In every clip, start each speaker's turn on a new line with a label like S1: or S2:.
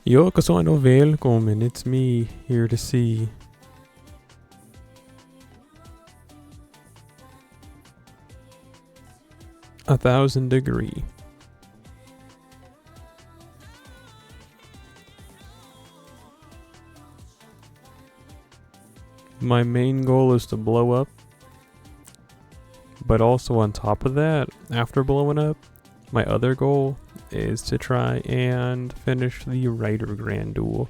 S1: Yo, sono welcome, it's me here to see a 1000°. My main goal is to blow up, but also on top of that, after blowing up, my other goal is to try and finish the Writer Grand Duel.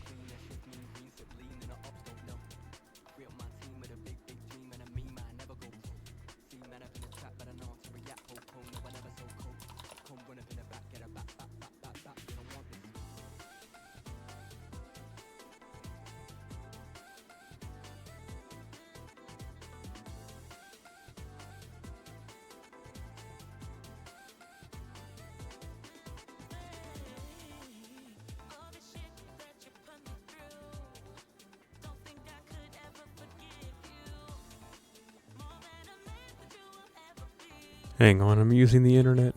S1: Hang on, I'm using the internet.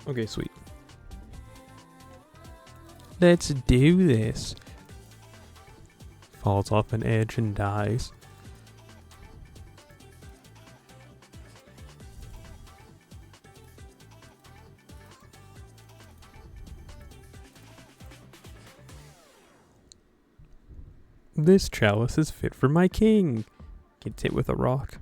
S1: Okay, sweet. Let's do this. Falls off an edge and dies. This chalice is fit for my king. Gets hit with a rock.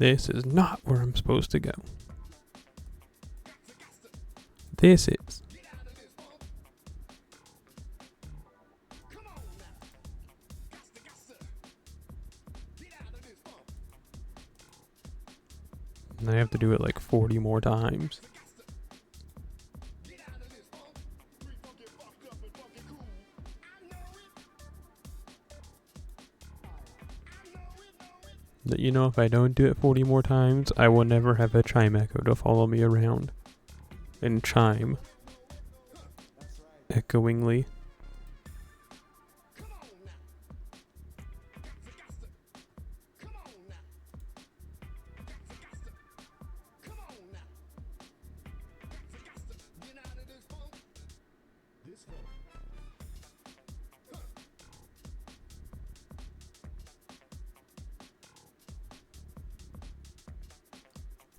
S1: This is not where I'm supposed to go. This is. And I have to do it like 40 more times. But you know, if I don't do it 40 more times, I will never have a chime echo to follow me around and chime echoingly.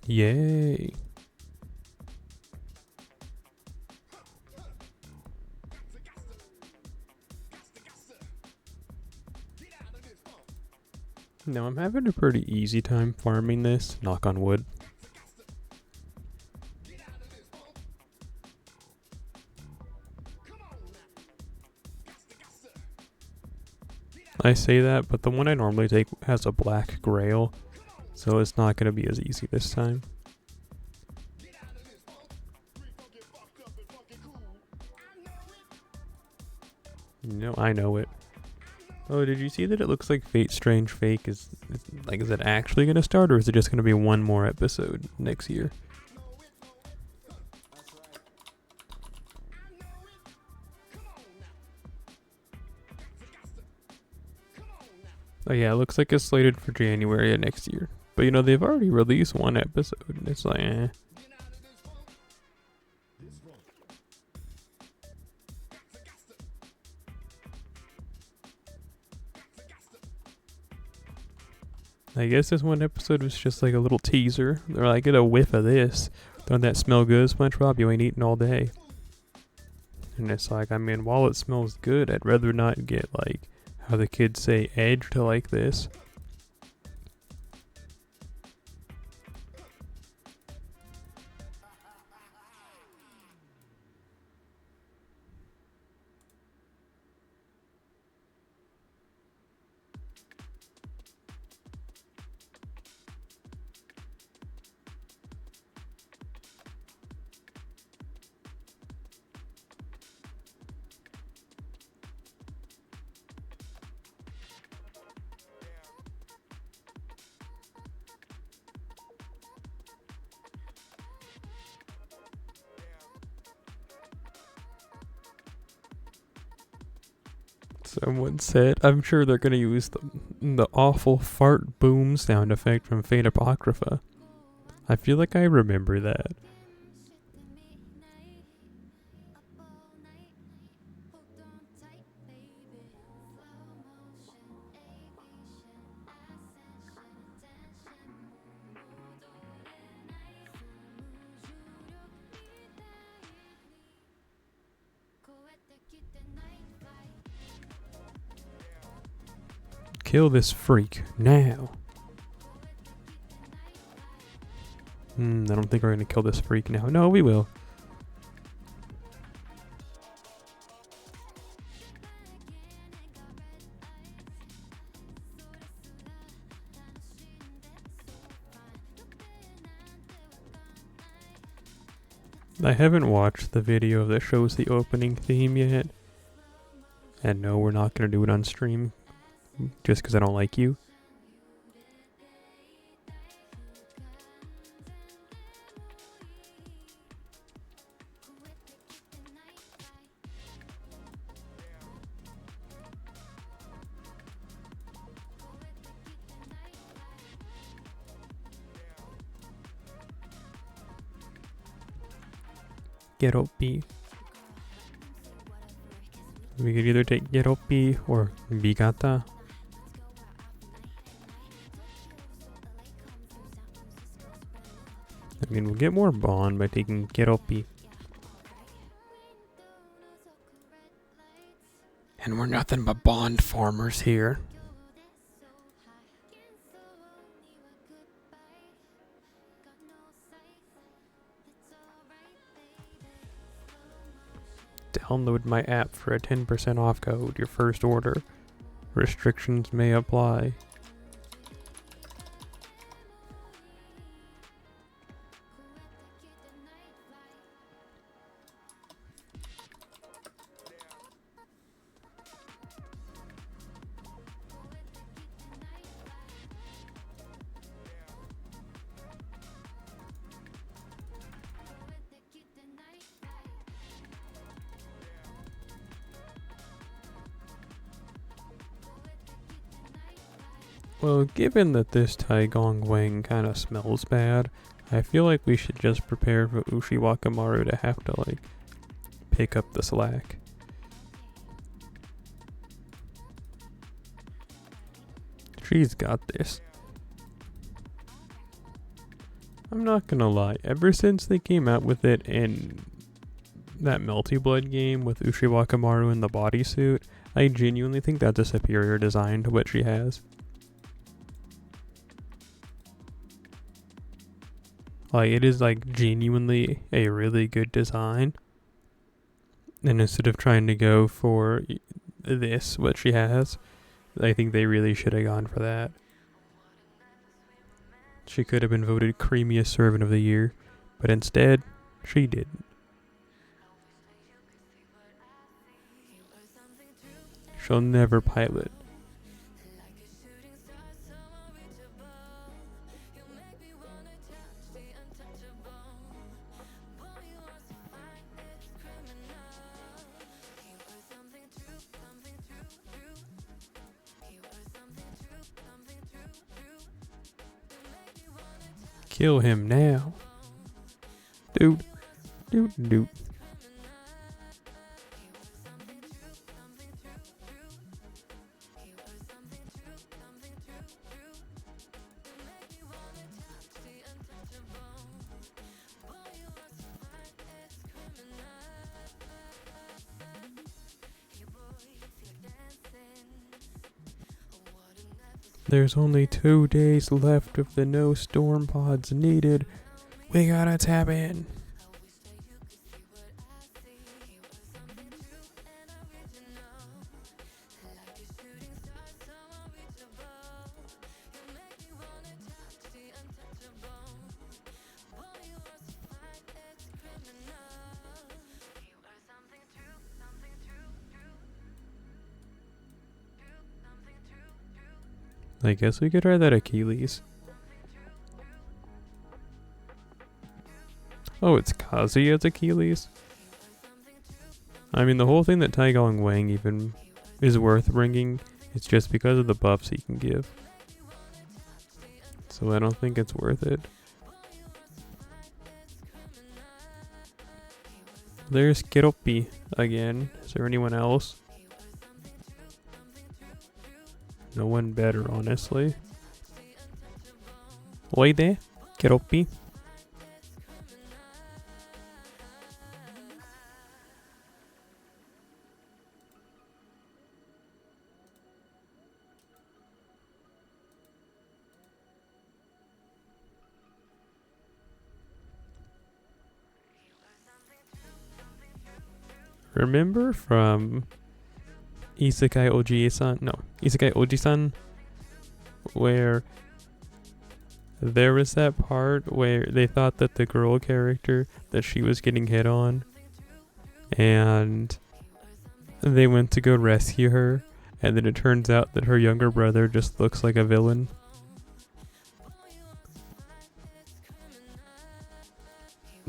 S1: Yay. Now I'm having a pretty easy time farming this, knock on wood. I say that, but the one I normally take has a black grail, so it's not going to be as easy this time. No, I know it. Oh, did you see that it looks like Fate Strange Fake is it actually going to start, or is it just going to be one more episode next year? Oh yeah, it looks like it's slated for January of next year. But you know, they've already released one episode, and it's like, eh. I guess this one episode was just like a little teaser. They're like, get a whiff of this. Don't that smell good, SpongeBob? You ain't eating all day. And it's like, I mean, while it smells good, I'd rather not get, like, how the kids say, edged like this. Someone said, I'm sure they're going to use the awful fart boom sound effect from Fate Apocrypha. I feel like I remember that. Kill this freak now. I don't think we're gonna kill this freak now. No, we will. I haven't watched the video that shows the opening theme yet. And no, we're not gonna do it on stream. Just because I don't like you. Geropi. We could either take Geropi or Bigata. I mean, we'll get more bond by taking Geropi. And we're nothing but bond farmers here. Download my app for a 10% off code. Your first order. Restrictions may apply. Well, given that this Taigong Wang kind of smells bad, I feel like we should just prepare for Ushiwakamaru to have to, like, pick up the slack. She's got this. I'm not gonna lie, ever since they came out with it in that Melty Blood game with Ushiwakamaru in the bodysuit, I genuinely think that's a superior design to what she has. Like, it is, like, genuinely a really good design. And instead of trying to go for this, what she has, I think they really should have gone for that. She could have been voted creamiest servant of the year, but instead, she didn't. She'll never pilot. Kill him now. Dude. Dude. There's only 2 days left of the no storm pods needed. We gotta tap in. I guess we could try that Achilles. Oh, it's Kazuya's Achilles? I mean, the whole thing that Taigong Wang even is worth bringing is just because of the buffs he can give. So I don't think it's worth it. There's Keroppi again. Is there anyone else? No one better, honestly. Oide, Keroppi. Remember from Isekai Oji-san? No, Isekai Oji-san, where there was that part where they thought that the girl character, that she was getting hit on, and they went to go rescue her, and then it turns out that her younger brother just looks like a villain.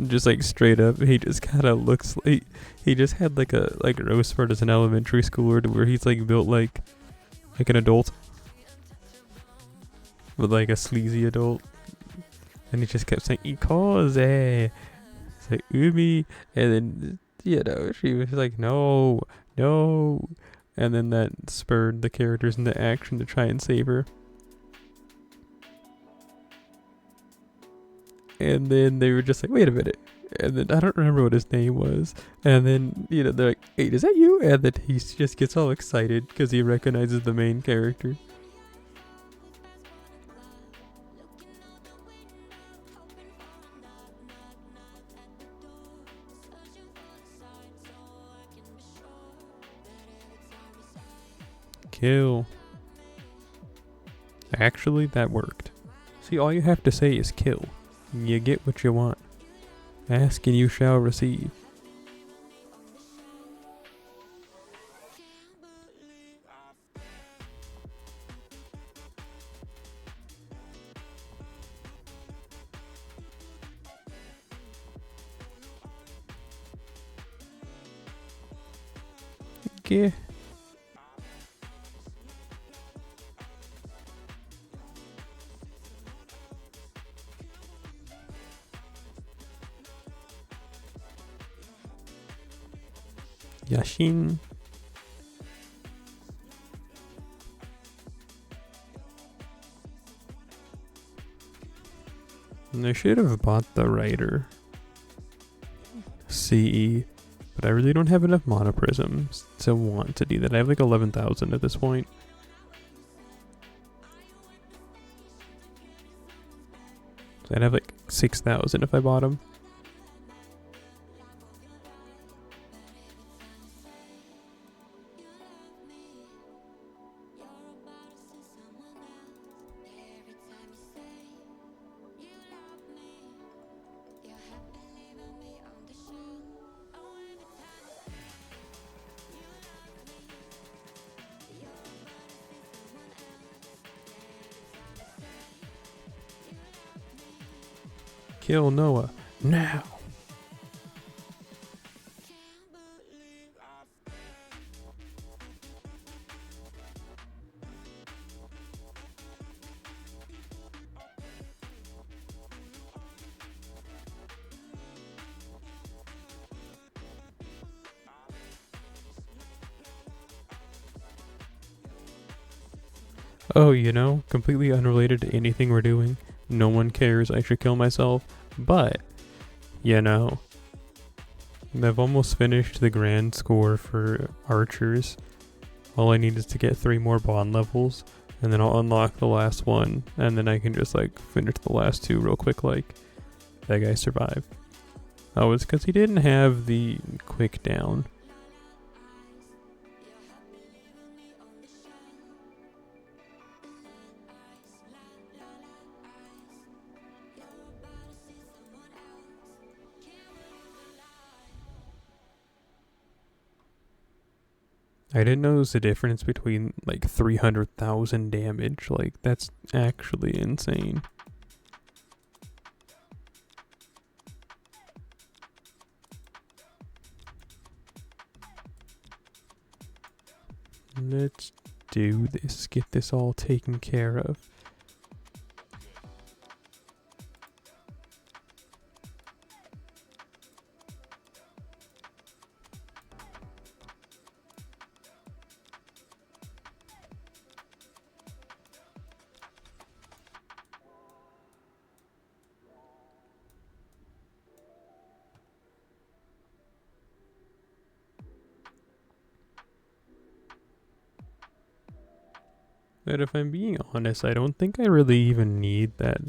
S1: Just like straight up, he just kind of looks like he just had like a growth spurt as an elementary schooler, to where he's like built like an adult, but like a sleazy adult, and he just kept saying "ikoze," it's like "umi," and then she was like no, and then that spurred the characters into action to try and save her. And then they were just like, wait a minute. And then I don't remember what his name was. And then, they're like, hey, is that you? And then he just gets all excited because he recognizes the main character. Kill. Actually, that worked. See, all you have to say is kill. You get what you want. Ask and you shall receive. Okay. Yashin. And I should have bought the writer CE, but I really don't have enough monoprisms to want to do that. I have like 11,000 at this point. So I'd have like 6,000 if I bought them. Kill Noah now. Oh, you know, completely unrelated to anything we're doing. No one cares I should kill myself. But, you know, I've almost finished the grand score for archers. All I need is to get 3 more bond levels, and then I'll unlock the last one, and then I can just like finish the last 2 real quick like that guy survived. Oh, it's because he didn't have the quick down. I didn't know there was a difference between like 300,000 damage. Like, that's actually insane. Let's do this. Get this all taken care of. But if I'm being honest, I don't think I really even need that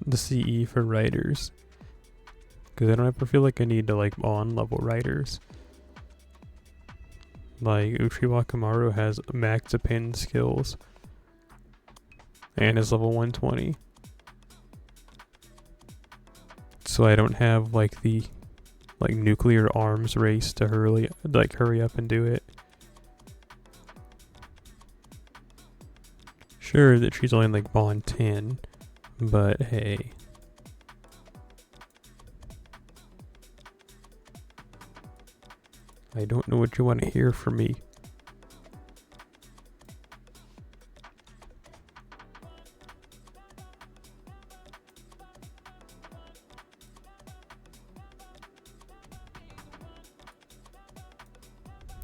S1: the CE for writers, because I don't ever feel like I need to like on level writers. Like Uchiwa Kamaru has max pin skills and is level 120, so I don't have like the like nuclear arms race to hurry up and do it. Sure that she's only like bond 10, but hey. I don't know what you want to hear from me.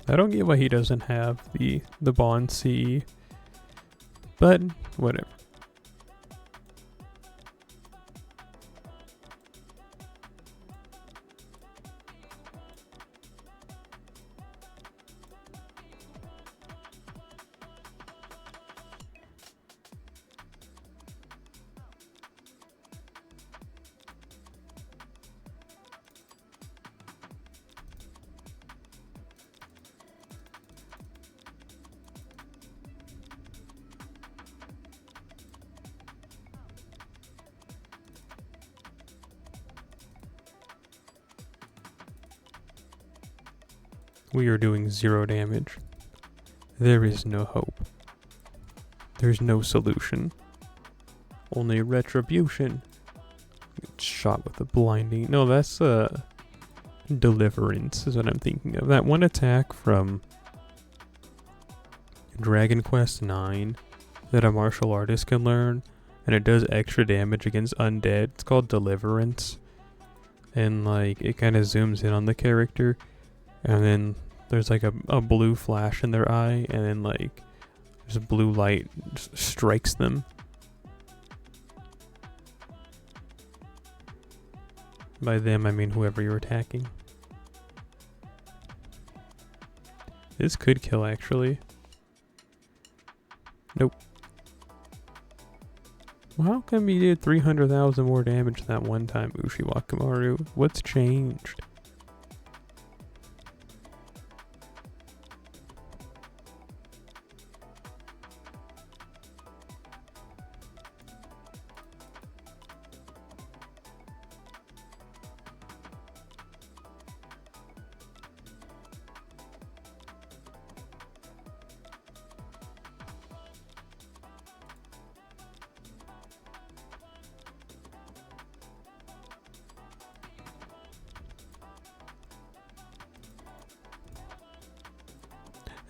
S1: I don't get why he doesn't have the bond CE. But, whatever. We are doing 0 damage. There is no hope. There's no solution. Only retribution. Get shot with a blinding. No, that's Deliverance is what I'm thinking of. That one attack from Dragon Quest IX that a martial artist can learn, and it does extra damage against undead. It's called Deliverance. And like it kind of zooms in on the character, and then there's like a blue flash in their eye, and then like there's a blue light strikes them. By them, I mean whoever you're attacking. This could kill, actually. Nope. Well, how come you did 300,000 more damage that one time, Ushiwakamaru? What's changed?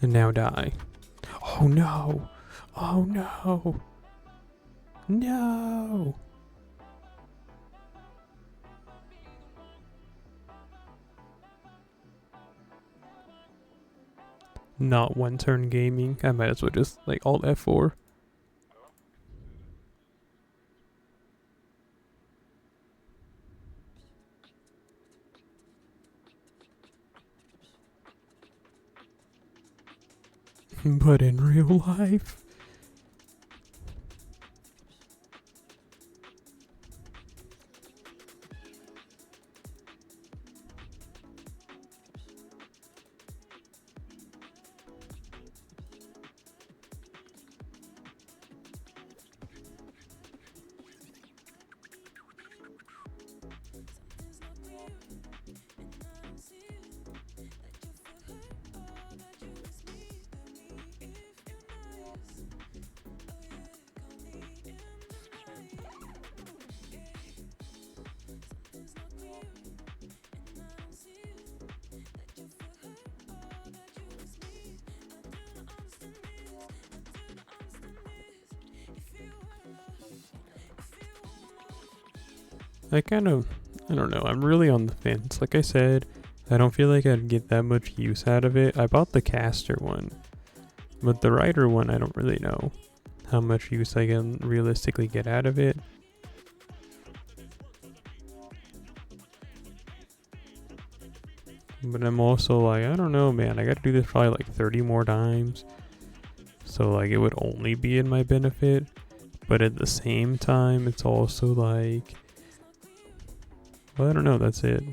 S1: And now die. Oh no! Oh no! No! Not one turn gaming. I might as well just like alt F4. But in real life. I don't know, I'm really on the fence. Like I said, I don't feel like I'd get that much use out of it. I bought the caster one, but the rider one, I don't really know how much use I can realistically get out of it. But I'm also like, I don't know, man, I gotta do this probably like 30 more times. So like it would only be in my benefit, but at the same time, it's also like, well, I don't know, that's it.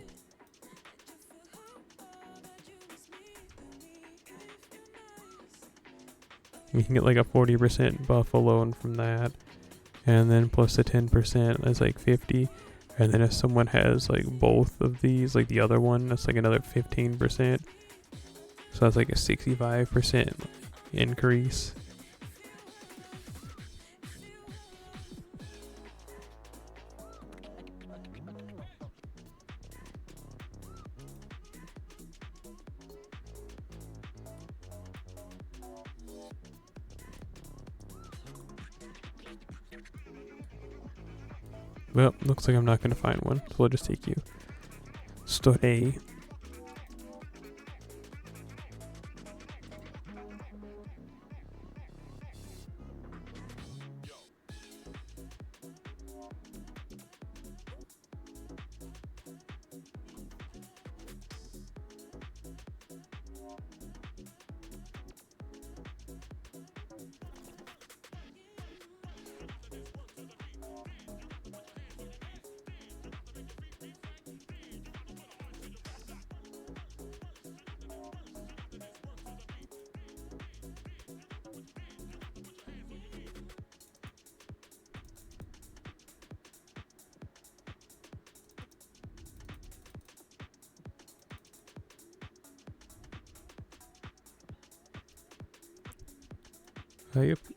S1: We can get like a 40% buff alone from that. And then plus the 10%, that's like 50. And then if someone has like both of these, like the other one, that's like another 15%. So that's like a 65% increase. Well, looks like I'm not going to find one, so I'll just take you. Story.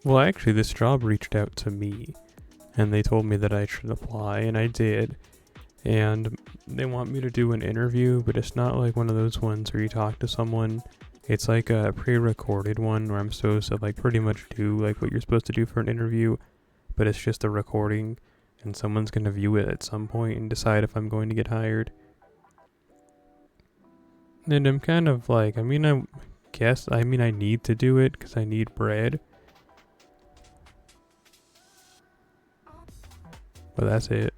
S1: Well, actually, this job reached out to me, and they told me that I should apply, and I did. And they want me to do an interview, but it's not like one of those ones where you talk to someone. It's like a pre-recorded one where I'm supposed to like pretty much do like what you're supposed to do for an interview, but it's just a recording, and someone's gonna view it at some point and decide if I'm going to get hired. And I'm kind of like, I need to do it because I need bread. But that's it.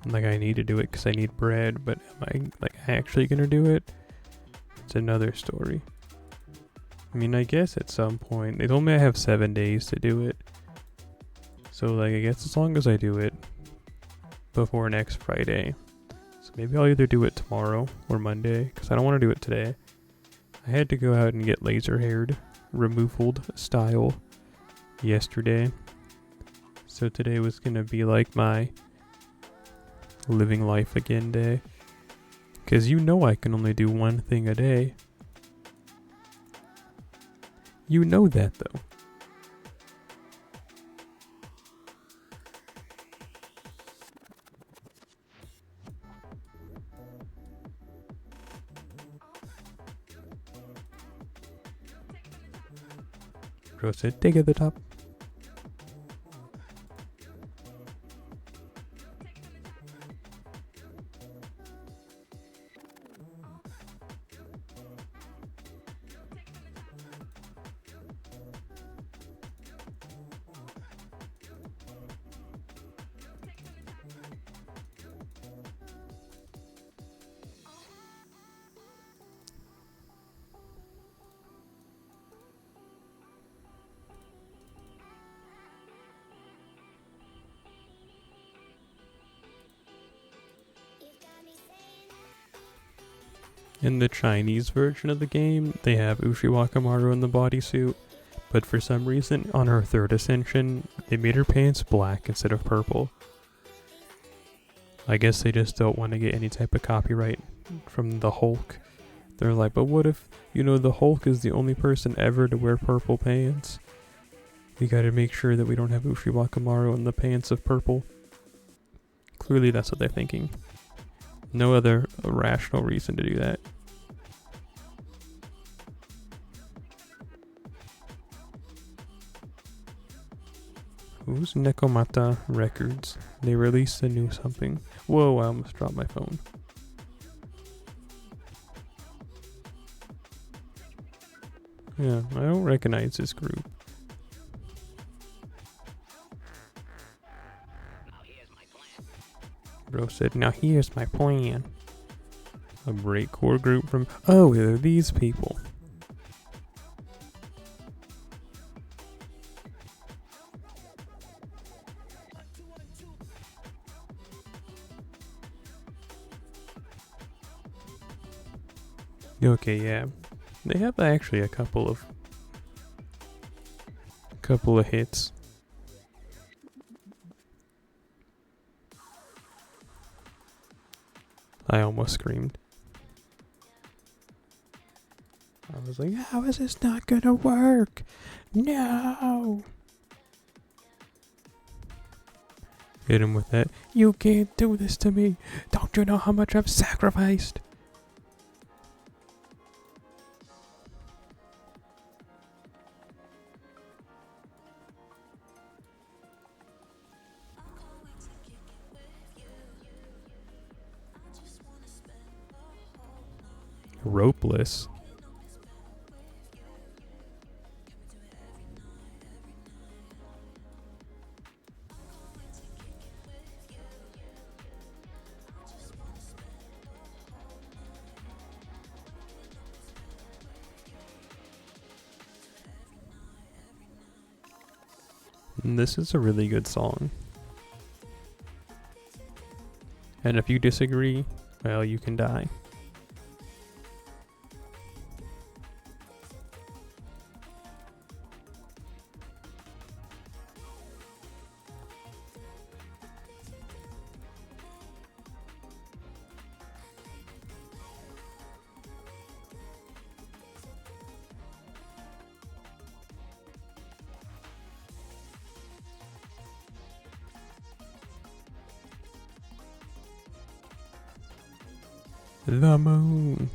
S1: Like, I need to do it because I need bread, but am I actually gonna do it? It's another story. I mean, I guess at some point they told me I have 7 days to do it. So like, I guess as long as I do it before next Friday. So maybe I'll either do it tomorrow or Monday because I don't want to do it today. I had to go out and get laser haired, removaled style yesterday. So today was gonna be like my living life again day. Cause you know I can only do one thing a day. You know that though. Bro said, dig at the top. In the Chinese version of the game, they have Ushiwakamaru in the bodysuit, but for some reason, on her third ascension, they made her pants black instead of purple. I guess they just don't want to get any type of copyright from the Hulk. They're like, but what if, the Hulk is the only person ever to wear purple pants? We gotta make sure that we don't have Ushiwakamaru in the pants of purple. Clearly that's what they're thinking. No other rational reason to do that. Who's Nekomata Records? They released a new something. Whoa, I almost dropped my phone. Yeah, I don't recognize this group. Bro said, now here's my plan. A breakcore group from... Oh, they're these people. Okay, yeah. They have actually a couple of hits. I almost screamed. I was like, how is this not gonna work? No! Hit him with that. You can't do this to me. Don't you know how much I've sacrificed? Ropeless. And this is a really good song. And if you disagree, well, you can die. The moon.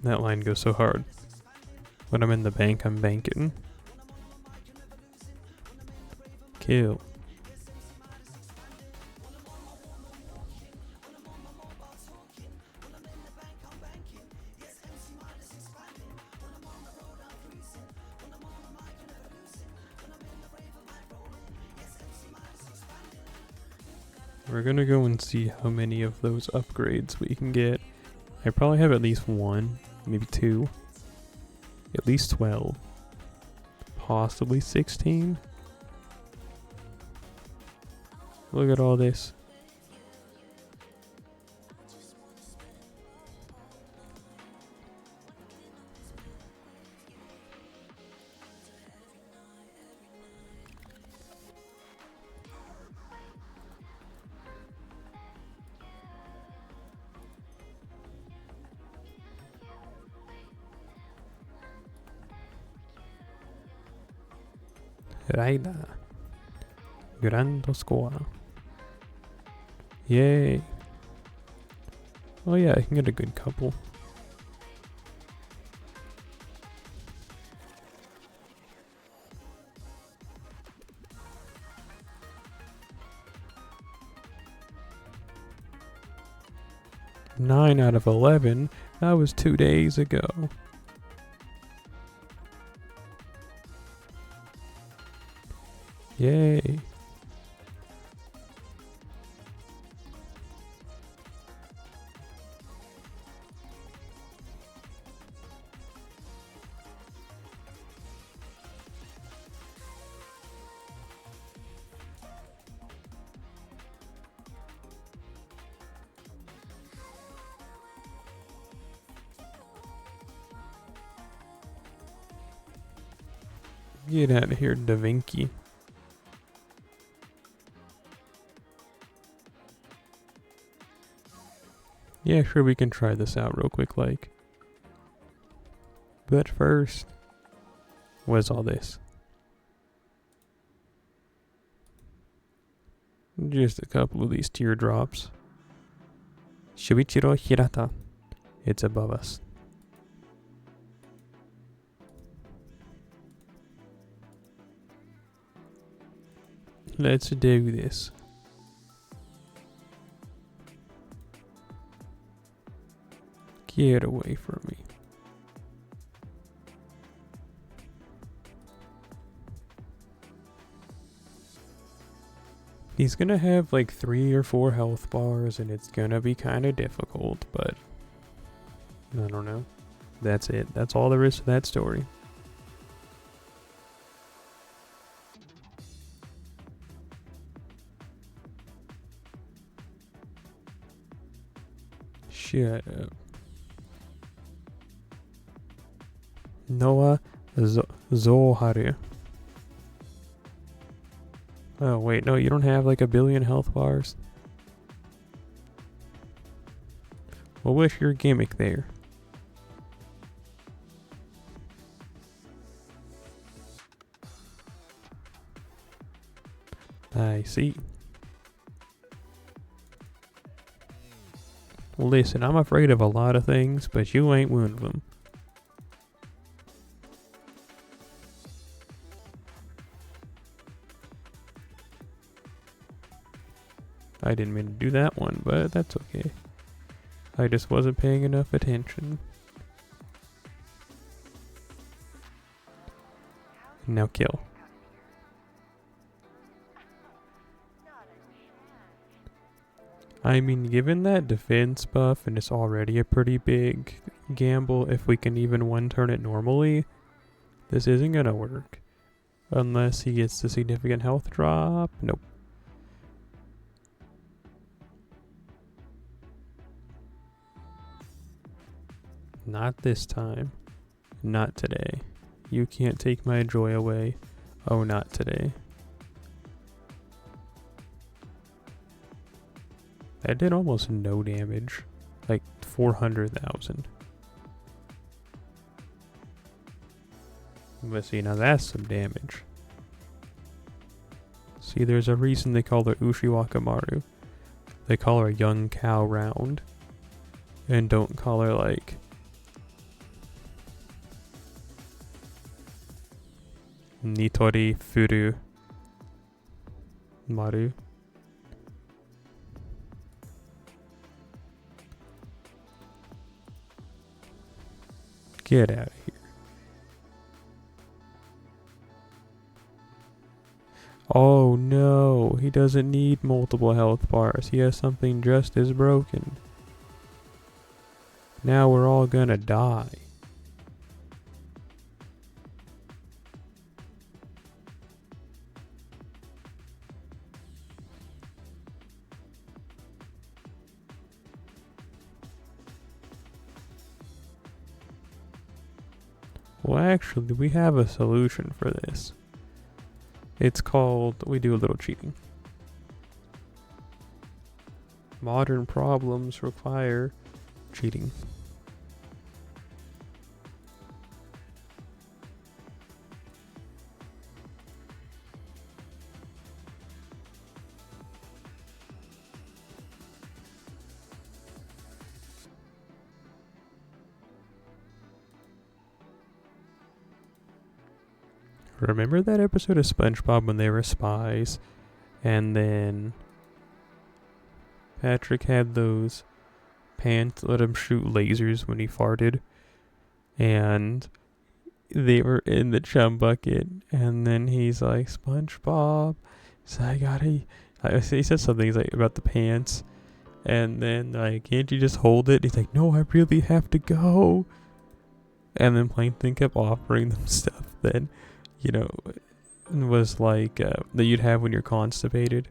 S1: That line goes so hard. When I'm in the bank, I'm banking. Kill. We're gonna go and see how many of those upgrades we can get. I probably have at least one, maybe two. At least 12. Possibly 16. Look at all this. Raida. Grande score. Yay. Oh yeah, I can get a good couple. Nine out of 11. That was 2 days ago. Yay. Get out of here, Da Vinci. Yeah, sure, we can try this out real quick, like. But first, what's all this? Just a couple of these teardrops. Shuichiro Hirata. It's above us. Let's do this. Get away from me. He's gonna have like 3 or 4 health bars and it's gonna be kind of difficult, but I don't know. That's it. That's all there is to that story. Shut up. Noah Zoharu. Oh wait, no, you don't have like 1 billion health bars. What was your gimmick there? I see. Listen, I'm afraid of a lot of things, but you ain't one of them. I didn't mean to do that one, but that's okay. I just wasn't paying enough attention. Now kill. I mean, given that defense buff, and it's already a pretty big gamble if we can even one-turn it normally, this isn't gonna work. Unless he gets the significant health drop. Nope. Not this time. Not today. You can't take my joy away. Oh, not today. That did almost no damage. Like 400,000. But see, now that's some damage. See, there's a reason they call her Ushiwakamaru. They call her young cow round. And don't call her like Nitori Furu Maru. Get out of here. Oh no, he doesn't need multiple health bars. He has something just as broken. Now we're all gonna die. Well, actually, we have a solution for this. It's called, we do a little cheating. Modern problems require cheating. Remember that episode of SpongeBob when they were spies? And then Patrick had those pants that let him shoot lasers when he farted. And they were in the chum bucket. And then he's like, SpongeBob, so he said something he's like about the pants. And then like, can't you just hold it? He's like, no, I really have to go. And then Plankton kept offering them stuff that, you know, was like that you'd have when you're constipated.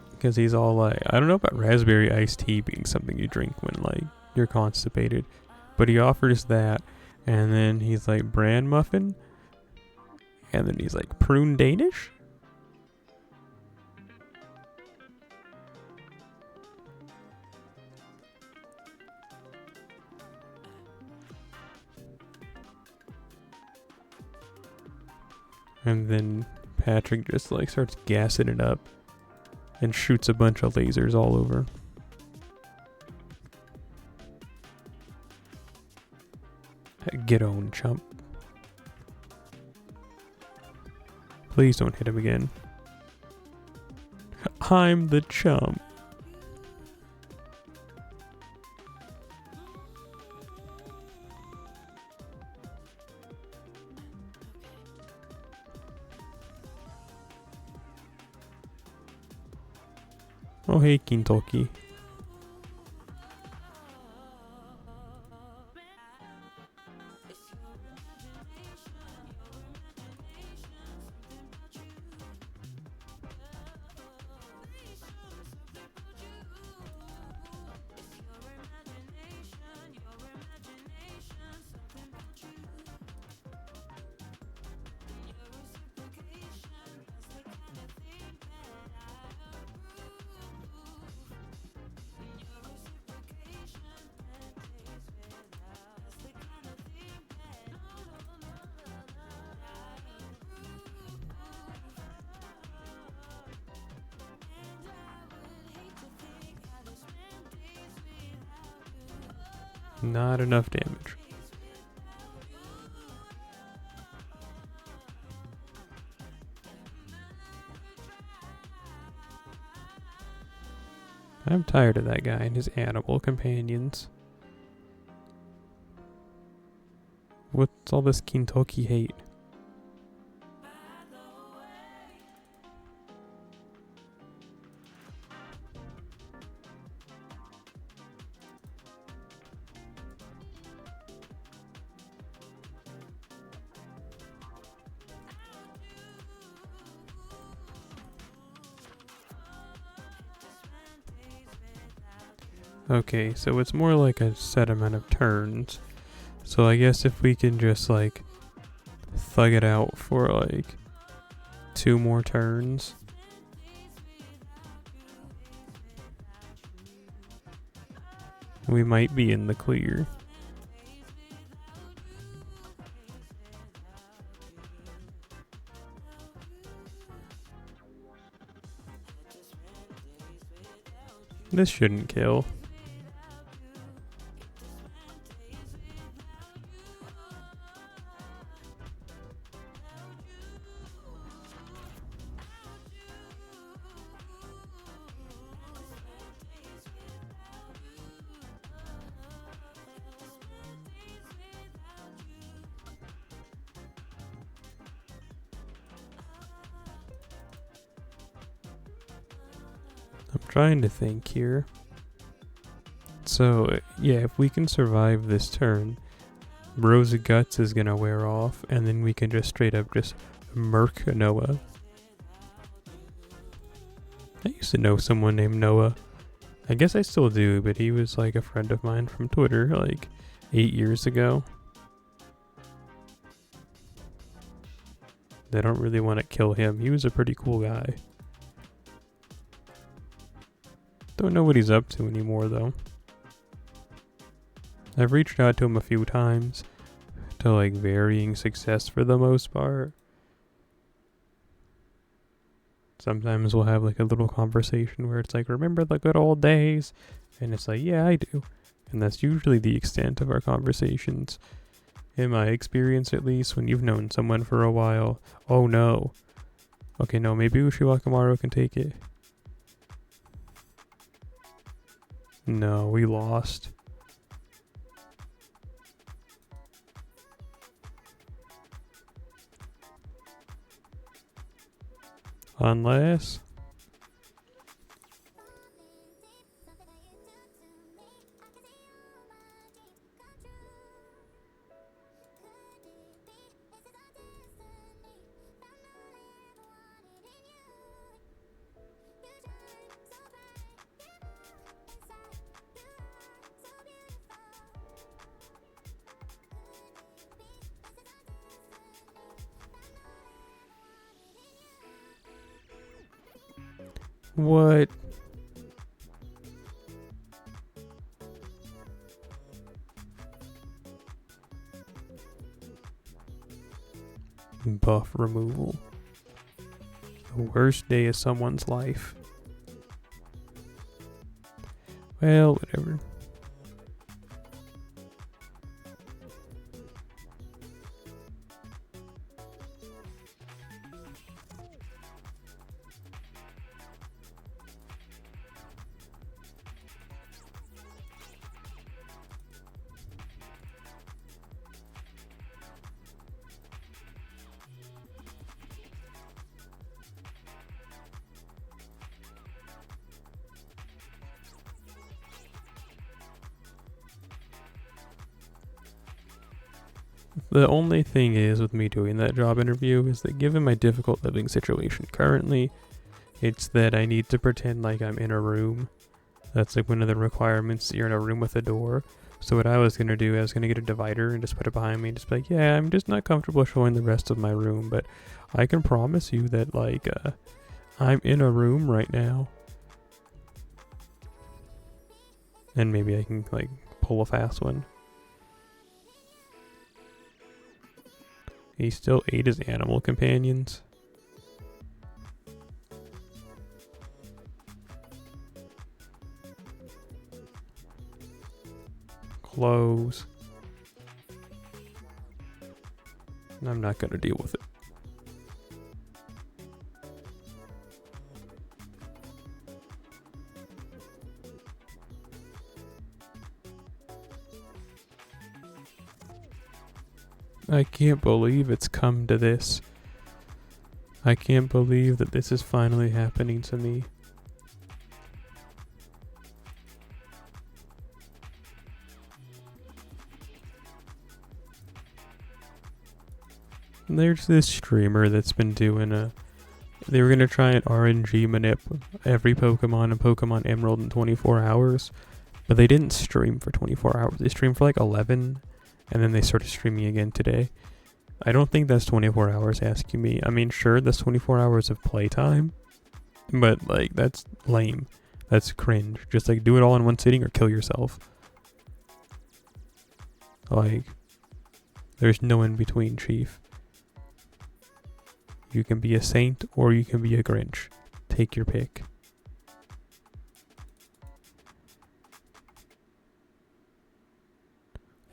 S1: Because he's all like, I don't know about raspberry iced tea being something you drink when like you're constipated, but he offers that, and then he's like bran muffin, and then he's like prune Danish. And then Patrick just like starts gassing it up and shoots a bunch of lasers all over. Get on, chump. Please don't hit him again. I'm the chump. Oh hey, Kintoki. Not enough damage. I'm tired of that guy and his animal companions. What's all this Kintoki hate? Okay, so it's more like a set amount of turns. So I guess if we can just like thug it out for like 2 more turns. We might be in the clear. This shouldn't kill. I'm trying to think here. So, yeah, if we can survive this turn, Rose of Guts is gonna wear off, and then we can just straight up just murk Noah. I used to know someone named Noah. I guess I still do, but he was like a friend of mine from Twitter like 8 years ago. They don't really want to kill him. He was a pretty cool guy. Don't know what he's up to anymore though. I've reached out to him a few times to like varying success for the most part. Sometimes we'll have like a little conversation where it's like, remember the good old days? And it's like, yeah, I do. And that's usually the extent of our conversations. In my experience, at least, when you've known someone for a while. Oh no. Okay, no, maybe Ushiwakamaru can take it. No, we lost. Unless... What? Buff removal. The worst day of someone's life. Well, whatever. The only thing is with me doing that job interview is that given my difficult living situation currently, it's that I need to pretend like I'm in a room. That's like one of the requirements, you're in a room with a door. So what I was going to do, I was going to get a divider and just put it behind me and just be like, yeah, I'm just not comfortable showing the rest of my room, but I can promise you that like, I'm in a room right now. And maybe I can like pull a fast one. He still ate his animal companions. Close. I'm not gonna deal with it. I can't believe it's come to this. I can't believe that this is finally happening to me. There's this streamer that's been doing they were gonna try and RNG manip every Pokemon in Pokemon Emerald in 24 hours. But they didn't stream for 24 hours. They streamed for like 11, and then they started streaming again today. I don't think that's 24 hours, asking me. I mean, sure, that's 24 hours of playtime, but like, that's lame. That's cringe. Just like, do it all in one sitting or kill yourself. Like, there's no in between, Chief. You can be a saint or you can be a Grinch. Take your pick.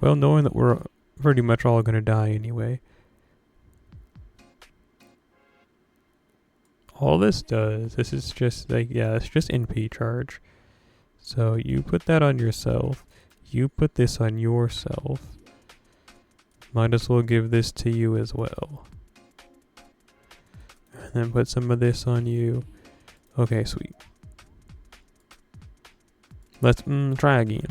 S1: Well, knowing that we're pretty much all gonna die anyway. All this does, this is just like, yeah, it's just NP charge. So you put that on yourself. You put this on yourself. Might as well give this to you as well. And then put some of this on you. Okay, sweet. Let's try again.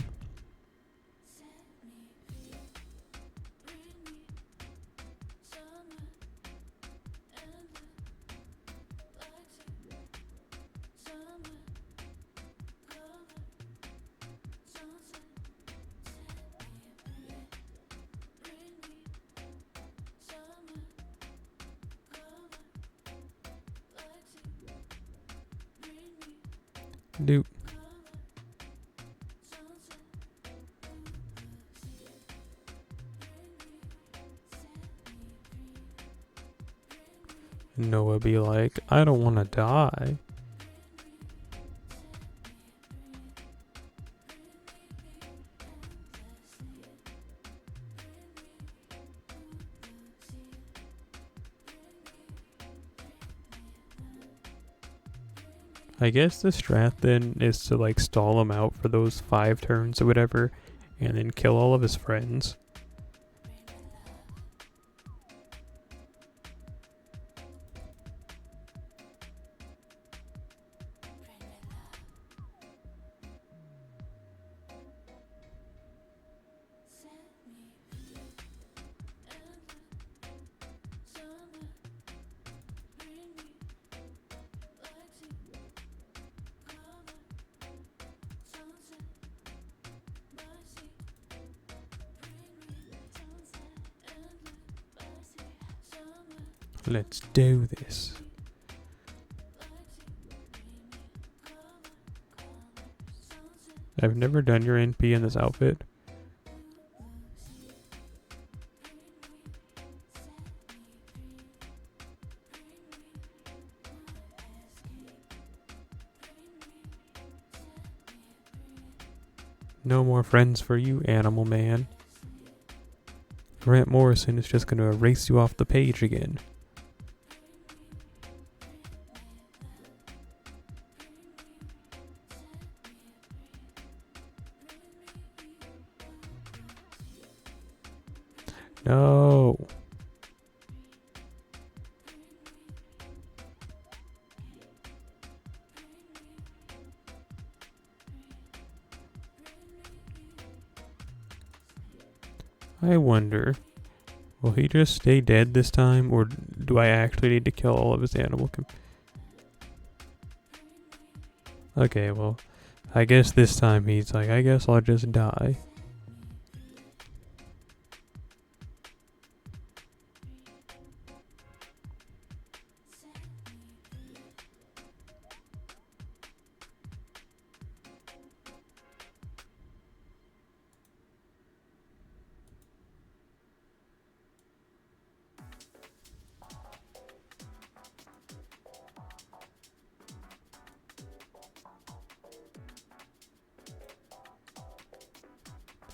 S1: Doop. Noah be like, I don't want to die. I guess the strat then is to like stall him out for those 5 turns or whatever, and then kill all of his friends. Let's do this. I've never done your NP in this outfit. No more friends for you, animal man. Grant Morrison is just gonna erase you off the page again. No. I wonder, will he just stay dead this time, or do I actually need to kill all of his animal Okay, well, I guess this time he's like, I guess I'll just die.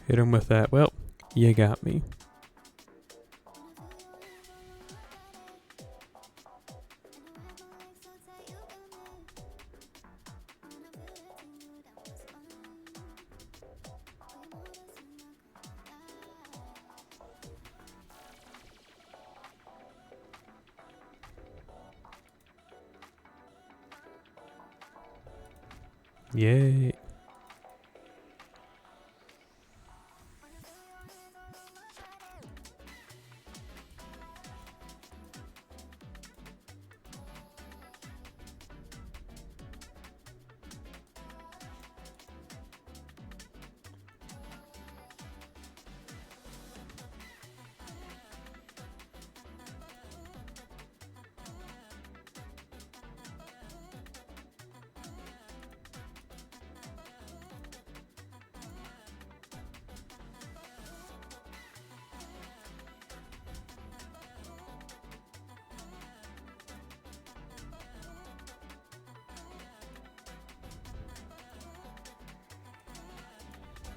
S1: Hit him with that. Well, you got me. Yay.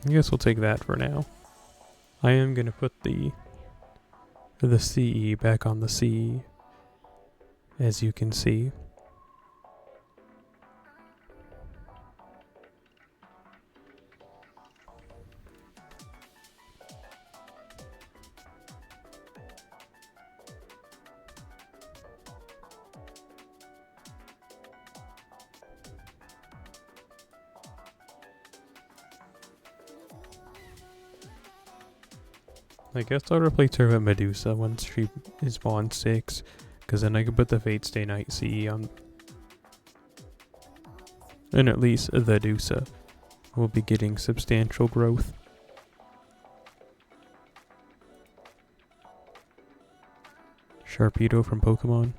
S1: I guess we'll take that for now. I am gonna put the CE back on the CE, as you can see. I guess I'll replace her with Medusa once she is Bond 6, because then I can put the Fate Stay Night CE on. And at least the Medusa will be getting substantial growth. Sharpedo from Pokemon.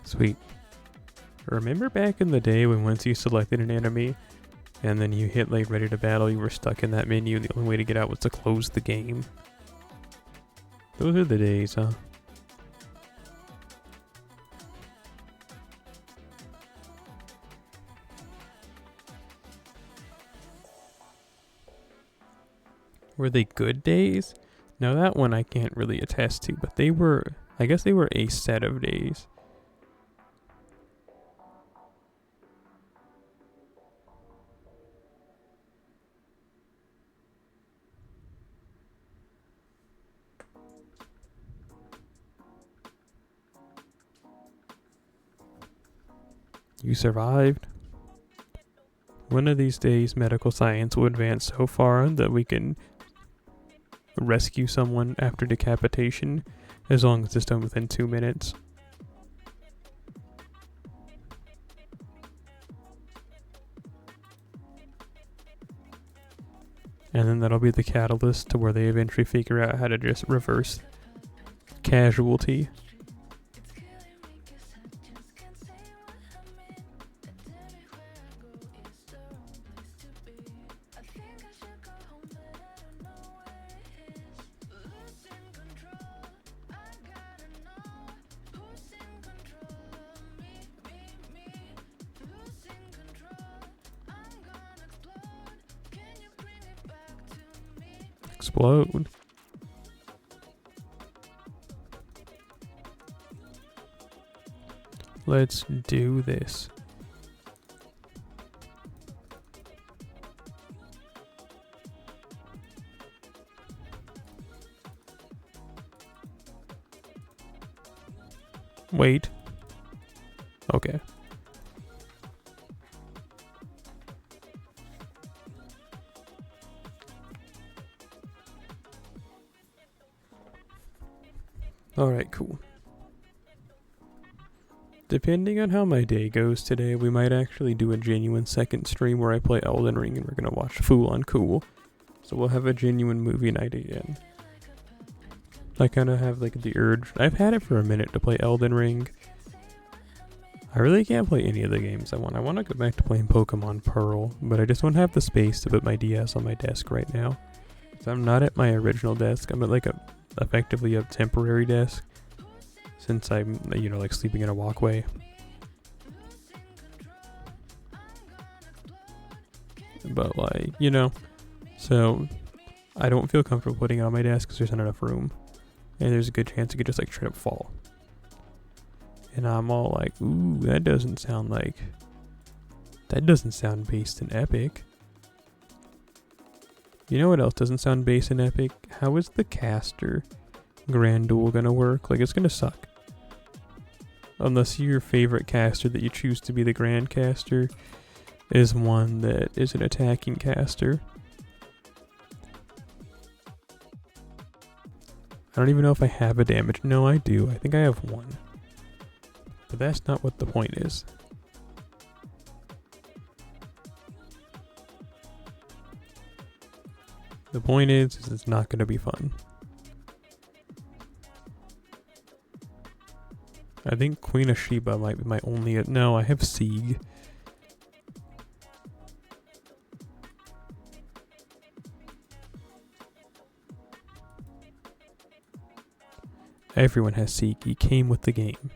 S1: Sweet. Remember back in the day when once you selected an enemy and then you hit like ready to battle, you were stuck in that menu and the only way to get out was to close the game? Those are the days, huh? Were they good days? Now that one I can't really attest to, but they were, I guess they were a set of days. You survived. One of these days, medical science will advance so far that we can rescue someone after decapitation, as long as it's done within 2 minutes. And then that'll be the catalyst to where they eventually figure out how to just reverse casualty. Explode. Let's do this. Wait. Okay. Alright, cool. Depending on how my day goes today, we might actually do a genuine second stream where I play Elden Ring and we're gonna watch Fool on Cool. So we'll have a genuine movie night again. I kinda have like the urge. I've had it for a minute to play Elden Ring. I really can't play any of the games I want. I want to go back to playing Pokemon Pearl, but I just don't have the space to put my DS on my desk right now. So I'm not at my original desk. I'm at like effectively a temporary desk, since I'm, like sleeping in a walkway. But like, so I don't feel comfortable putting it on my desk because there's not enough room. And there's a good chance it could just like straight up fall. And I'm all like, ooh, that doesn't sound based in Epic. You know what else doesn't sound based in Epic? How is the caster Grand Duel gonna work? Like, it's gonna suck. Unless your favorite caster that you choose to be the Grand Caster is one that is an attacking caster. I don't even know if I have a damage. No, I do. I think I have one. But that's not what the point is. The point is it's not going to be fun. I think Queen of Sheba might be my only... No, I have Sieg. Everyone has Sieg. He came with the game.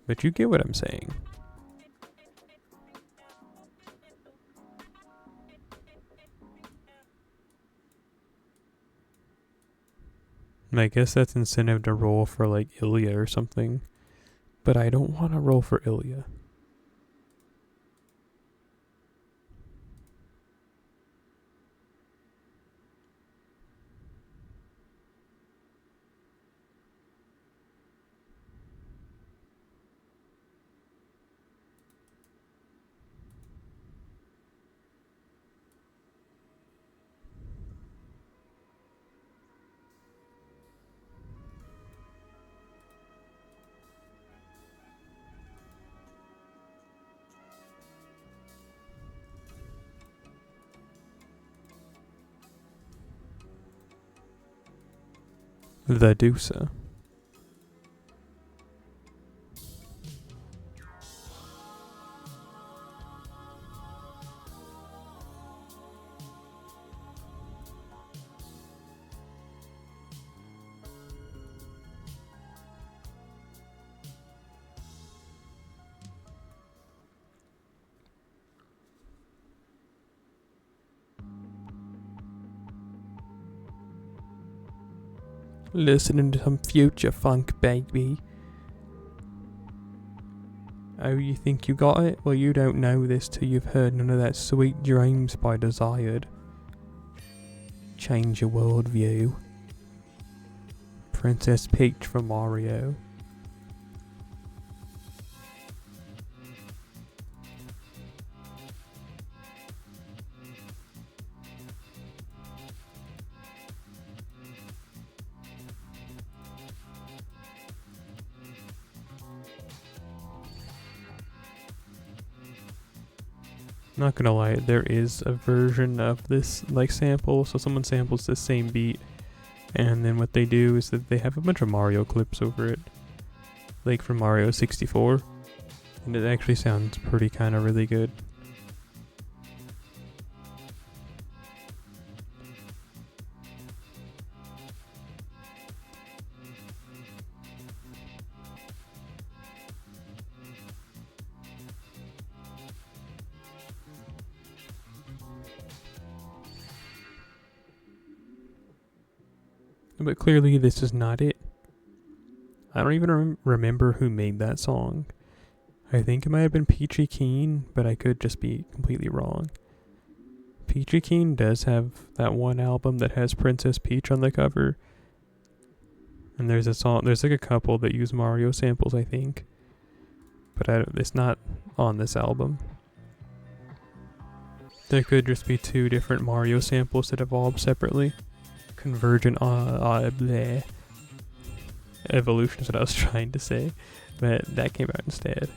S1: But you get what I'm saying. And I guess that's incentive to roll for like Ilya or something. But I don't want to roll for Ilya. The Dusa. Listening to some future funk, baby. Oh, you think you got it? Well, you don't know this till you've heard none of that Sweet Dreams by Desired. Change your worldview. Princess Peach from Mario. Not gonna lie, there is a version of this like sample, so someone samples the same beat, and then what they do is that they have a bunch of Mario clips over it, like from Mario 64, and it actually sounds pretty kind of really good. But clearly this is not it. I don't even remember who made that song. I think it might have been Peachy Keen, but I could just be completely wrong. Peachy Keen does have that one album that has Princess Peach on the cover. And there's like a couple that use Mario samples, I think. But it's not on this album. There could just be two different Mario samples that evolved separately. Convergent bleh. Evolution is what I was trying to say, but that came out instead.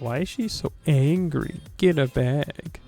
S1: Why is she so angry? Get a bag.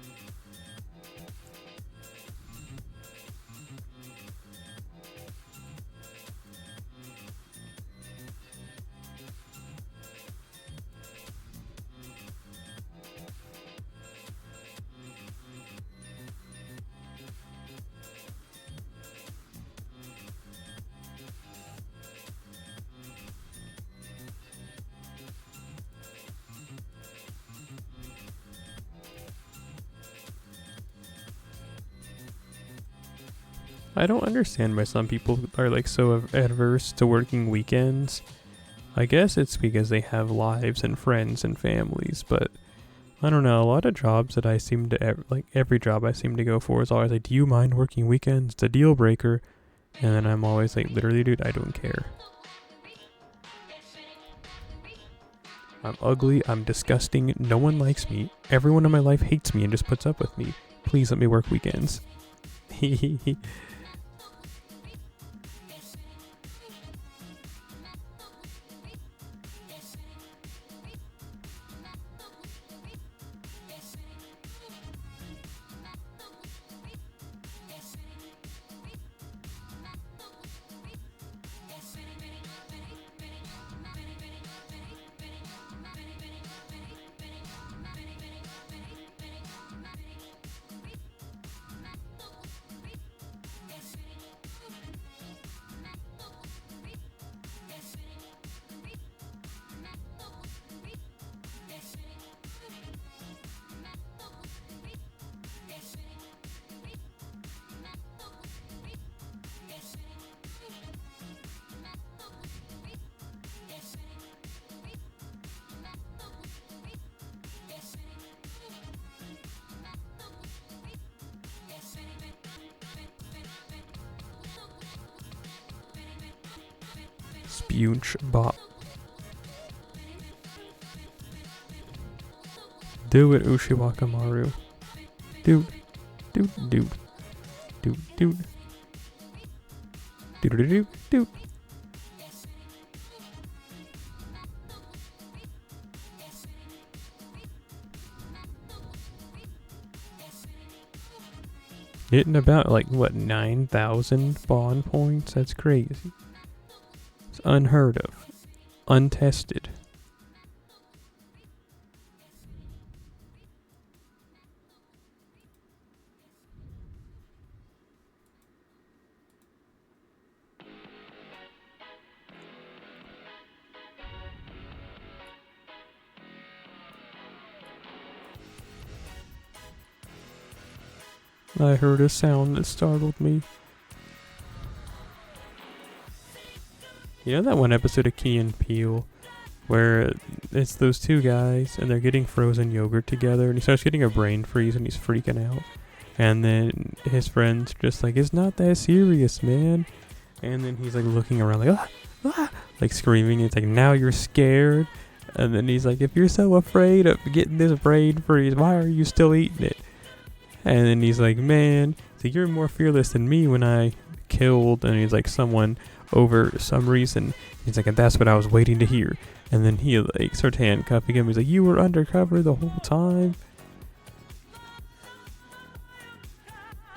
S1: I don't understand why some people are like so adverse to working weekends. I guess it's because they have lives and friends and families, but I don't know, a lot of jobs that I seem to, every job I seem to go for is always like, do you mind working weekends? It's a deal breaker. And then I'm always like, literally, dude, I don't care. I'm ugly, I'm disgusting, no one likes me, everyone in my life hates me and just puts up with me. Please let me work weekends. Spooch bop. Do it, Ushiwakamaru. Dude. Dude. Dude. Dude. Dude. Dude. Dude. Dude. Getting about like what 9,000 bond points? That's crazy. It's unheard of. Untested. I heard a sound that startled me. You know that one episode of Key and Peele where it's those two guys and they're getting frozen yogurt together and he starts getting a brain freeze and he's freaking out. And then his friend's just like, it's not that serious, man. And then he's like looking around like, like screaming. It's like, now you're scared. And then he's like, if you're so afraid of getting this brain freeze, why are you still eating it? And then he's like, man, so you're more fearless than me when I killed, and he's like, someone over some reason. He's like, and that's what I was waiting to hear. And then he like starts handcuffing him. He's like, you were undercover the whole time.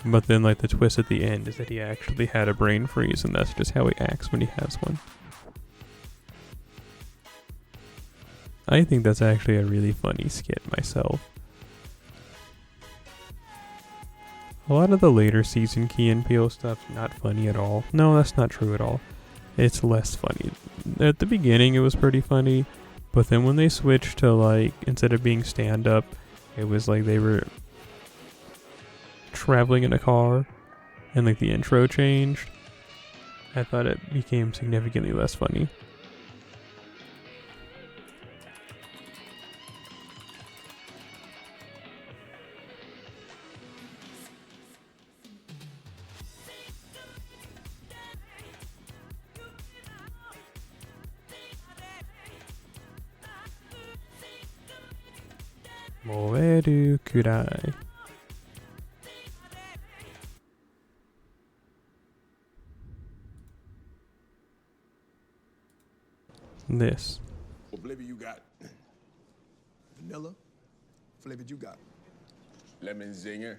S1: But then like the twist at the end is that he actually had a brain freeze, and that's just how he acts when he has one. I think that's actually a really funny skit myself. A lot of the later season Key and Peele stuff's not funny at all. No, that's not true at all. It's less funny. At the beginning it was pretty funny, but then when they switched to like, instead of being stand-up, it was like they were traveling in a car, and like the intro changed, I thought it became significantly less funny. Moeru kurai. This.
S2: What flavor you got?
S3: Vanilla. Flavor you got?
S2: Lemon zinger.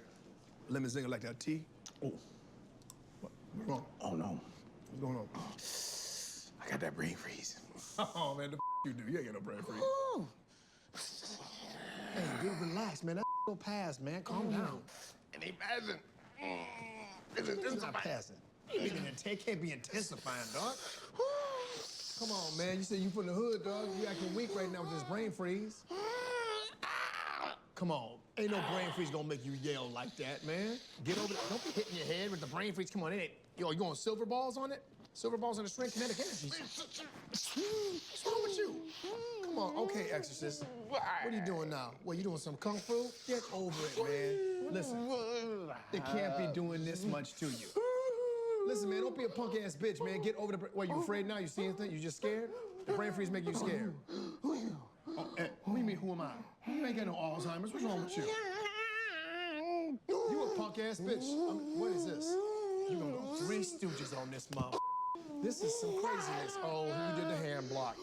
S3: Lemon zinger like that tea?
S2: Oh,
S3: What's wrong?
S2: oh no.
S3: What's going on?
S2: I got that brain freeze.
S3: Oh, man, the you do. You ain't got no brain freeze. Hey, dude, relax, man. That will pass, man. Calm down.
S2: And they passing. It's
S3: It's not passing. It can't be intensifying, dog. Come on, man. You said you from the hood, dog. You acting weak right now with this brain freeze. Come on. Ain't no brain freeze gonna make you yell like that, man. Get over it. Don't be hitting your head with the brain freeze. Come on, it ain't. Yo, you going silver balls on it? Silver balls on the string, kinetic energy. What's wrong with you? Come on, okay, exorcist. What are you doing now? What, you doing some kung fu? Get over it, man. Listen, they can't be doing this much to you. Listen, man, don't be a punk ass bitch, man. Get over the. What, you afraid now? You see anything? You just scared? The brain freeze make you scared. Who are you? Oh, what do you mean, who am I? You ain't got no Alzheimer's. What's wrong with you? punk ass bitch. What is this? You gonna go Three Stooges on this mom. This is some craziness. Oh, you did the hand block.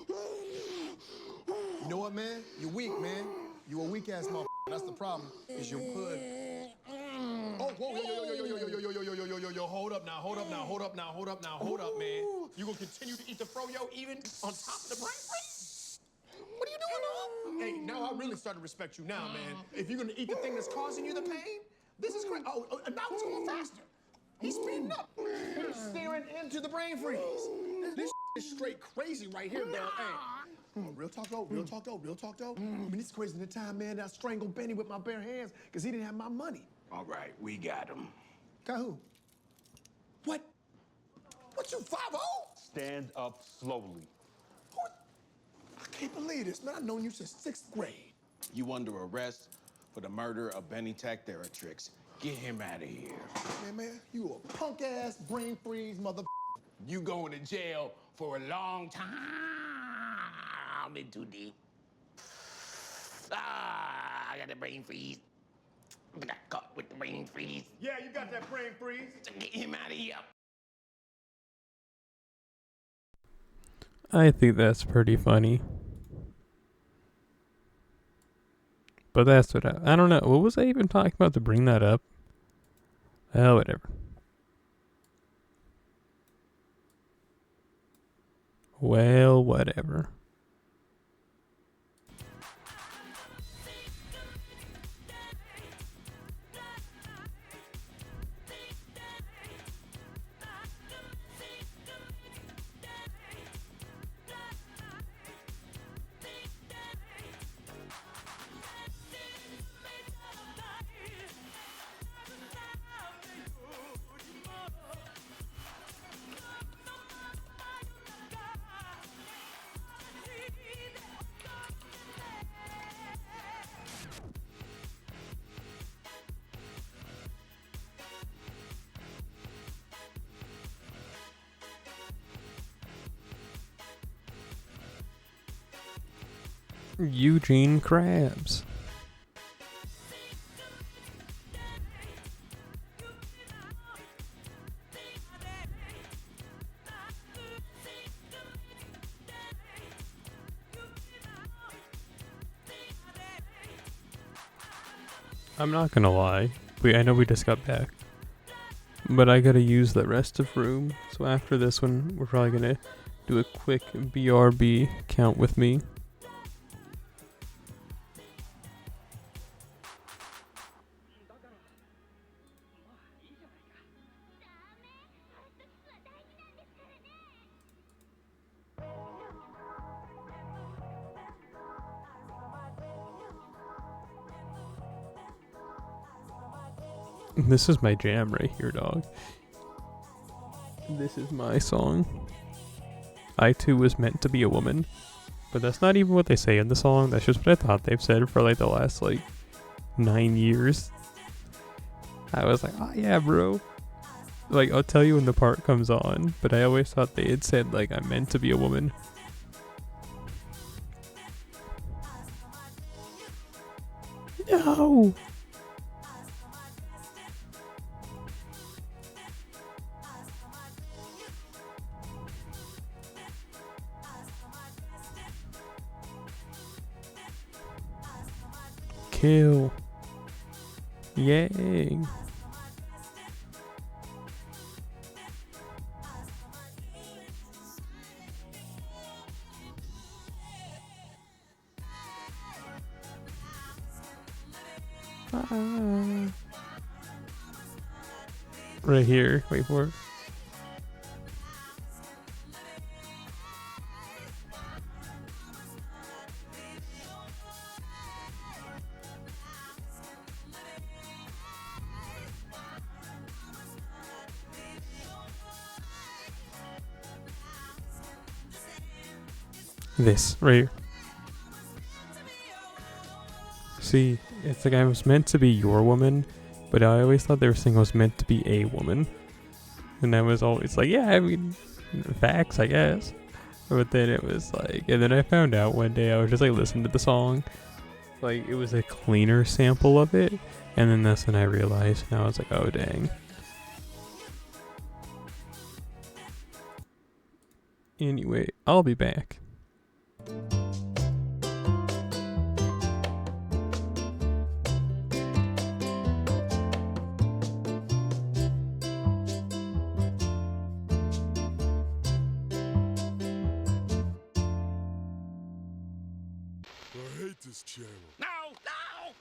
S3: You know what, man? You're weak, man. You a weak ass motherfucker. That's the problem. Is your hood. Oh, whoa, yo, hold up now, hold up, man. You gonna continue to eat the froyo even on top of the brain freeze? What are you doing, dog? Hey, now I really start to respect you now, man. If you're gonna eat the thing that's causing you the pain, this is great. Oh, now it's going faster. He's speeding up. He's staring into the brain freeze. This is straight crazy right here, dog. Hey. Real talk though. I mean, it's crazy the time, man, that I strangled Benny with my bare hands because he didn't have my money.
S2: All right, we got him.
S3: Got who? What? What, you 5'0"?
S4: Stand up slowly.
S3: I can't believe this, man. I've known you since 6th grade.
S2: You under arrest for the murder of Benny Tactheratrix. Get him out of here.
S3: Man, you a punk ass brain freeze mother.
S2: You going to jail for a long time. I'm in too deep. I got a brain freeze. I got caught with the brain freeze.
S3: Yeah, you got that brain freeze.
S2: So get him out of here.
S1: I think that's pretty funny. But that's what I don't know. What was I even talking about to bring that up? Oh, whatever. Well, whatever. Eugene Krabs. I'm not gonna lie. I know we just got back, but I gotta use the rest of room. So after this one, we're probably gonna do a quick BRB count with me. This is my jam right here, dog. This is my song. I too was meant to be a woman. But that's not even what they say in the song. That's just what I thought they've said for like the last 9 years. I was like, oh yeah, bro. Like, I'll tell you when the part comes on. But I always thought they had said like, I'm meant to be a woman. No! Kill. Yay. Right here. Wait for it. This right here. See, it's like I was meant to be your woman, but I always thought they were saying I was meant to be a woman. And I was always like, yeah, I mean, facts, I guess. But then it was like, and then I found out one day, I was just like listening to the song, Like, it was a cleaner sample of it, and then that's when I realized, and I was like, oh dang. Anyway, I'll be back.
S5: I hate this channel.
S2: No, no!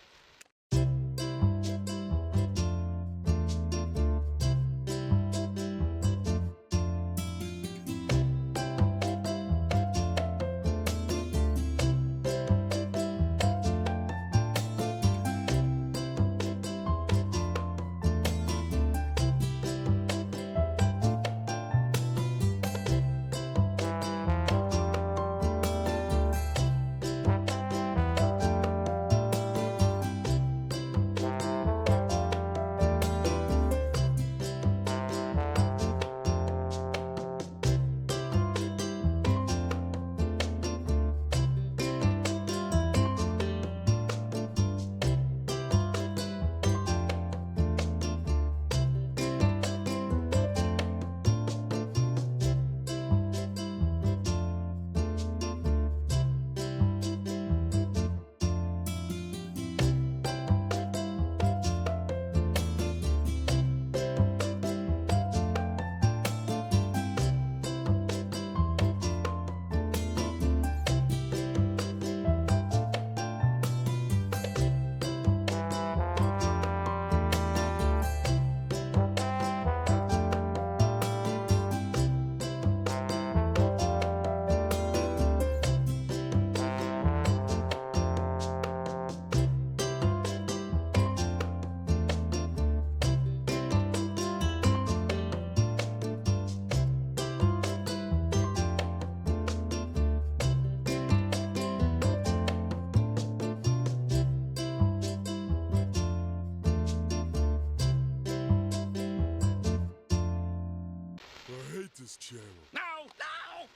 S5: I hate this channel.
S2: No, no!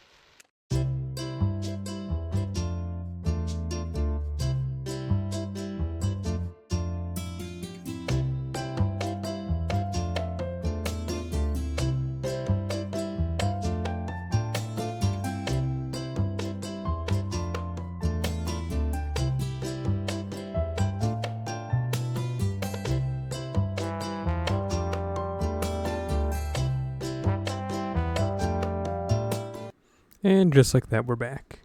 S1: And just like that, we're back.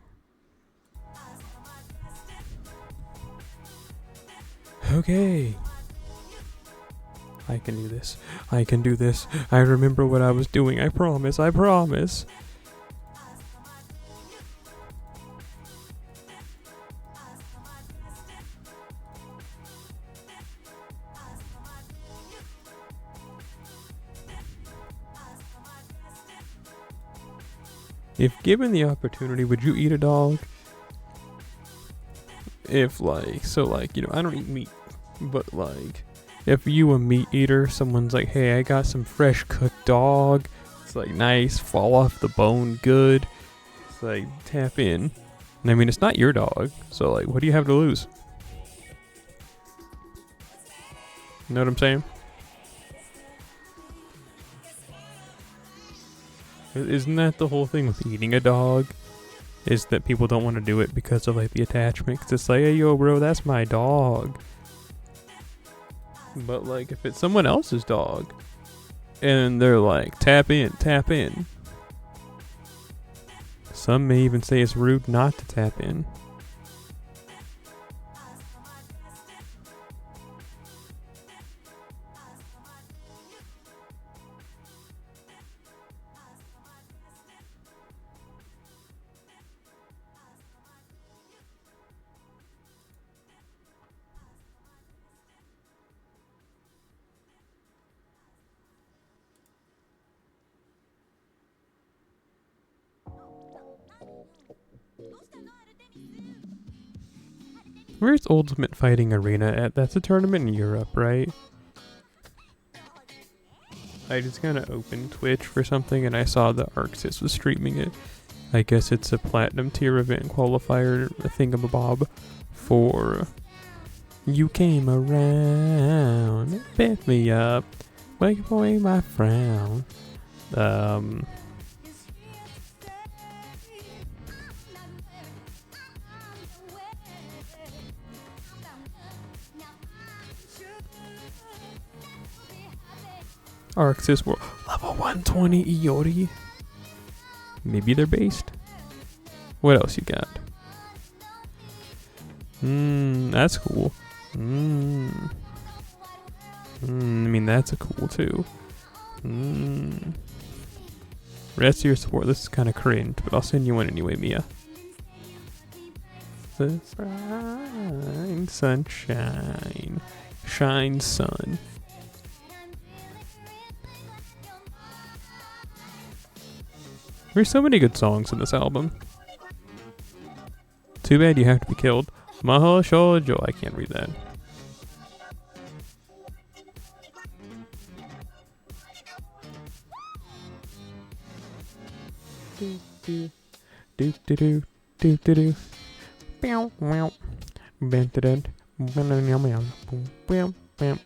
S1: Okay. I can do this. I can do this. I remember what I was doing. I promise. I promise. If given the opportunity, would you eat a dog? If like, so like, you know, I don't eat meat, but like, if you a meat eater, someone's like, hey, I got some fresh cooked dog. It's like nice, fall off the bone good. It's like, tap in. And I mean, it's not your dog, so like, what do you have to lose? You know what I'm saying? Isn't that the whole thing with eating a dog? Is that people don't want to do it because of like the attachment? 'Cause it's like, hey, yo, bro, that's my dog. But like, if it's someone else's dog, and they're like, tap in, tap in. Some may even say it's rude not to tap in. Where's Ultimate Fighting Arena at? That's a tournament in Europe, right? I just kind of opened Twitch for something and I saw that Arxis was streaming it. I guess it's a platinum tier event qualifier thingamabob for You came around, picked me up, wake away my frown. Arxis World. Level 120 Iori. Maybe they're based. What else you got? That's cool. I mean, that's a cool too. Rest of your support. This is kind of cringe, but I'll send you one anyway, Mia. The bright sunshine. Shine sun. There's so many good songs in this album. Too bad you have to be killed. Maho Shoujo. I can't read that. Do do do do do do do do. Meow meow. Bam da da. Meow meow. Bam bam.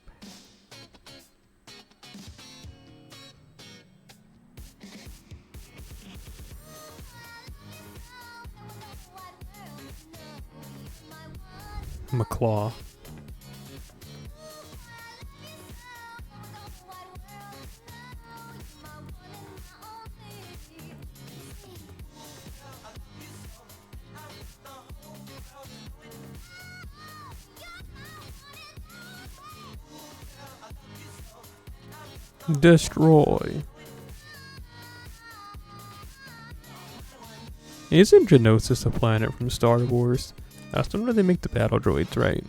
S1: McClaw. Destroy. Isn't Geonosis a planet from Star Wars? That's when they make the battle droids, right?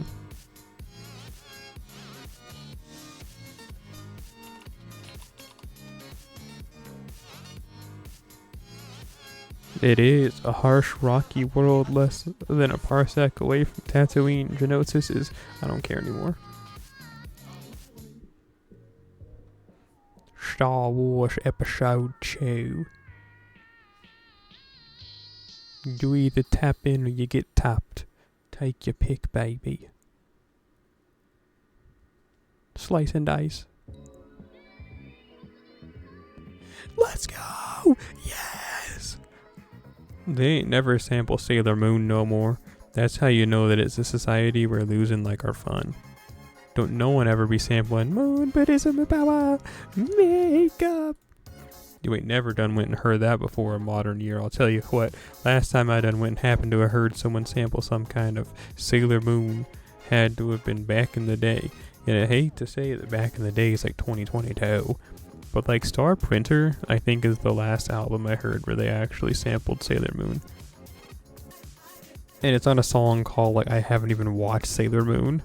S1: It is a harsh, rocky world less than a parsec away from Tatooine. Geonosis is... I don't care anymore. Star Wars Episode 2. You either tap in or you get tapped. Take your pick, baby. Slice and dice. Let's go! Yes! They ain't never sample Sailor Moon no more. That's how you know that it's a society we're losing like our fun. Don't no one ever be sampling Moon Buddhism power makeup. You ain't never done went and heard that before a modern year. I'll tell you what, last time I done went and happened to have heard someone sample some kind of Sailor Moon had to have been back in the day. And I hate to say that back in the day is like 2022. But like Star Printer, I think is the last album I heard where they actually sampled Sailor Moon. And it's on a song called like I Haven't Even Watched Sailor Moon.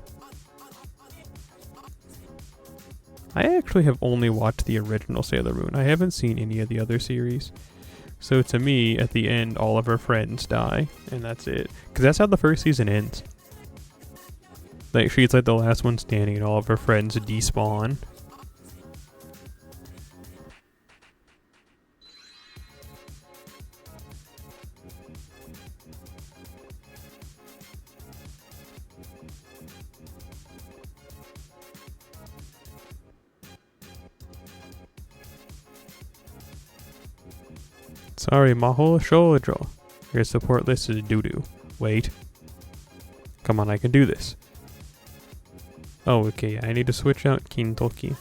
S1: I actually have only watched the original Sailor Moon. I haven't seen any of the other series. So to me, at the end, all of her friends die. And that's it. Because that's how the first season ends. Like, she's like the last one standing and all of her friends despawn. Sorry, Maho Shoujo. Your support list is doo-doo. Wait. Come on, I can do this. Oh, okay, I need to switch out Kintoki.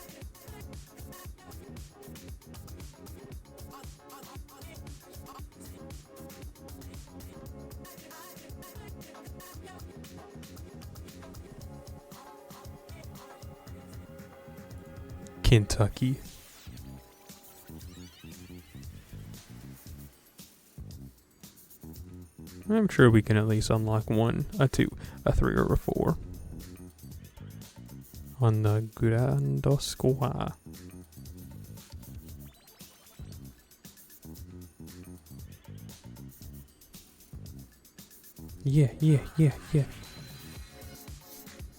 S1: Kentucky. I'm sure we can at least unlock 1, a 2, a 3, or a 4. On the Grandosqua. Yeah.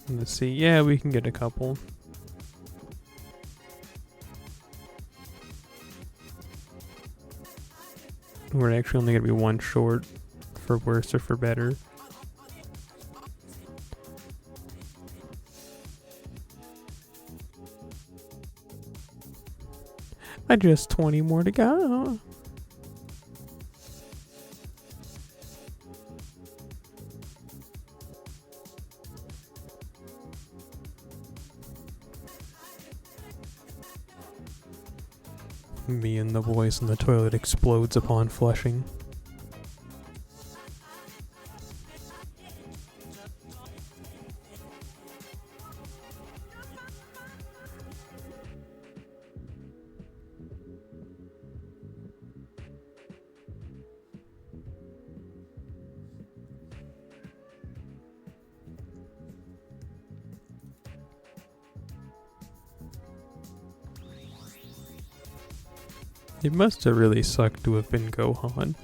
S1: Let's see. Yeah, we can get a couple. We're actually only going to be 1 short. For worse or for better. I just 20 more to go. Me and the voice in the toilet explodes upon flushing. It must have really sucked to have been Gohan,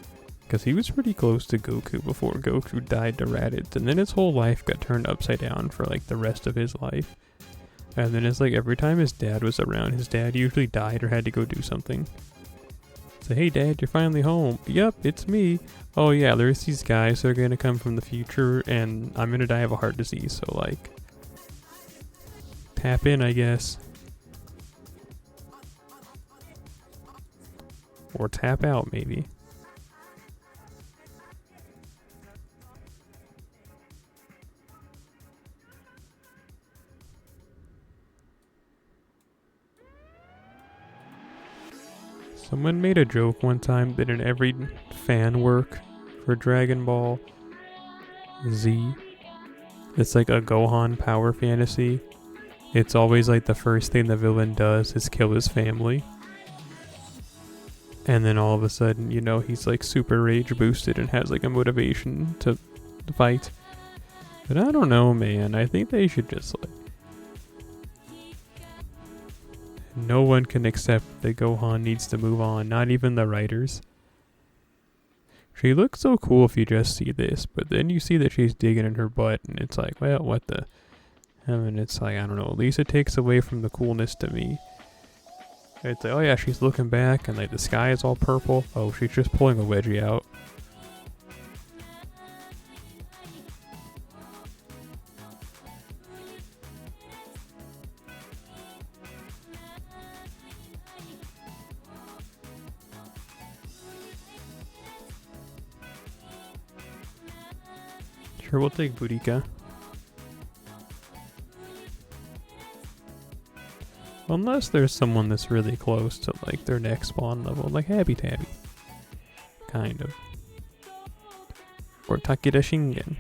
S1: because he was pretty close to Goku before Goku died to Raditz, and then his whole life got turned upside down for like the rest of his life. And then it's like every time his dad was around, his dad usually died or had to go do something. So, hey dad, you're finally home. Yep, it's me. Oh yeah, there's these guys that are gonna come from the future, and I'm gonna die of a heart disease, so like, tap in, I guess. Or tap out, maybe. Someone made a joke one time that in every fan work for Dragon Ball Z, it's like a Gohan power fantasy. It's always like the first thing the villain does is kill his family. And then all of a sudden, you know, he's like super rage boosted and has like a motivation to fight. But I don't know, man. I think they should just like... No one can accept that Gohan needs to move on, not even the writers. She looks so cool if you just see this, but then you see that she's digging in her butt, and it's like, well, what the... I mean, it's like, I don't know, at least it takes away from the coolness to me. It's like, oh yeah, she's looking back, and like the sky is all purple. Oh, she's just pulling a wedgie out. Sure, we'll take Boudica. Unless there's someone that's really close to like their next spawn level, like Happy Tabby. Kind of. Or Takeda Shingen.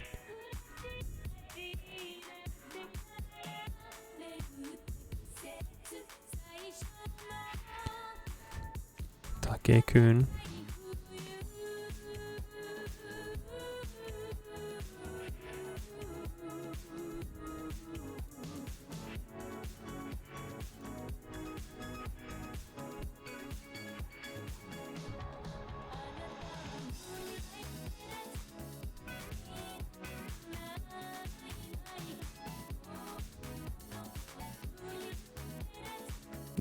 S1: Take-kun.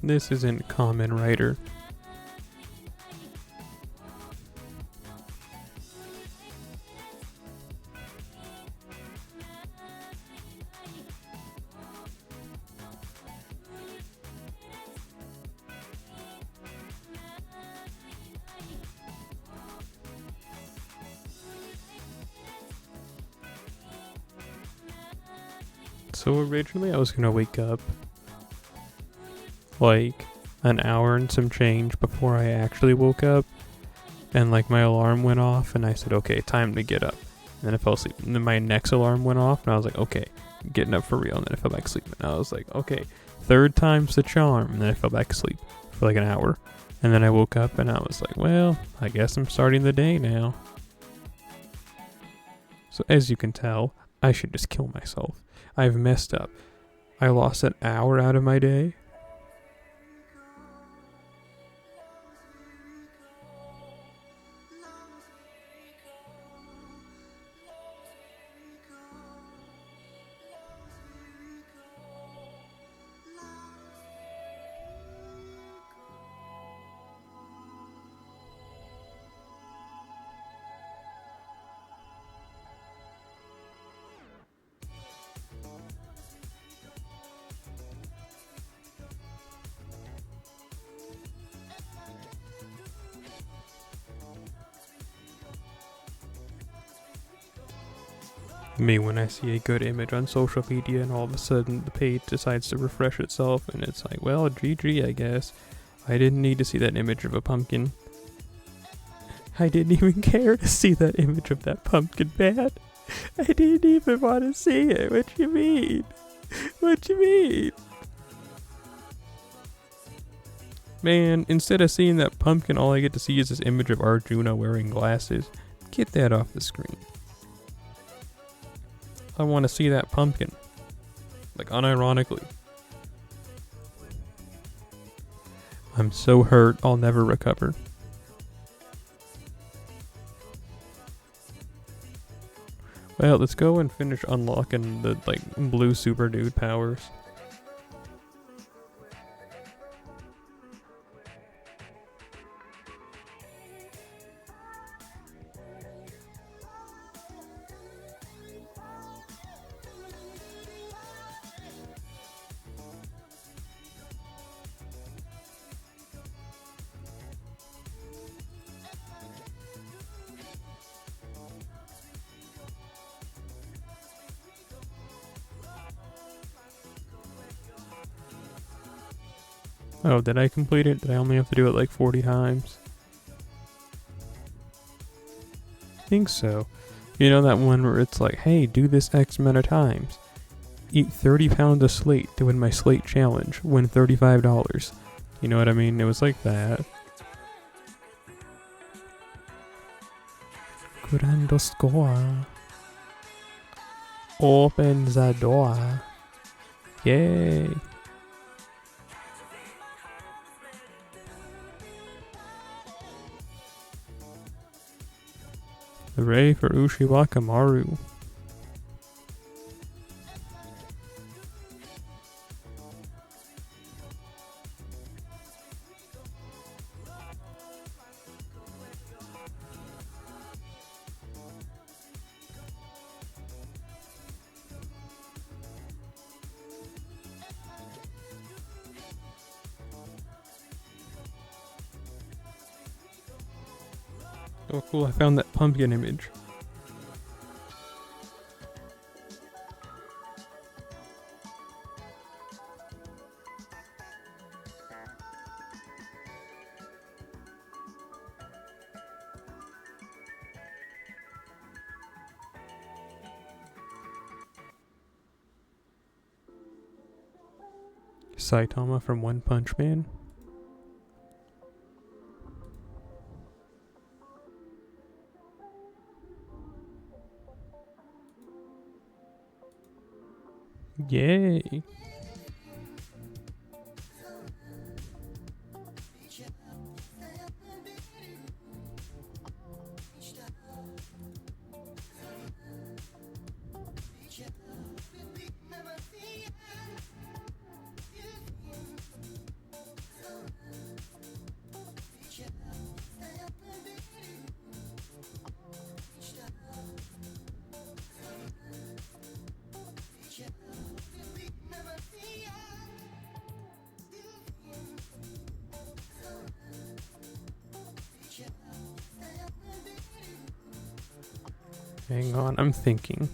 S1: This isn't Kamen Rider. So originally I was gonna wake up like an hour and some change before I actually woke up, and like my alarm went off and I said, okay, time to get up. And then I fell asleep, and then my next alarm went off and I was like, okay, I'm getting up for real. And then I fell back asleep, and I was like, okay, third time's the charm. And then I fell back asleep for like an hour, and then I woke up and I was like, well, I guess I'm starting the day now. So as you can tell, I should just kill myself. I've messed up. I lost an hour out of my day. Me when I see a good image on social media and all of a sudden the page decides to refresh itself and it's like, well, GG, I guess. I didn't need to see that image of a pumpkin. I didn't even care to see that image of that pumpkin bad. I didn't even want to see it. What you mean? What you mean? Man, instead of seeing that pumpkin, all I get to see is this image of Arjuna wearing glasses. Get that off the screen. I want to see that pumpkin. Like, unironically. I'm so hurt, I'll never recover. Well, let's go and finish unlocking the, like, blue super dude powers. Oh, did I complete it? Did I only have to do it like 40 times? I think so. You know that one where it's like, hey, do this X amount of times. Eat 30 pounds of slate to win my slate challenge. Win $35. You know what I mean? It was like that. Grand score. Open the door. Yay. Hooray for Ushiwaka Maru. Oh cool, I found that pumpkin image. Saitama from One Punch Man. Yay. Hang on, I'm thinking.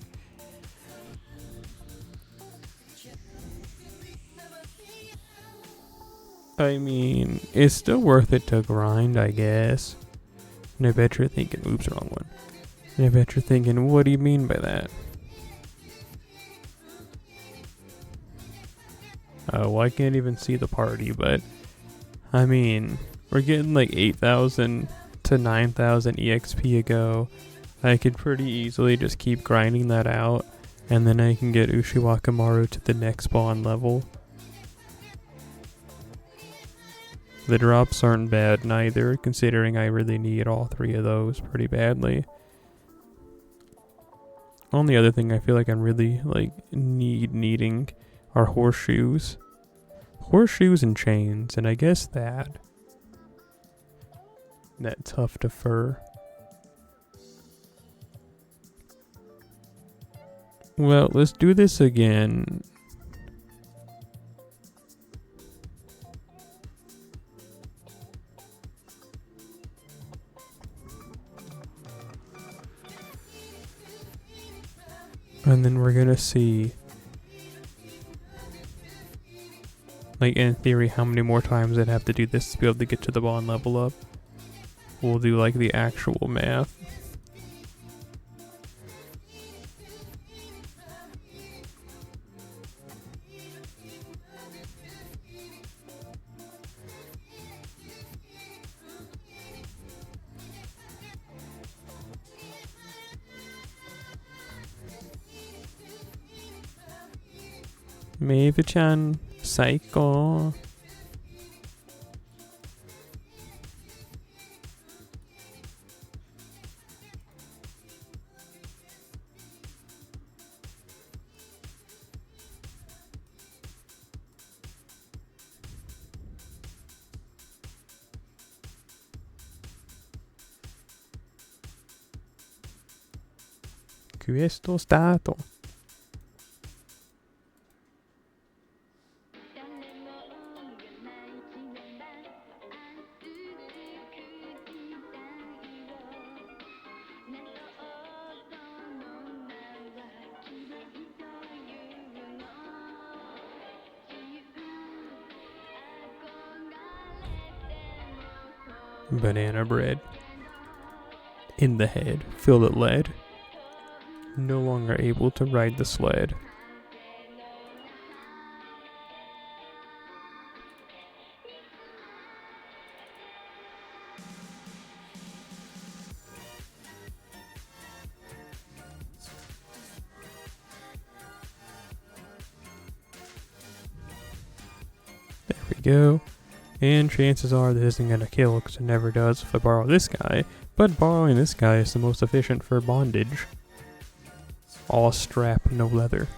S1: I mean, it's still worth it to grind, I guess. And I bet you're thinking, oops, wrong one. And I bet you're thinking, what do you mean by that? Oh, well, I can't even see the party, but I mean, we're getting like 8,000 to 9,000 EXP a go. I could pretty easily just keep grinding that out, and then I can get Ushiwaka Maru to the next spawn level. The drops aren't bad neither, considering I really need all three of those pretty badly. Only other thing I feel like I'm really needing are horseshoes. Horseshoes and chains, and I guess that tuft of fur. Well, let's do this again. And then we're gonna see, like in theory, how many more times I'd have to do this to be able to get to the bond level up. We'll do like the actual math. Maeve-chan, psycho. Questo stato. Banana bread. In the head. Filled with lead. No longer able to ride the sled. There we go. And chances are this isn't going to kill because it never does if I borrow this guy. But borrowing this guy is the most efficient for bondage. All strap, no leather.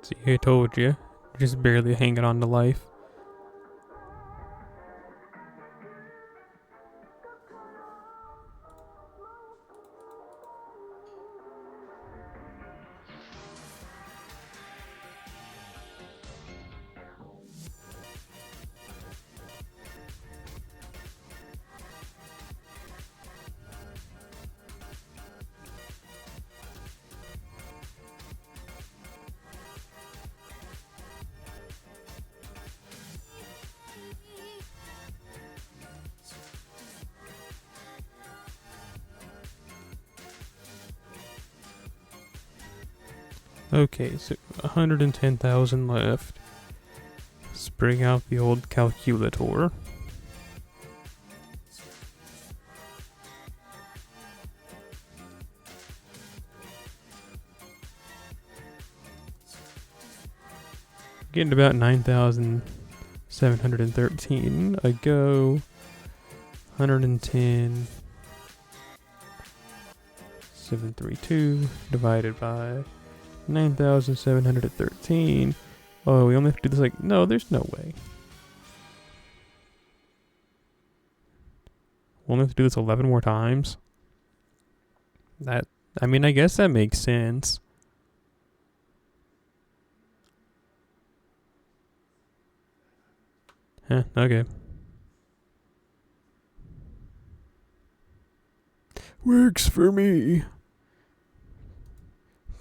S1: See, I told you. Just barely hanging on to life. Okay, so 110,000 left. Let's bring out the old calculator. Getting about 9,713 a go. 110. 732 divided by 9,713. Oh, we only have to do this like, no, there's no way. We only have to do this 11 more times. That, I mean, I guess that makes sense. Huh, okay. Works for me.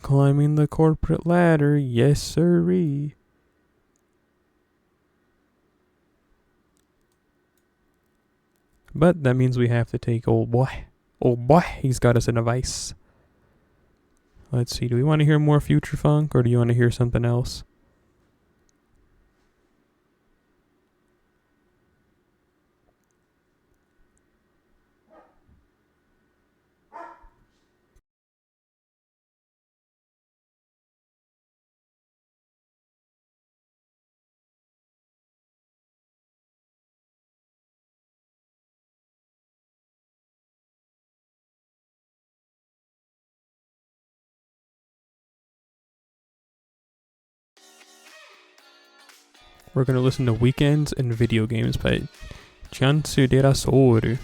S1: Climbing the corporate ladder, yes sirree. But that means we have to take old boy. Old boy, he's got us in a vice. Let's see, do we want to hear more Future Funk or do you want to hear something else? We're gonna listen to Weekends and Video Games by TheSelleri.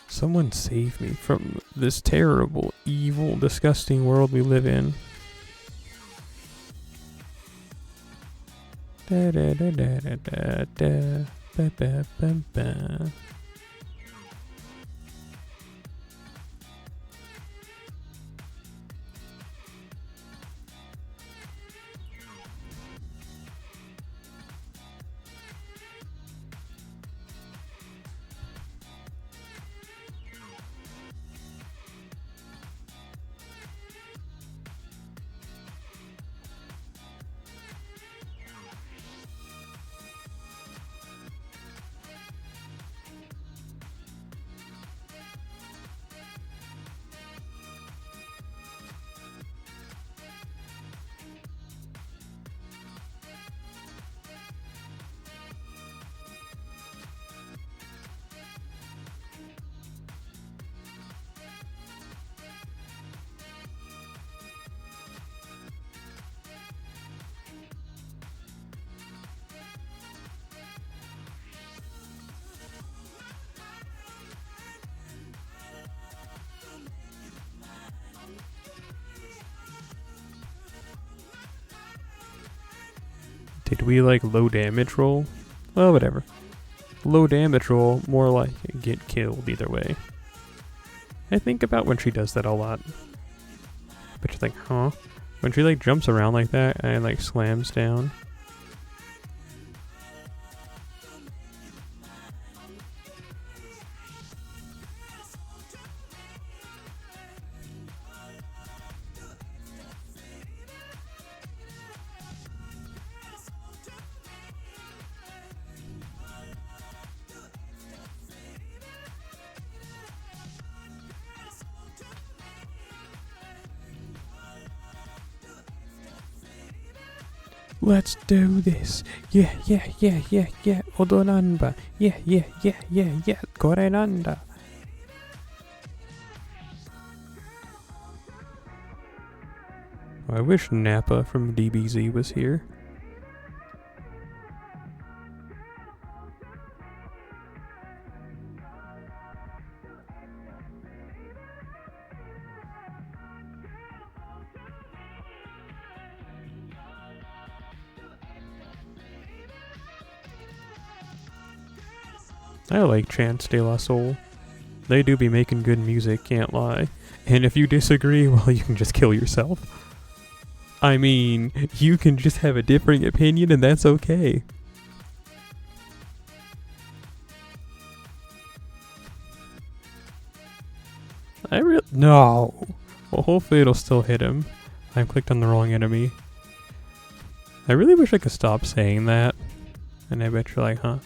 S1: Someone save me from this terrible, evil, disgusting world we live in. Da da da da da da da ba ba ba ba. Did we like low damage roll? Well, whatever. Low damage roll, more like get killed either way. I think about when she does that a lot. But you're like, huh? When she like jumps around like that and like slams down. Let's do this. Yeah, yeah, yeah, yeah, yeah. Odonanba. Yeah, yeah, yeah, yeah, yeah. Korenanda. I wish Nappa from DBZ was here. I like Chance de la Soul. They do be making good music, can't lie. And if you disagree, well, you can just kill yourself. I mean, you can just have a differing opinion and that's okay. No! Well, hopefully it'll still hit him. I clicked on the wrong enemy. I really wish I could stop saying that. And I bet you're like, huh?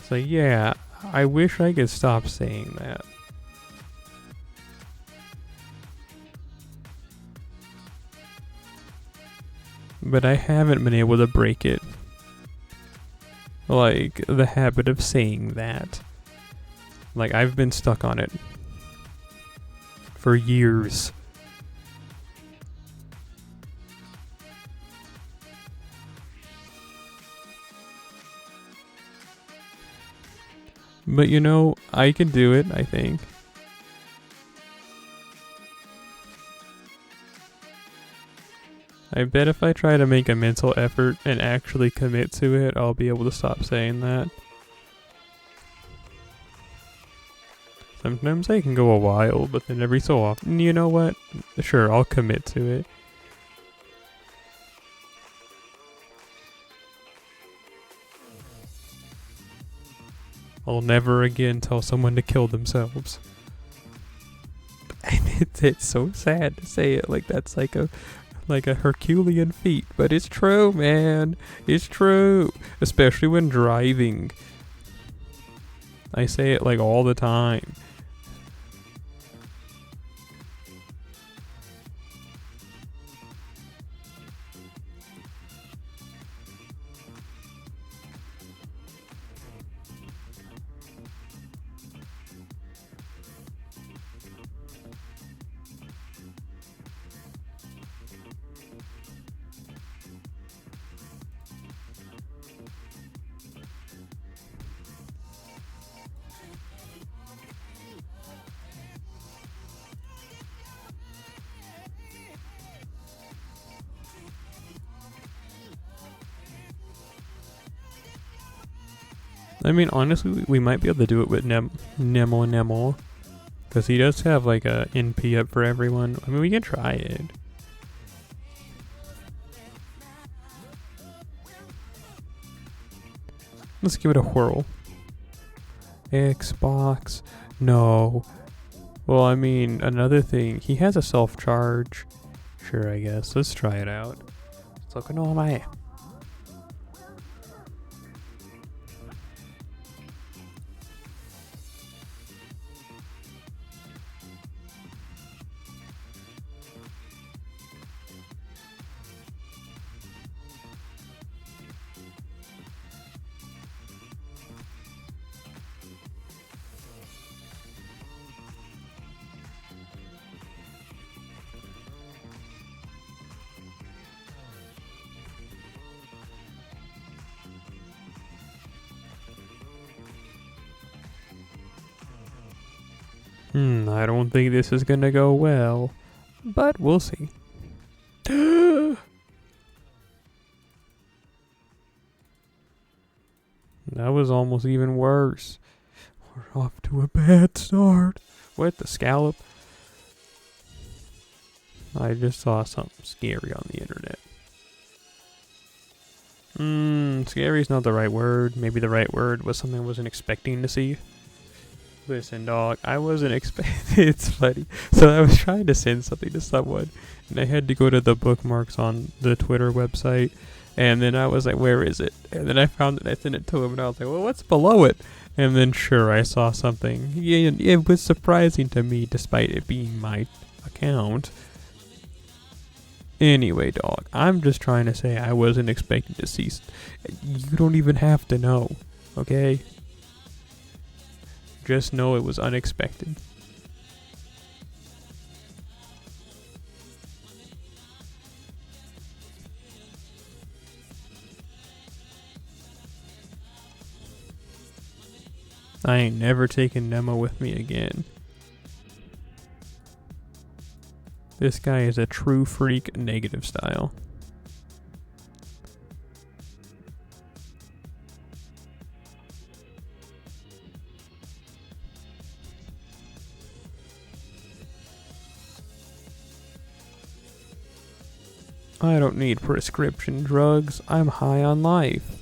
S1: So yeah, I wish I could stop saying that. But I haven't been able to break it. Like, the habit of saying that. Like, I've been stuck on it. For years. But you know, I can do it, I think. I bet if I try to make a mental effort and actually commit to it, I'll be able to stop saying that. Sometimes I can go a while, but then every so often, you know what? Sure, I'll commit to it. I'll never again tell someone to kill themselves. And it's so sad to say it, like that's like a Herculean feat, but it's true, man. It's true, especially when driving. I say it like all the time. I mean, honestly, we might be able to do it with Nemo. Because he does have like a NP up for everyone. I mean, we can try it. Let's give it a whirl. Xbox. No. Well, I mean, another thing. He has a self-charge. Sure, I guess. Let's try it out. It's looking all right. I don't think this is gonna go well, but we'll see. That was almost even worse. We're off to a bad start. What, the scallop? I just saw something scary on the internet. Scary's not the right word. Maybe the right word was something I wasn't expecting to see. Listen, dog, I wasn't expecting. It's funny. So I was trying to send something to someone, and I had to go to the bookmarks on the Twitter website, and then I was like, where is it? And then I found it, I sent it to him, and I was like, well, what's below it? And then sure, I saw something. Yeah, it was surprising to me, despite it being my account. Anyway, dog, I'm just trying to say I wasn't expecting to see. You don't even have to know, okay? Just know it was unexpected. I ain't never taking Nemo with me again. This guy is a true freak, negative style. I don't need prescription drugs. I'm high on life.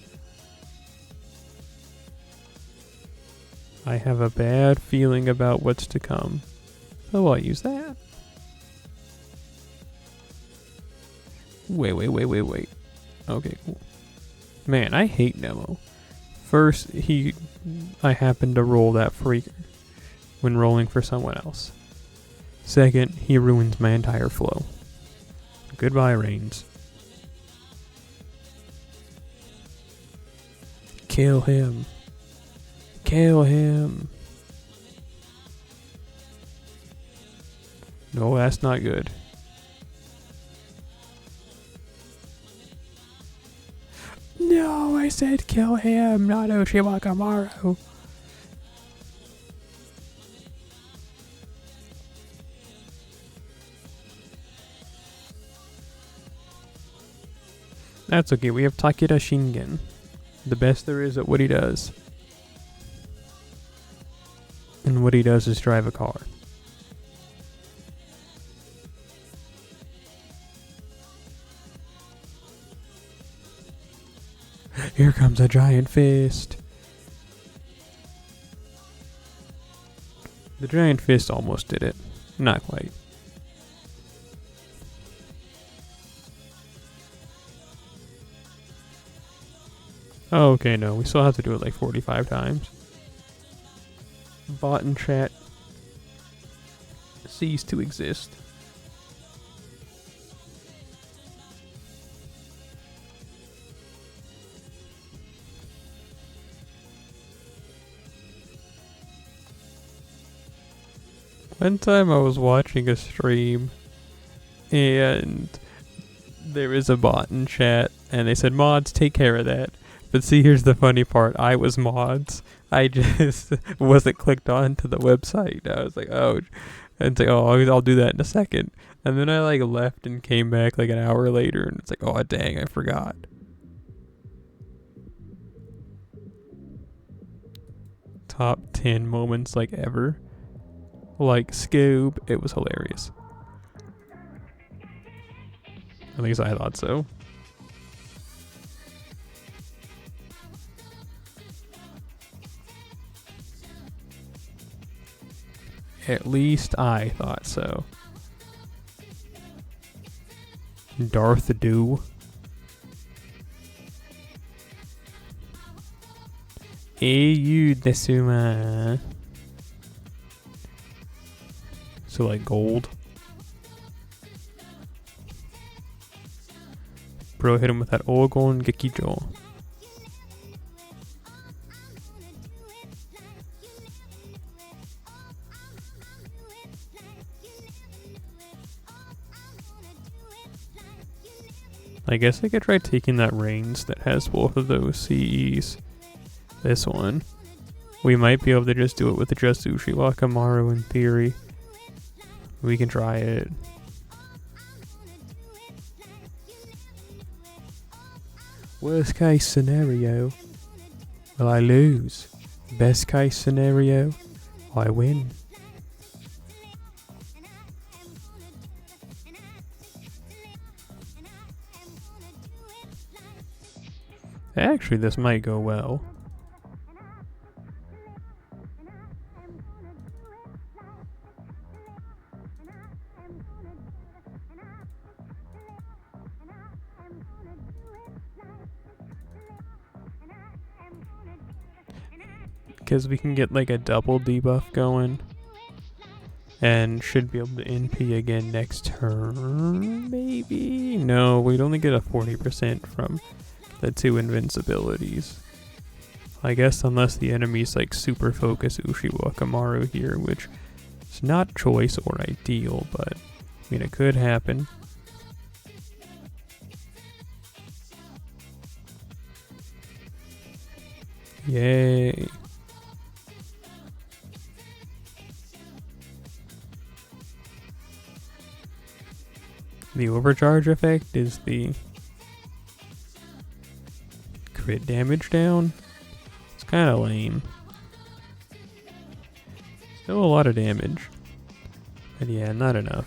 S1: I have a bad feeling about what's to come. So I'll use that. Wait. Okay, cool. Man, I hate Nemo. First, I happened to roll that freak when rolling for someone else. Second, he ruins my entire flow. Goodbye, Reigns. Kill him. Kill him. No, that's not good. No, I said kill him, not Oshiwakamaru. That's okay, we have Takeda Shingen. The best there is at what he does. And what he does is drive a car. Here comes a giant fist. The giant fist almost did it. Not quite. Oh, okay, no, we still have to do it like 45 times. Bot and chat cease to exist. One time I was watching a stream and there was a bot in chat and they said, mods, take care of that. But see, here's the funny part. I was mods. I just wasn't clicked on to the website. I was like, oh, and it's like, oh, I'll do that in a second. And then I like left and came back like an hour later and it's like, oh, dang, I forgot. top 10 moments like ever. Like Scoob, it was hilarious. At least I thought so. At least I thought so. Darth Do. Ayu desuma. So like gold. Bro hit him with that Ogon Gekijo. I guess I could try taking that reins that has both of those CEs. This one. We might be able to just do it with the just Uchiwa Kamaru in theory. We can try it. Worst case scenario, well, I lose. Best case scenario, I win. Actually, this might go well. Because we can get like a double debuff going. And should be able to NP again next turn, maybe? No, we'd only get a 40% from the 2 invincibilities. I guess unless the enemy's like super focus Uchiwa Kamaru here, which is not choice or ideal, but I mean it could happen. Yay. The overcharge effect is the crit damage down. It's kind of lame. Still a lot of damage. But yeah, not enough.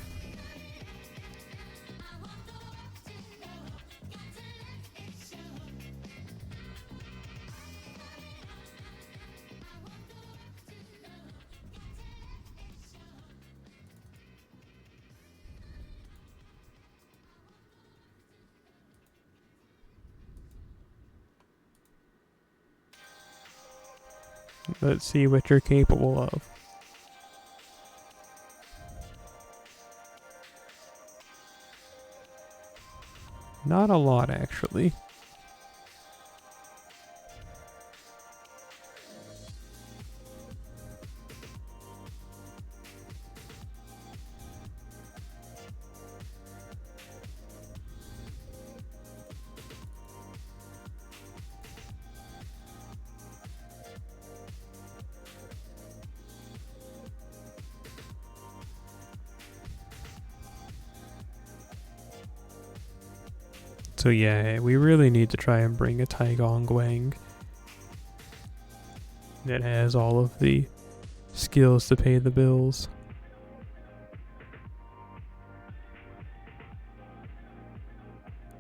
S1: Let's see what you're capable of. Not a lot, actually. So yeah, we really need to try and bring a Taigong Guang that has all of the skills to pay the bills.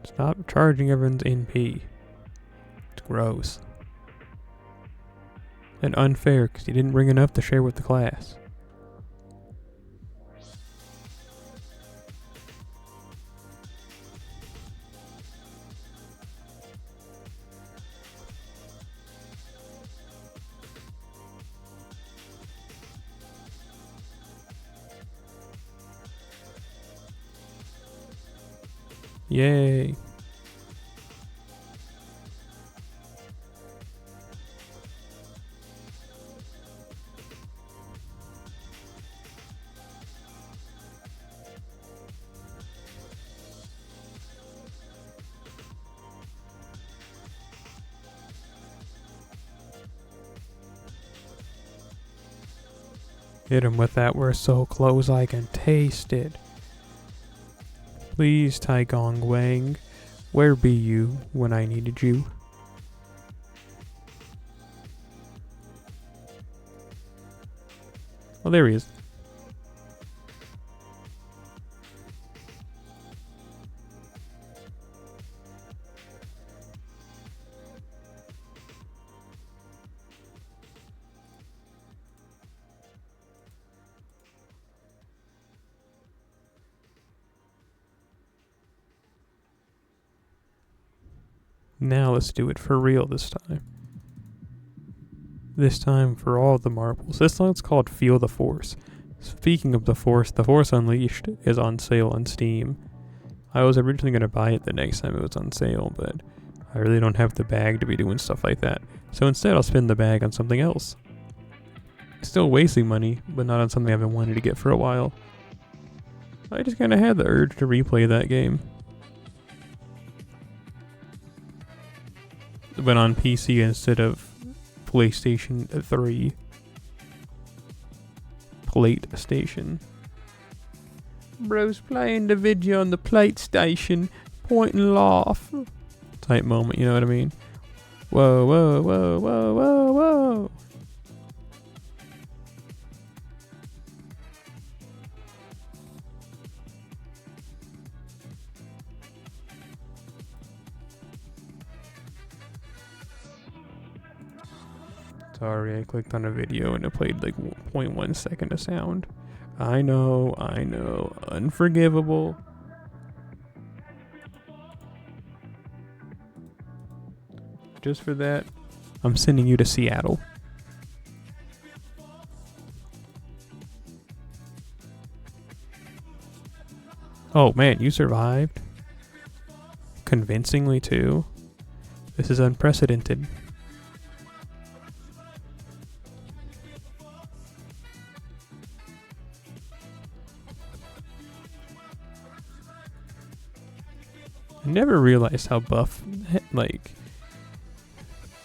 S1: Stop charging everyone's NP. It's gross. And unfair because you didn't bring enough to share with the class. Yay. Hit him with that, we're so close I can taste it. Please, Taigong Wang, where be you when I needed you? Oh, there he is. Now let's do it for real this time. This time for all the marbles. This one's called Feel the Force. Speaking of the Force Unleashed is on sale on Steam. I was originally going to buy it the next time it was on sale, but I really don't have the bag to be doing stuff like that. So instead I'll spend the bag on something else. Still wasting money, but not on something I've been wanting to get for a while. I just kind of had the urge to replay that game. But on PC instead of PlayStation 3. Plate Station. Bro's playing the video on the plate station, point and laugh. Type moment, you know what I mean? Whoa, whoa, whoa, whoa, whoa, whoa. Sorry, I clicked on a video and it played like 0.1 second of sound. I know, unforgivable. Just for that, I'm sending you to Seattle. Oh man, you survived. Convincingly too. This is unprecedented. I never realized how buff, like,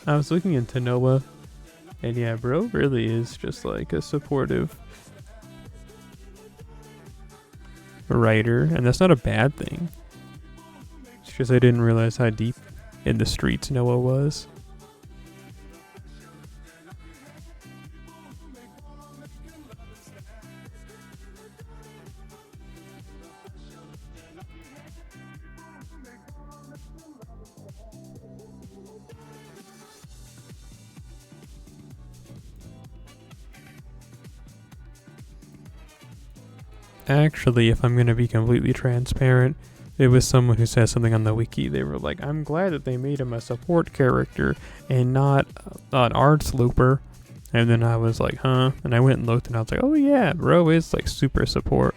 S1: I was looking into Noah, and yeah, bro really is just like a supportive writer, and that's not a bad thing. It's just I didn't realize how deep in the streets Noah was. Actually, if I'm going to be completely transparent, it was someone who said something on the wiki. They were like, I'm glad that they made him a support character and not an arts looper. And then I was like, huh? And I went and looked and I was like, oh yeah, bro is like super support.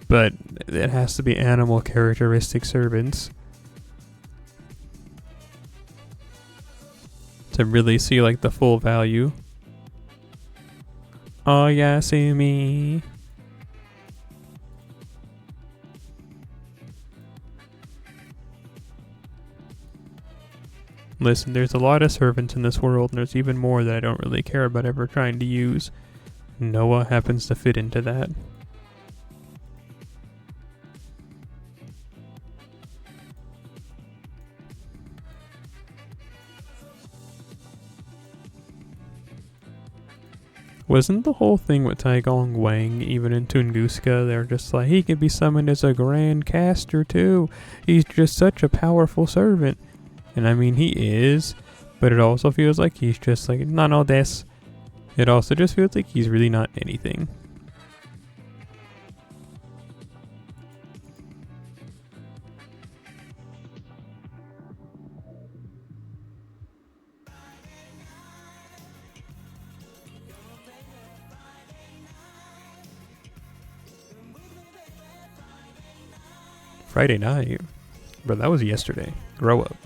S1: But it has to be animal characteristic servants to really see like the full value. Oh yeah, see me. Listen, there's a lot of servants in this world, and there's even more that I don't really care about ever trying to use. Noah happens to fit into that. Wasn't the whole thing with Taigong Wang, even in Tunguska, they're just like, he could be summoned as a grand caster too. He's just such a powerful servant. And I mean, he is, but it also feels like he's just like, no, this. It also just feels like he's really not anything. Friday night? Bro, that was yesterday. Grow up.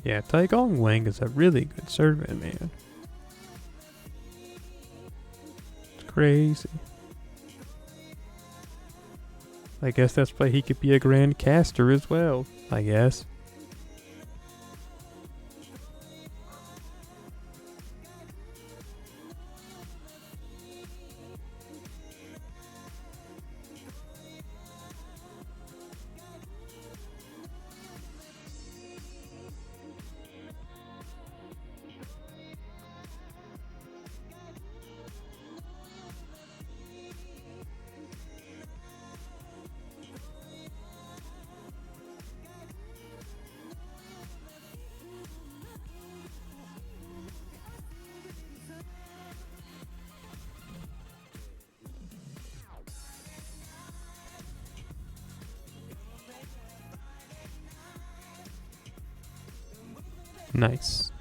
S1: Yeah, Taigong Wang is a really good servant, man. It's crazy. I guess that's why he could be a Grand Caster as well, I guess. Nice.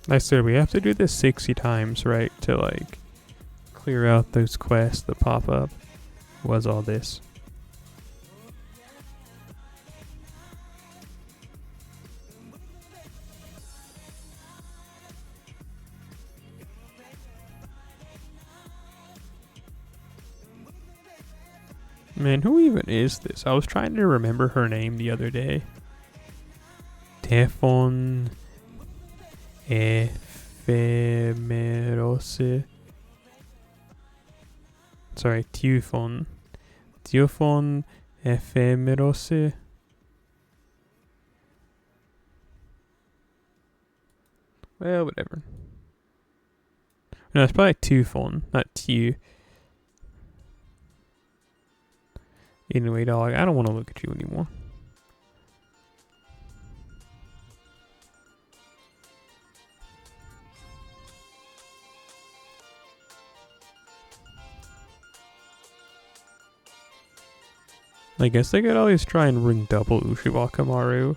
S1: I said we have to do this 60 times, right, to like clear out those quests that pop up. Was all this? Man, who even is this? I was trying to remember her name the other day. Tefon Ephemerose. Sorry, Teufon. Teufon Ephemerose. Well, whatever. No, it's probably Teufon, not Tew. Anyway, dog, I don't want to look at you anymore. I guess they could always try and ring double Ushiwakamaru.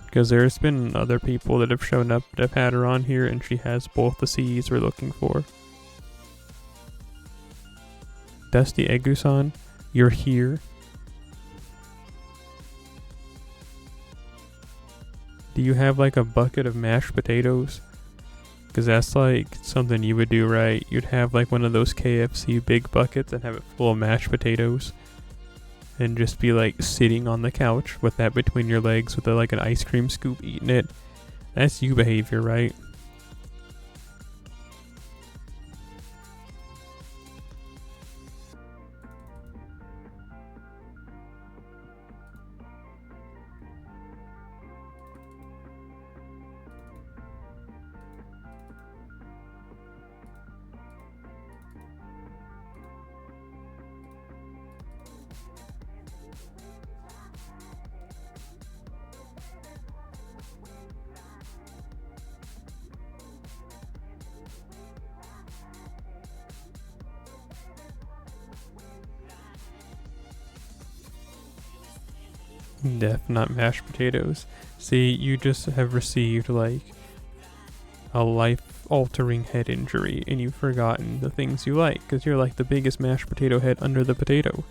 S1: Because there's been other people that have shown up that have had her on here, and she has both the C's we're looking for. Dusty Egusan, you're here. Do you have like a bucket of mashed potatoes? Because that's like something you would do, right? You'd have like one of those KFC big buckets and have it full of mashed potatoes. And just be like sitting on the couch with that between your legs with like an ice cream scoop eating it. That's you behavior, right? Death, not mashed potatoes. See, you just have received like a life-altering head injury and you've forgotten the things you like because you're like the biggest mashed potato head under the potato.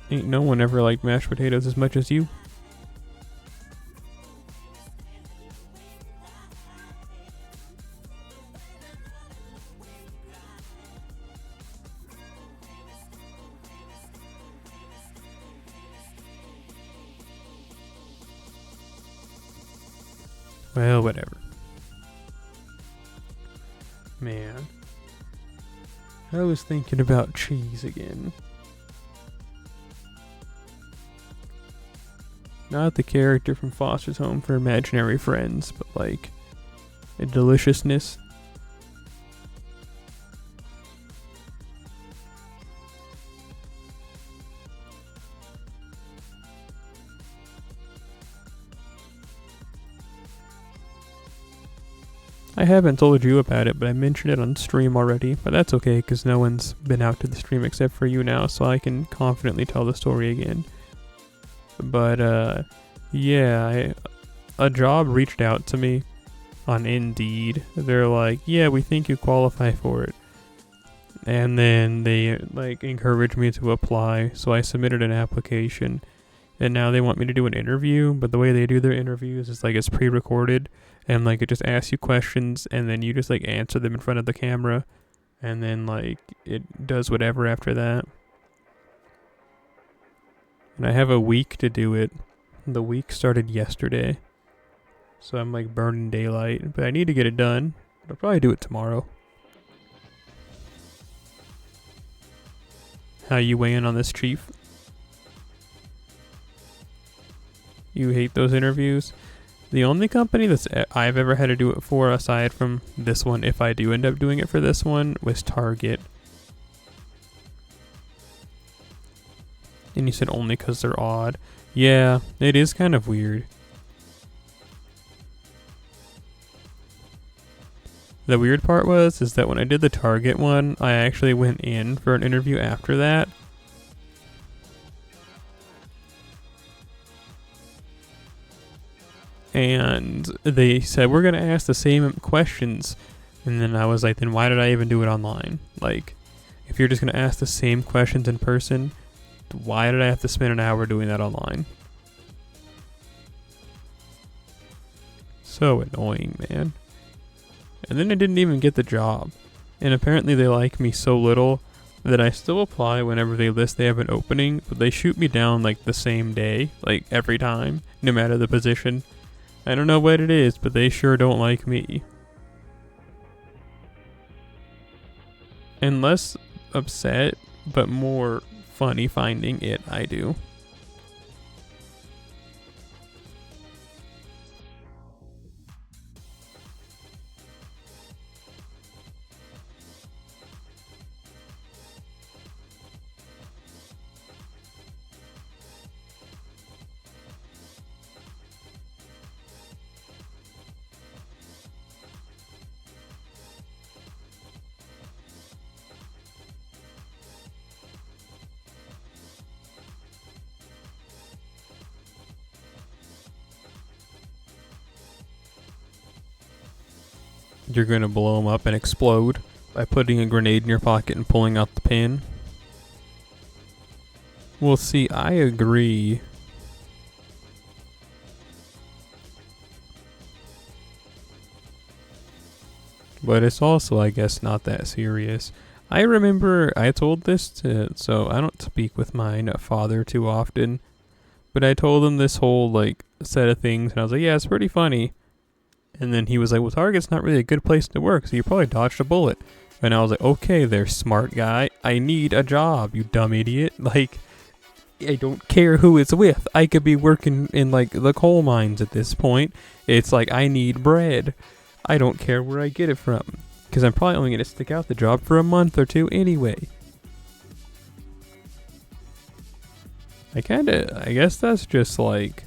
S1: Ain't no one ever liked mashed potatoes as much as you. Well, whatever. Man. I was thinking about cheese again. Not the character from Foster's Home for Imaginary Friends, but like a deliciousness. I haven't told you about it, but I mentioned it on stream already, but that's okay because no one's been out to the stream except for you now, so I can confidently tell the story again. But Yeah, a job reached out to me on Indeed. They're like, yeah, we think you qualify for it. And then they like encouraged me to apply, so I submitted an application. And now they want me to do an interview, but the way they do their interviews is like it's pre-recorded, and like it just asks you questions, and then you just like answer them in front of the camera, and then like it does whatever after that. And I have a week to do it. The week started yesterday, so I'm like burning daylight, but I need to get it done. I'll probably do it tomorrow. How you weighing on this, Chief? You hate those interviews? The only company I've ever had to do it for, aside from this one, if I do end up doing it for this one, was Target. And you said only because they're odd. Yeah, it is kind of weird. The weird part is that when I did the Target one, I actually went in for an interview after that. And they said, we're going to ask the same questions. And then I was like, then why did I even do it online? Like, if you're just going to ask the same questions in person, why did I have to spend an hour doing that online? So annoying, man. And then I didn't even get the job. And apparently they like me so little that I still apply whenever they list they have an opening, but they shoot me down like the same day, like every time, no matter the position. I don't know what it is, but they sure don't like me. And less upset, but more funny finding it, I do. You're gonna blow them up and explode by putting a grenade in your pocket and pulling out the pin. Well, see, I agree. But it's also, I guess, not that serious. I remember I told this so I don't speak with my father too often, but I told him this whole, like, set of things, and I was like, yeah, it's pretty funny. And then he was like, well, Target's not really a good place to work, so you probably dodged a bullet. And I was like, okay there, smart guy. I need a job, you dumb idiot. Like, I don't care who it's with. I could be working in, like, the coal mines at this point. It's like, I need bread. I don't care where I get it from, because I'm probably only going to stick out the job for a month or two anyway. I guess that's just like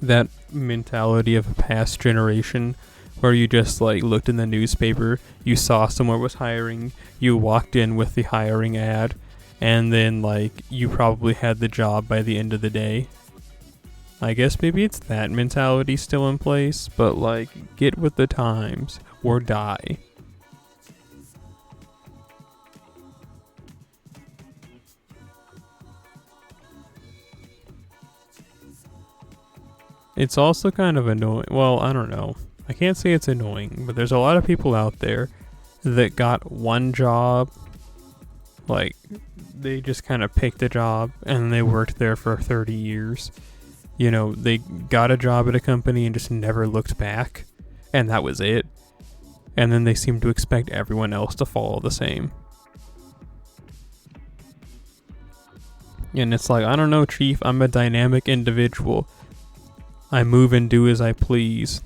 S1: that mentality of a past generation where you just like looked in the newspaper, you saw someone was hiring, you walked in with the hiring ad, and then like you probably had the job by the end of the day. I guess maybe it's that mentality still in place, but like get with the times or die. It's also kind of annoying. Well, I don't know. I can't say it's annoying, but there's a lot of people out there that got one job. Like, they just kind of picked a job and they worked there for 30 years. You know, they got a job at a company and just never looked back. And that was it. And then they seem to expect everyone else to follow the same. And it's like, I don't know, Chief. I'm a dynamic individual. I move and do as I please.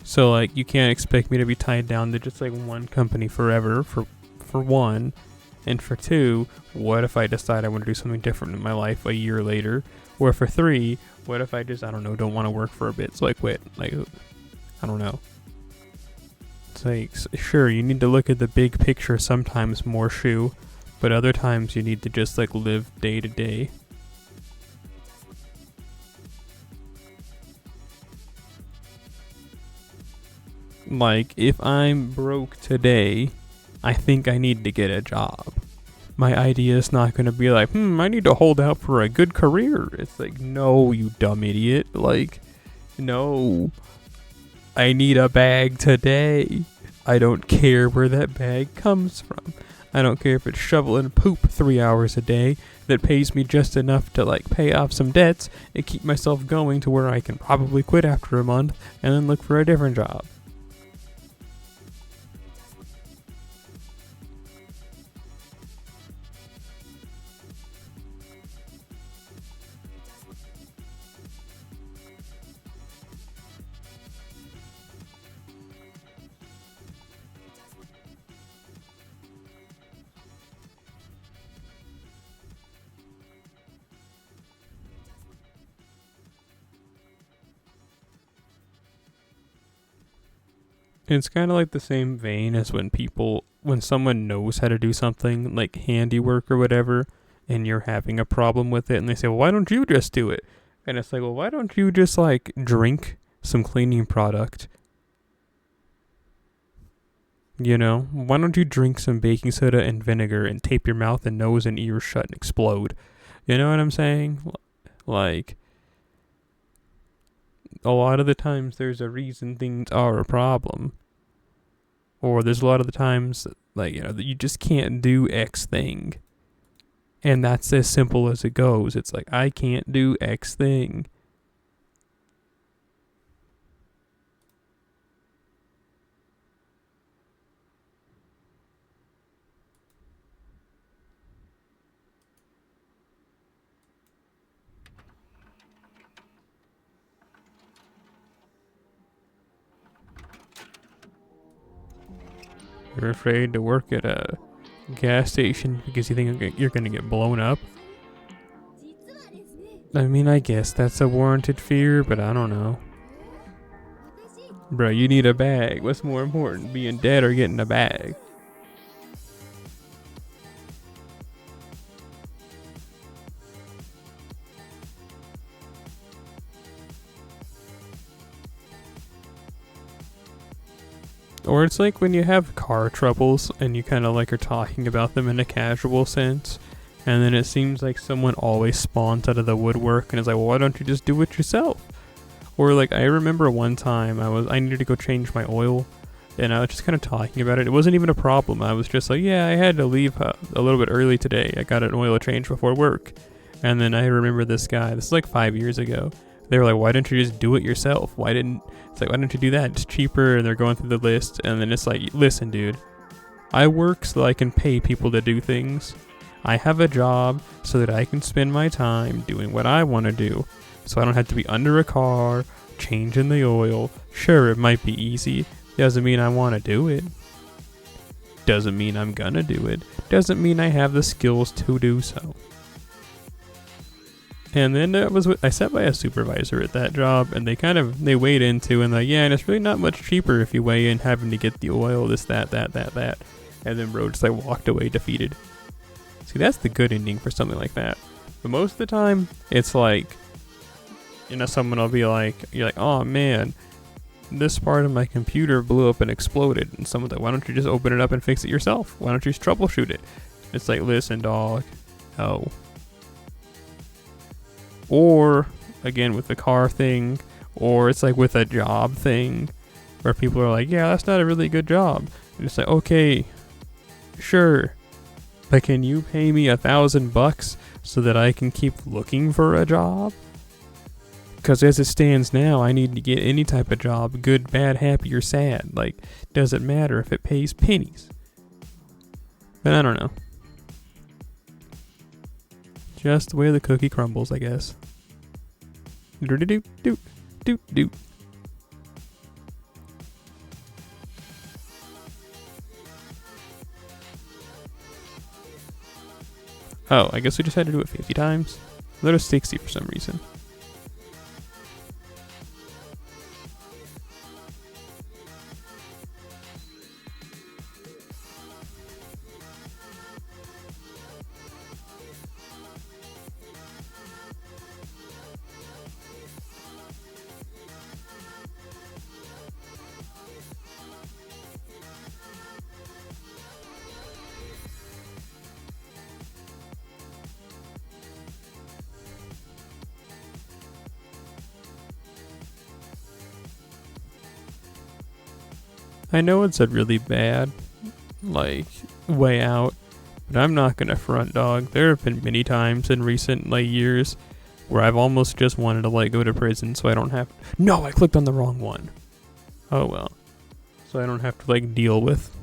S1: So like you can't expect me to be tied down to just like one company forever for one. And for two, what if I decide I want to do something different in my life a year later? Or for three, what if I just, I don't know, don't want to work for a bit, so I quit? Like, I don't know. It's like, sure, you need to look at the big picture sometimes more, Shu, but other times you need to just like live day to day. Like, if I'm broke today, I think I need to get a job. My idea is not going to be like, I need to hold out for a good career. It's like, no, you dumb idiot. Like, no. I need a bag today. I don't care where that bag comes from. I don't care if it's shoveling poop 3 hours a day that pays me just enough to like pay off some debts and keep myself going to where I can probably quit after a month and then look for a different job. It's kind of like the same vein as when someone knows how to do something like handiwork or whatever, and you're having a problem with it, and they say, well, why don't you just do it? And it's like, well, why don't you just like drink some cleaning product? You know, why don't you drink some baking soda and vinegar and tape your mouth and nose and ears shut and explode? You know what I'm saying? Like, a lot of the times there's a reason things are a problem. Or there's a lot of the times, like, that you just can't do X thing. And that's as simple as it goes. It's like, I can't do X thing. You're afraid to work at a gas station because you think you're going to get blown up? I mean, I guess that's a warranted fear, but I don't know. Bro, you need a bag. What's more important, being dead or getting a bag? Or it's like when you have car troubles and you kind of like are talking about them in a casual sense, and then it seems like someone always spawns out of the woodwork and is like, well, why don't you just do it yourself? Or like, I remember one time I needed to go change my oil, and I was just kind of talking about it. It wasn't even a problem. I was just like, yeah, I had to leave a little bit early today. I got an oil change before work. And then I remember this guy, this is like 5 years ago. They were like, why didn't you just do it yourself? It's like, why don't you do that? It's cheaper. And they're going through the list. And then it's like, listen, dude, I work so I can pay people to do things. I have a job so that I can spend my time doing what I want to do. So I don't have to be under a car, changing the oil. Sure, it might be easy. Doesn't mean I want to do it. Doesn't mean I'm gonna do it. Doesn't mean I have the skills to do so. And then I sat by a supervisor at that job, and they weighed into and like, yeah, and it's really not much cheaper if you weigh in having to get the oil, this, that. And then bro just like walked away defeated. See, that's the good ending for something like that. But most of the time, it's like, someone will be like, you're like, oh man, this part of my computer blew up and exploded. And someone's like, why don't you just open it up and fix it yourself? Why don't you just troubleshoot it? It's like, listen, dog, no. Or, again, with the car thing, or it's like with a job thing, where people are like, yeah, that's not a really good job. And it's like, okay, sure, but can you pay me $1,000 so that I can keep looking for a job? Because as it stands now, I need to get any type of job, good, bad, happy, or sad. Like, doesn't matter if it pays pennies. But I don't know. Just the way the cookie crumbles, I guess. Do. Oh, I guess we just had to do it 50 times. That was 60 for some reason. I know it's a really bad, like, way out, but I'm not gonna front, dog. There have been many times in recent, like, years where I've almost just wanted to, like, go to prison so I don't have... No, I clicked on the wrong one. Oh, well. So I don't have to, like, deal with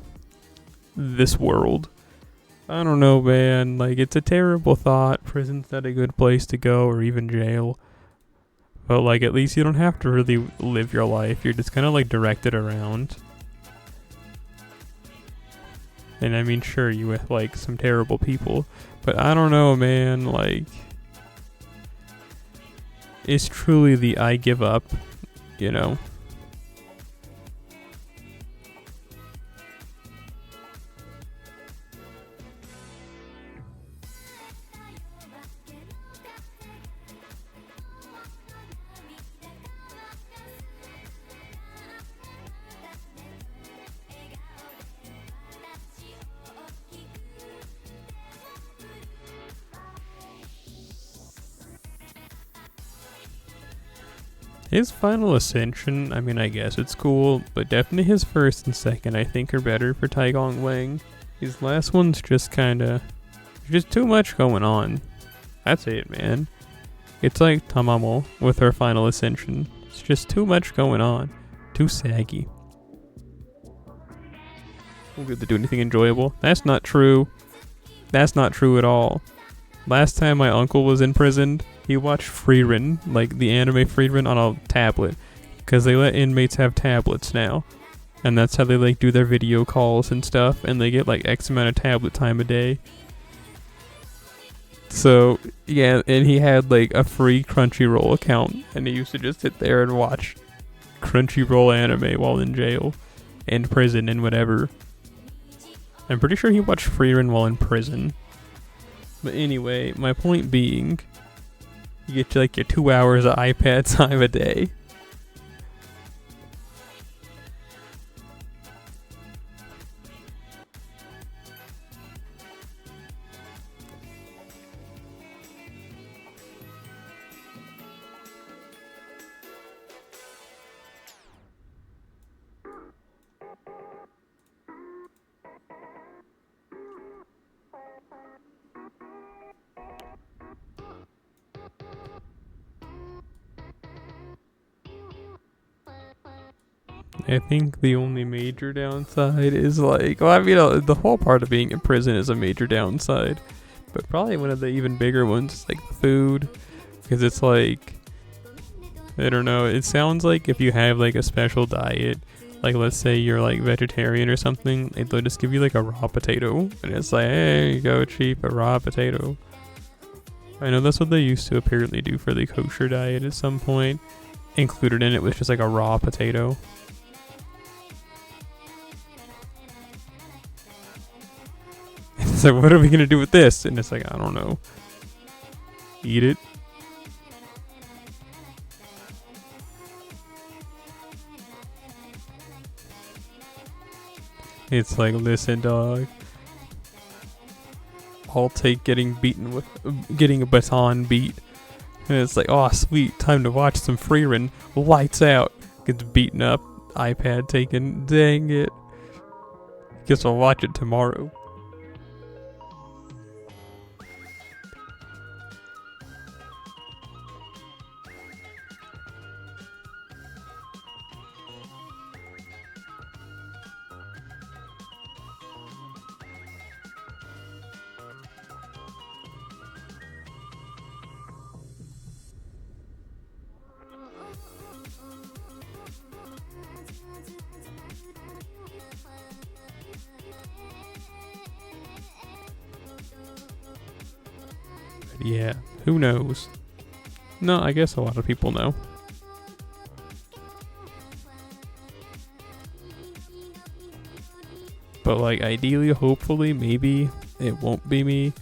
S1: this world. I don't know, man. Like, it's a terrible thought. Prison's not a good place to go, or even jail. But, like, at least you don't have to really live your life. You're just kind of, like, directed around. And I mean, sure, you with, like, some terrible people. But I don't know, man. Like, it's truly the I give up, you know? His final ascension, I mean, I guess it's cool, but definitely his first and second, I think, are better for Tai Gong Wang. His last one's just kinda... just too much going on. That's it, man. It's like Tamamo with her final ascension. It's just too much going on. Too saggy. Won't get to do anything enjoyable. That's not true. That's not true at all. Last time my uncle was in prison, he watched Frieren, like the anime Frieren, on a tablet. Because they let inmates have tablets now. And that's how they like do their video calls and stuff. And they get like X amount of tablet time a day. So, yeah, and he had like a free Crunchyroll account. And he used to just sit there and watch Crunchyroll anime while in jail. And prison and whatever. I'm pretty sure he watched Frieren while in prison. But anyway, my point being, you get like your 2 hours of iPad time a day. I think the only major downside is like, well, I mean, the whole part of being in prison is a major downside. But probably one of the even bigger ones is like the food. Because it's like, I don't know, it sounds like if you have like a special diet, like let's say you're like vegetarian or something, they'll just give you like a raw potato. And it's like, hey, you go cheap, a raw potato. I know that's what they used to apparently do for the kosher diet at some point. Included in it was just like a raw potato. It's like, what are we gonna do with this? And it's like, I don't know. Eat it. It's like, listen, dog. I'll take getting a baton beat. And it's like, oh, sweet, time to watch some Frieren. Lights out. Gets beaten up. iPad taken. Dang it. Guess I'll watch it tomorrow. Yeah, who knows? No, I guess a lot of people know. But like, ideally, hopefully, maybe it won't be me.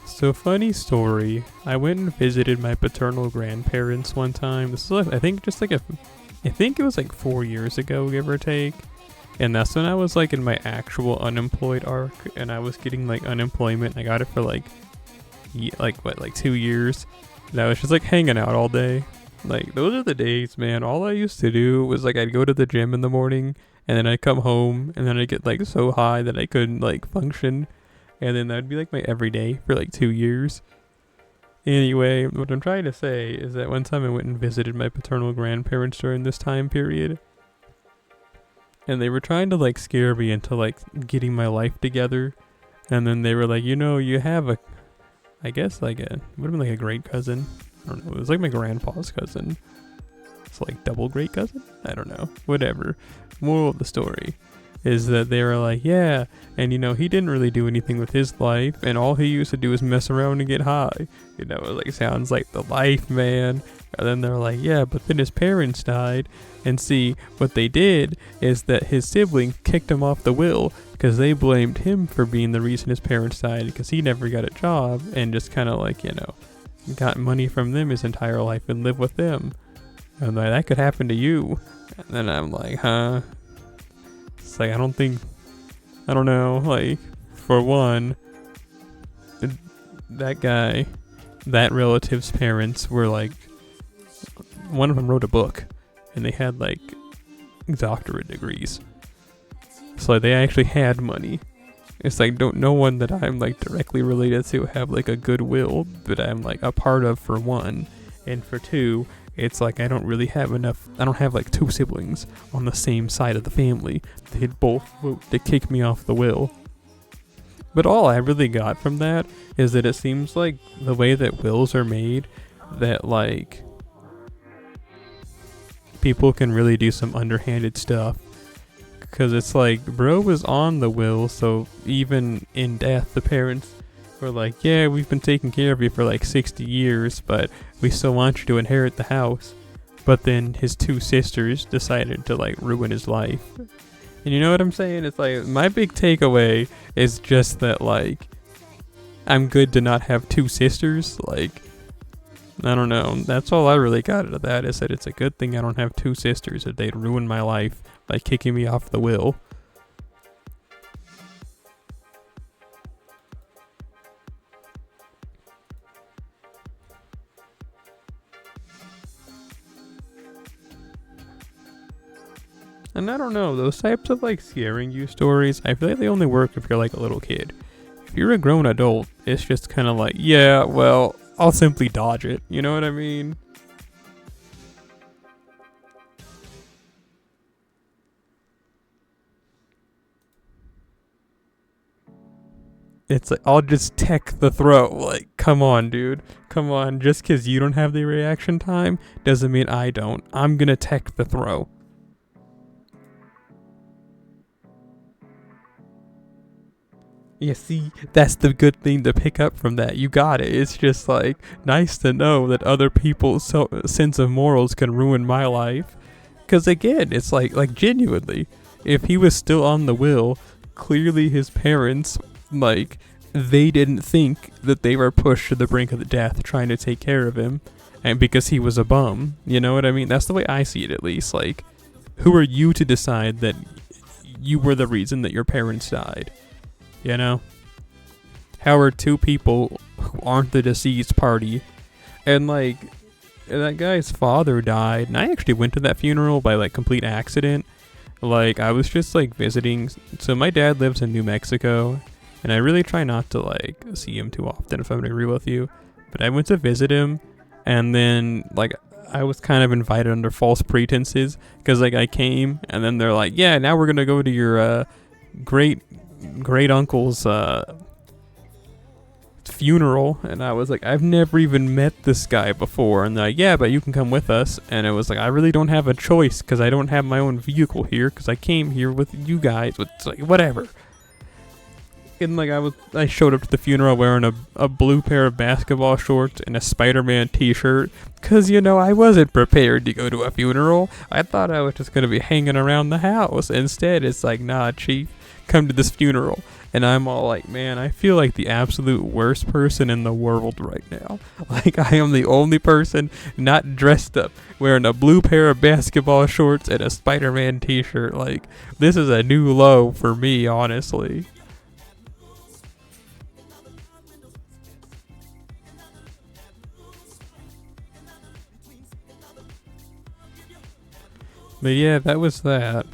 S1: So, funny story, I went and visited my paternal grandparents one time. This is, I think, just like I think it was like 4 years ago, give or take. And that's when I was like in my actual unemployed arc, and I was getting like unemployment. I got it for like 2 years. And I was just like hanging out all day. Like, those are the days, man. All I used to do was like I'd go to the gym in the morning, and then I'd come home, and then I'd get like so high that I couldn't like function. And then that would be like my everyday for like 2 years. Anyway, what I'm trying to say is that one time I went and visited my paternal grandparents during this time period. And they were trying to like scare me into like getting my life together. And then they were like, you know, you have I guess like would have been like a great cousin. I don't know. It was like my grandpa's cousin. It's like double great cousin? I don't know. Whatever. Moral of the story is that they were like, yeah, and you know, he didn't really do anything with his life, and all he used to do was mess around and get high. You know, it like sounds like the life, man. And then they're like, yeah, but then his parents died, and see, what they did is that his siblings kicked him off the will because they blamed him for being the reason his parents died, because he never got a job and just kind of like, you know, got money from them his entire life and lived with them. And like, that could happen to you. And then I'm like, huh? It's like, I don't know, like, for one, that guy, that relative's parents were like, one of them wrote a book, and they had like doctorate degrees. So like, they actually had money. It's like, no one that I'm like directly related to have like a goodwill that I'm like a part of, for one. And for two, it's like I don't have like two siblings on the same side of the family. They'd both vote to kick me off the will. But all I really got from that is that it seems like the way that wills are made, that like people can really do some underhanded stuff. Because it's like, bro was on the will, so even in death, the parents were like, yeah, we've been taking care of you for like 60 years, but we still want you to inherit the house. But then his two sisters decided to like ruin his life. And you know what I'm saying? It's like, my big takeaway is just that like, I'm good to not have two sisters. Like, I don't know. That's all I really got out of that, is that it's a good thing I don't have two sisters, that they'd ruin my life by kicking me off the will. And I don't know, those types of like scaring you stories, I feel like they only work if you're like a little kid. If you're a grown adult, it's just kind of like, yeah, well, I'll simply dodge it. You know what I mean? It's like, I'll just tech the throw. Like, come on, dude. Come on. Just because you don't have the reaction time doesn't mean I don't. I'm gonna tech the throw. Yeah, see, that's the good thing to pick up from that. You got it. It's just like nice to know that other people's sense of morals can ruin my life. Because again, it's like genuinely, if he was still on the will, clearly his parents, like, they didn't think that they were pushed to the brink of the death trying to take care of him, and because he was a bum. You know what I mean? That's the way I see it, at least. Like, who are you to decide that you were the reason that your parents died? You know? How are two people who aren't the deceased party? And like, that guy's father died, and I actually went to that funeral by like complete accident. Like, I was just like visiting. So my dad lives in New Mexico, and I really try not to like see him too often, if I'm gonna agree with you. But I went to visit him, and then like I was kind of invited under false pretenses, because like I came, and then they're like, yeah, now we're gonna go to your great uncle's funeral. And I was like, I've never even met this guy before. And they're like, yeah, but you can come with us. And it was like, I really don't have a choice, because I don't have my own vehicle here, because I came here with you guys. It's like, whatever. And like, I showed up to the funeral wearing a blue pair of basketball shorts and a Spider-Man t-shirt, because, you know, I wasn't prepared to go to a funeral. I thought I was just going to be hanging around the house. Instead, it's like, nah, chief, come to this funeral. And I'm all like, man, I feel like the absolute worst person in the world right now. Like, I am the only person not dressed up, wearing a blue pair of basketball shorts and a Spider-Man t-shirt. Like, this is a new low for me, honestly. But yeah, that was that.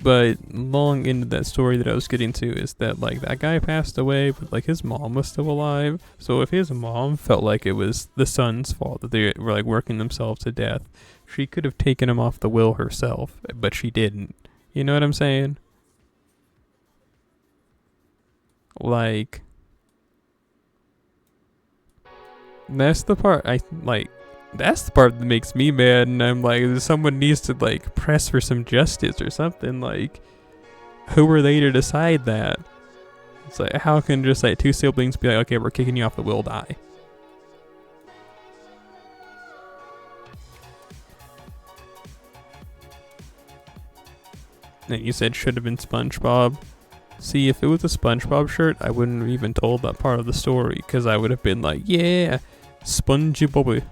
S1: But long into that story that I was getting to is that, like, that guy passed away, but, like, his mom was still alive. So if his mom felt like it was the son's fault that they were, like, working themselves to death, she could have taken him off the will herself, but she didn't. You know what I'm saying? Like, that's the part that's the part that makes me mad, and I'm like, someone needs to, like, press for some justice or something. Like, who are they to decide that? It's like, how can just, like, two siblings be like, okay, we're kicking you off the will, die? And you said should have been SpongeBob. See, if it was a SpongeBob shirt, I wouldn't have even told that part of the story, because I would have been like, yeah, SpongeBob.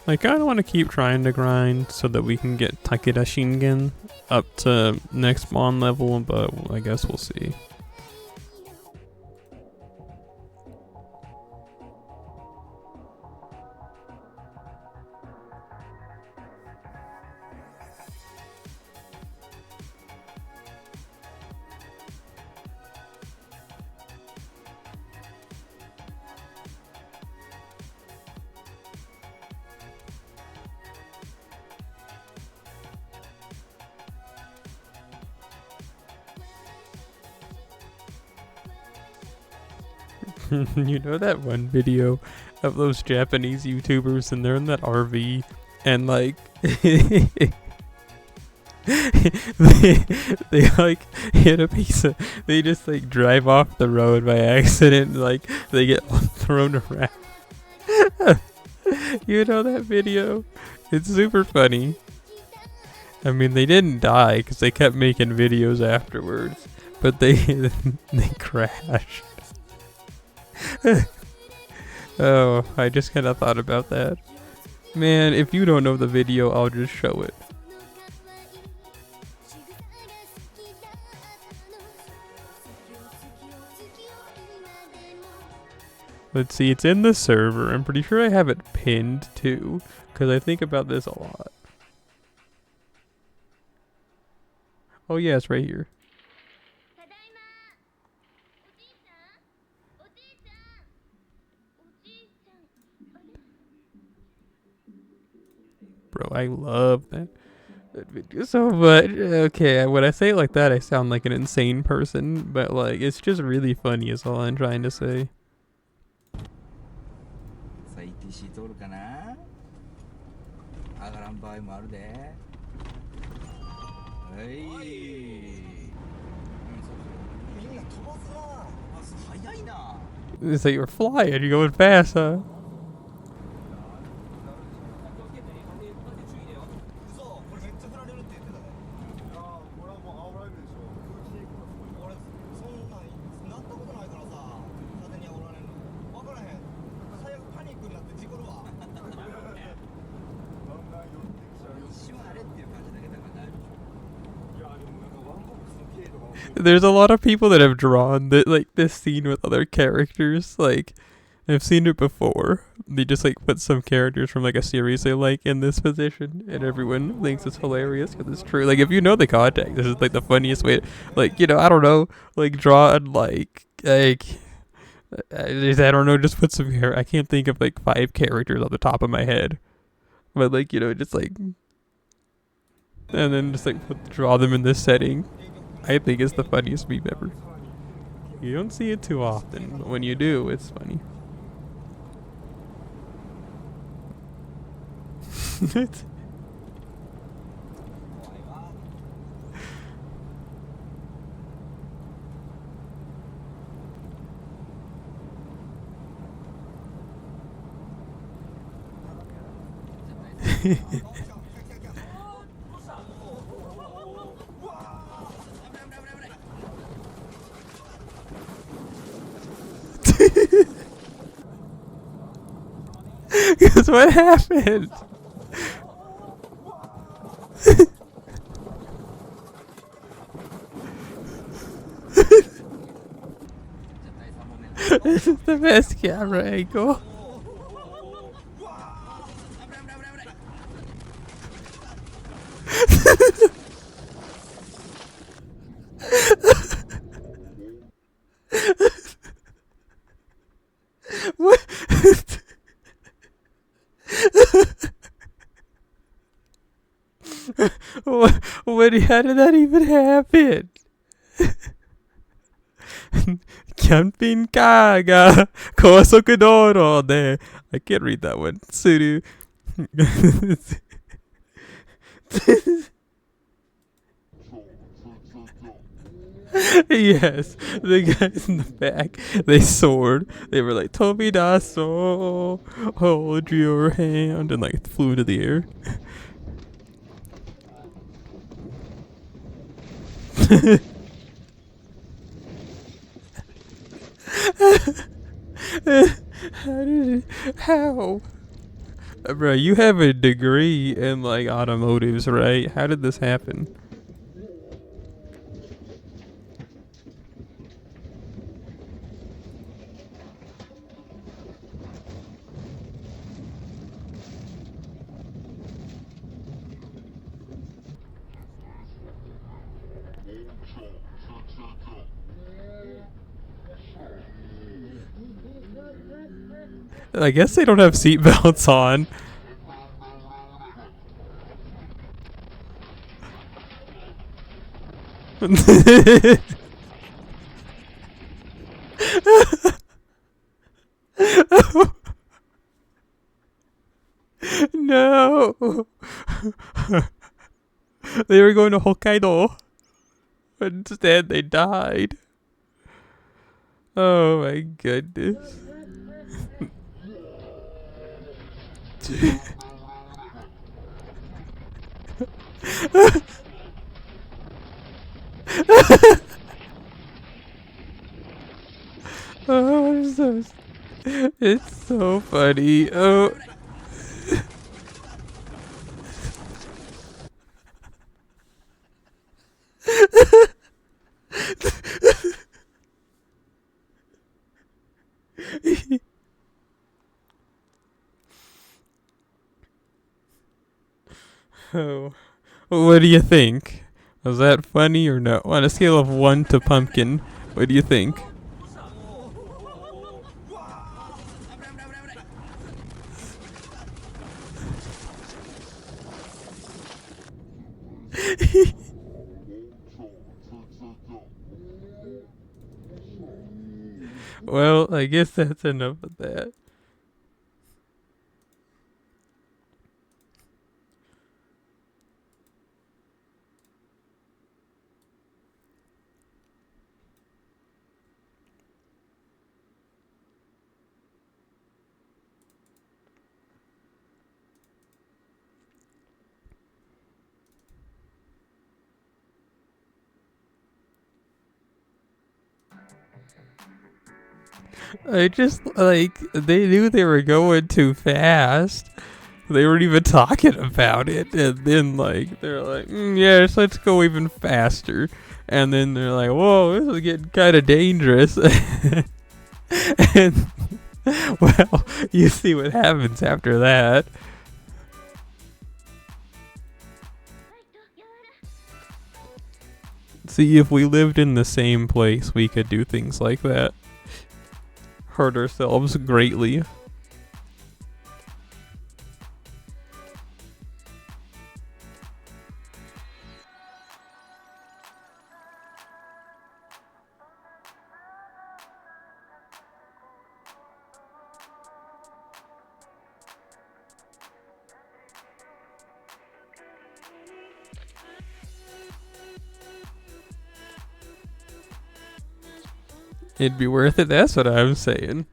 S1: I kind of want to keep trying to grind so that we can get Takeda Shingen up to next Mon level, but I guess we'll see. You know that one video of those Japanese YouTubers and they're in that RV and like they like hit a piece of, they just like drive off the road by accident, like they get thrown around. You know that video? It's super funny. I mean, they didn't die because they kept making videos afterwards, but they crashed. Oh, I just kind of thought about that. Man, if you don't know the video, I'll just show it. Let's see, it's in the server. I'm pretty sure I have it pinned too, because I think about this a lot. Oh yeah, it's right here. Bro, I love that video so much. Okay, when I say it like that, I sound like an insane person, but like, it's just really funny is all I'm trying to say. It's like you're flying, you're going fast, huh? There's a lot of people that have drawn this scene with other characters. Like, I've seen it before. They just like put some characters from like a series they like in this position, and everyone thinks it's hilarious because it's true. Like, if you know the context, this is like the funniest way. Like, you know, I don't know, like draw and like I don't know, just put some hair. I can't think of like 5 characters on the top of my head, but like, you know, just like, and then just like draw them in this setting. I think it's the funniest meme ever. You don't see it too often, but when you do, it's funny. Because what happened? This is the best camera angle. What? How did that even happen? Camping kaga kosoku doro de. I can't read that one. Suru. Yes, the guys in the back, they soared. They were like, Tobidaso, hold your hand, and like flew into the air. How? Bro, you have a degree in like automotives, right? How did this happen? I guess they don't have seatbelts on. No. They were going to Hokkaido. Instead, they died. Oh my goodness. Oh, it's so funny. Oh. Oh. What do you think? Was that funny or no? On a scale of 1 to pumpkin, what do you think? Well, I guess that's enough of that. I just, like, they knew they were going too fast. They weren't even talking about it. And then, like, they're like, yes, let's go even faster. And then they're like, whoa, this is getting kind of dangerous. And, well, you see what happens after that. See, if we lived in the same place, we could do things like that. Hurt ourselves greatly. It'd be worth it. That's what I'm saying.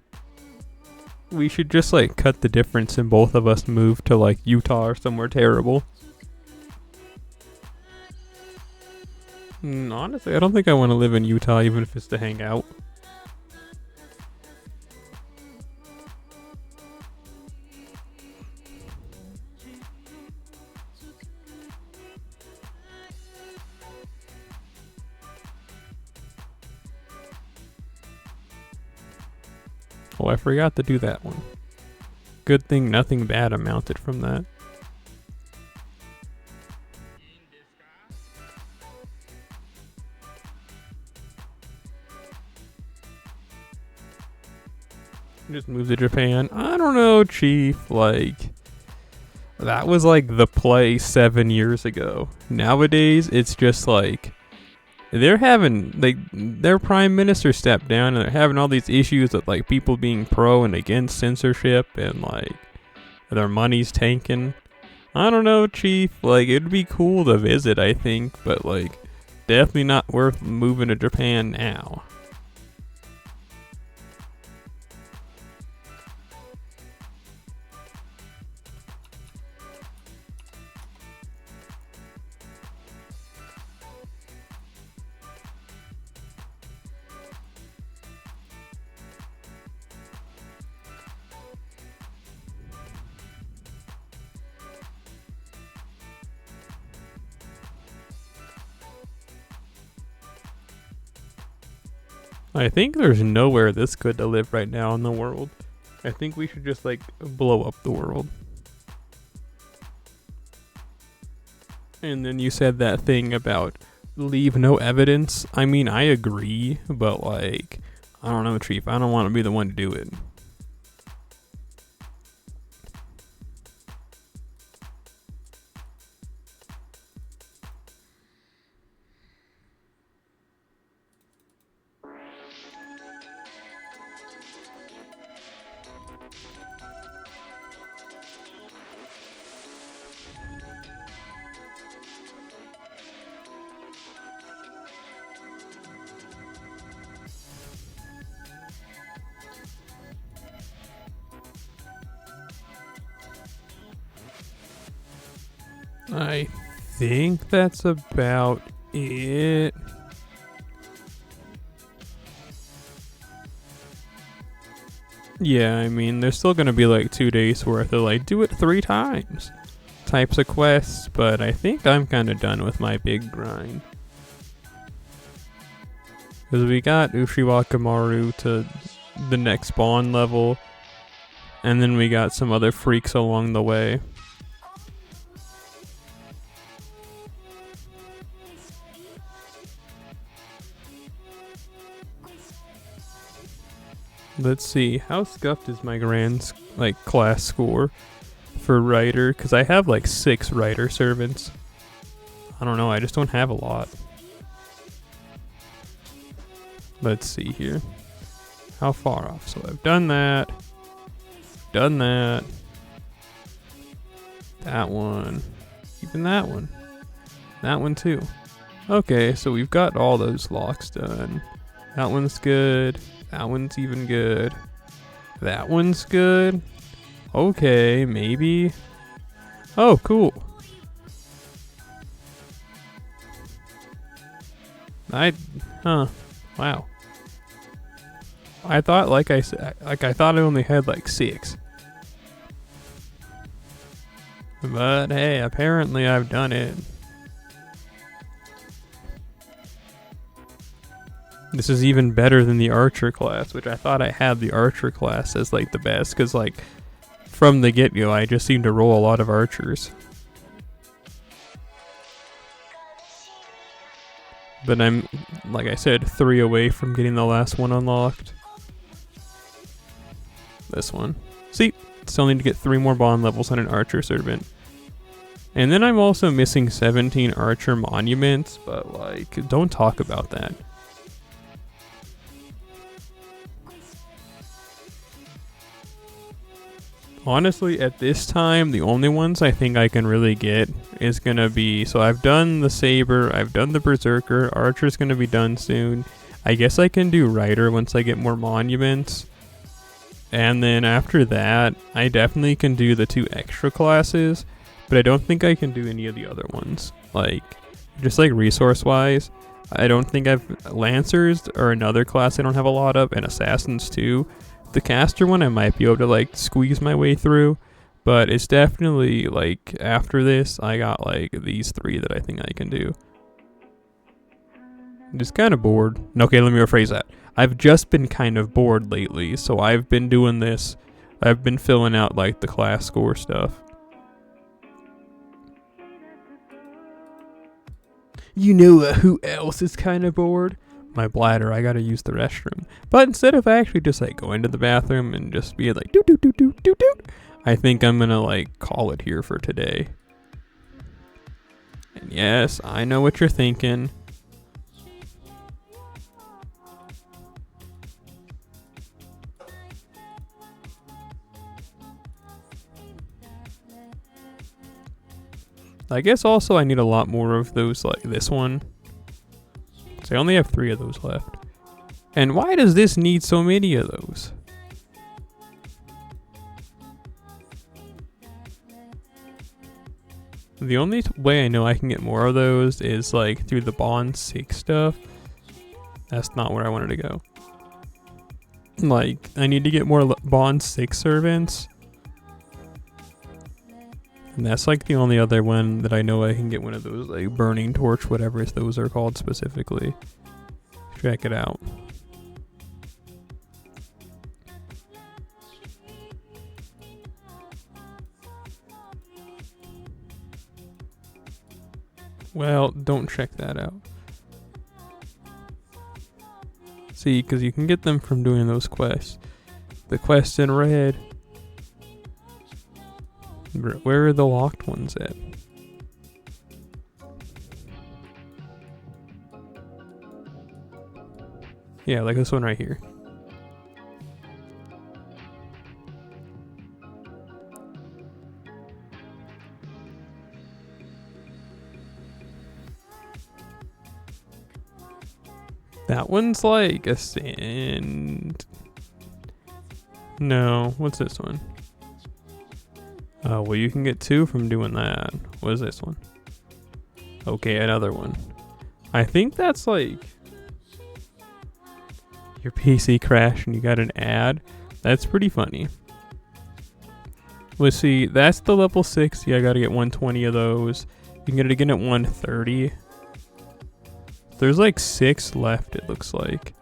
S1: We should just like cut the difference and both of us move to like Utah or somewhere terrible. Honestly, I don't think I want to live in Utah even if it's to hang out. Oh, I forgot to do that one. Good thing nothing bad amounted from that. Just move to Japan. I don't know, Chief. Like, that was like the play 7 years ago. Nowadays, it's just like they're having their prime minister stepped down and they're having all these issues with like people being pro and against censorship and like their money's tanking. I don't know, Chief. Like, it'd be cool to visit, I think, but like definitely not worth moving to Japan now. I think there's nowhere this good to live right now in the world. I think we should just like blow up the world. And then you said that thing about leave no evidence. I mean, I agree, but like, I don't know, Chief. I don't want to be the one to do it. I think that's about it. Yeah, I mean, there's still gonna be like 2 days worth of like do it 3 times types of quests, but I think I'm kind of done with my big grind. Because we got Ushiwakamaru to the next spawn level, and then we got some other freaks along the way. Let's see, how scuffed is my grand class score for writer? Because I have like 6 writer servants. I don't know, I just don't have a lot. Let's see here. How far off? So I've done that. Done that. That one. Even that one. That one too. Okay, so we've got all those locks done. That one's good. That one's even good. That one's good. Okay, maybe. Oh, cool. Wow. I thought, like I said, I thought I only had like 6. But hey, apparently I've done it. This is even better than the archer class, which I thought I had the archer class as like the best, because like from the get-go I just seem to roll a lot of archers. But I'm, like I said, 3 away from getting the last one unlocked. This one. See, still need to get 3 more bond levels on an archer servant. And then I'm also missing 17 archer monuments, but like, don't talk about that. Honestly, at this time, the only ones I think I can really get is gonna be, so I've done the Saber, I've done the Berserker, Archer's gonna be done soon. I guess I can do writer once I get more monuments. And then after that, I definitely can do the 2 extra classes, but I don't think I can do any of the other ones. Like, just like resource-wise, I don't think Lancers are another class I don't have a lot of, and Assassins too. The Caster one I might be able to like squeeze my way through, but it's definitely like after this, I got like these 3 that I think I can do. I'm just kind of bored. Okay, let me rephrase that. I've just been kind of bored lately, so I've been doing this. I've been filling out like the class score stuff. You know who else is kind of bored? My bladder. I gotta use the restroom. But instead of actually just like going to the bathroom and just be like doot doot doot doot doot doot, I think I'm gonna like call it here for today. And yes, I know what you're thinking. I guess also I need a lot more of those like this one. So I only have 3 of those left. And why does this need so many of those? The only way I know I can get more of those is like through the Bond 6 stuff. That's not where I wanted to go. Like, I need to get more Bond 6 servants. And that's like the only other one that I know I can get one of those, like Burning Torch, whatever those are called specifically. Check it out. Well, don't check that out. See, because you can get them from doing those quests. The quests in red. Where are the locked ones at? Yeah, like this one right here. That one's like a sand. No, what's this one? Oh, well, you can get 2 from doing that. What is this one? Okay, another one. I think that's like your PC crashed and you got an ad. That's pretty funny. Let's see, that's the level 60. I gotta get 120 of those. You can get it again at 130. There's like 6 left, it looks like.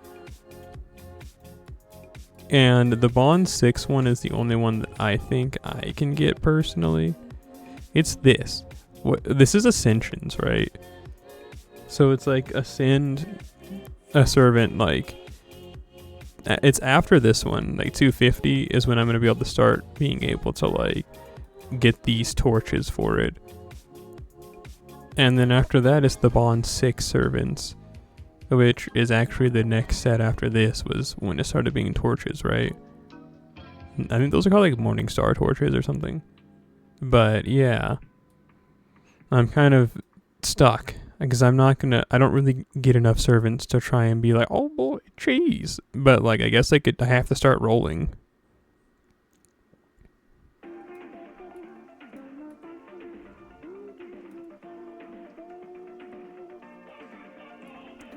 S1: And the Bond 6 one is the only one that I think I can get personally. It's this. This is Ascensions, right? So it's like Ascend a servant, like it's after this one, like 250 is when I'm going to be able to start being able to like get these torches for it. And then after that is the Bond 6 servants, which is actually the next set after this was when it started being torches, right? I think those are called like Morning Star torches or something. But yeah, I'm kind of stuck because I don't really get enough servants to try and be like, oh boy, cheese. But like, I guess I have to start rolling.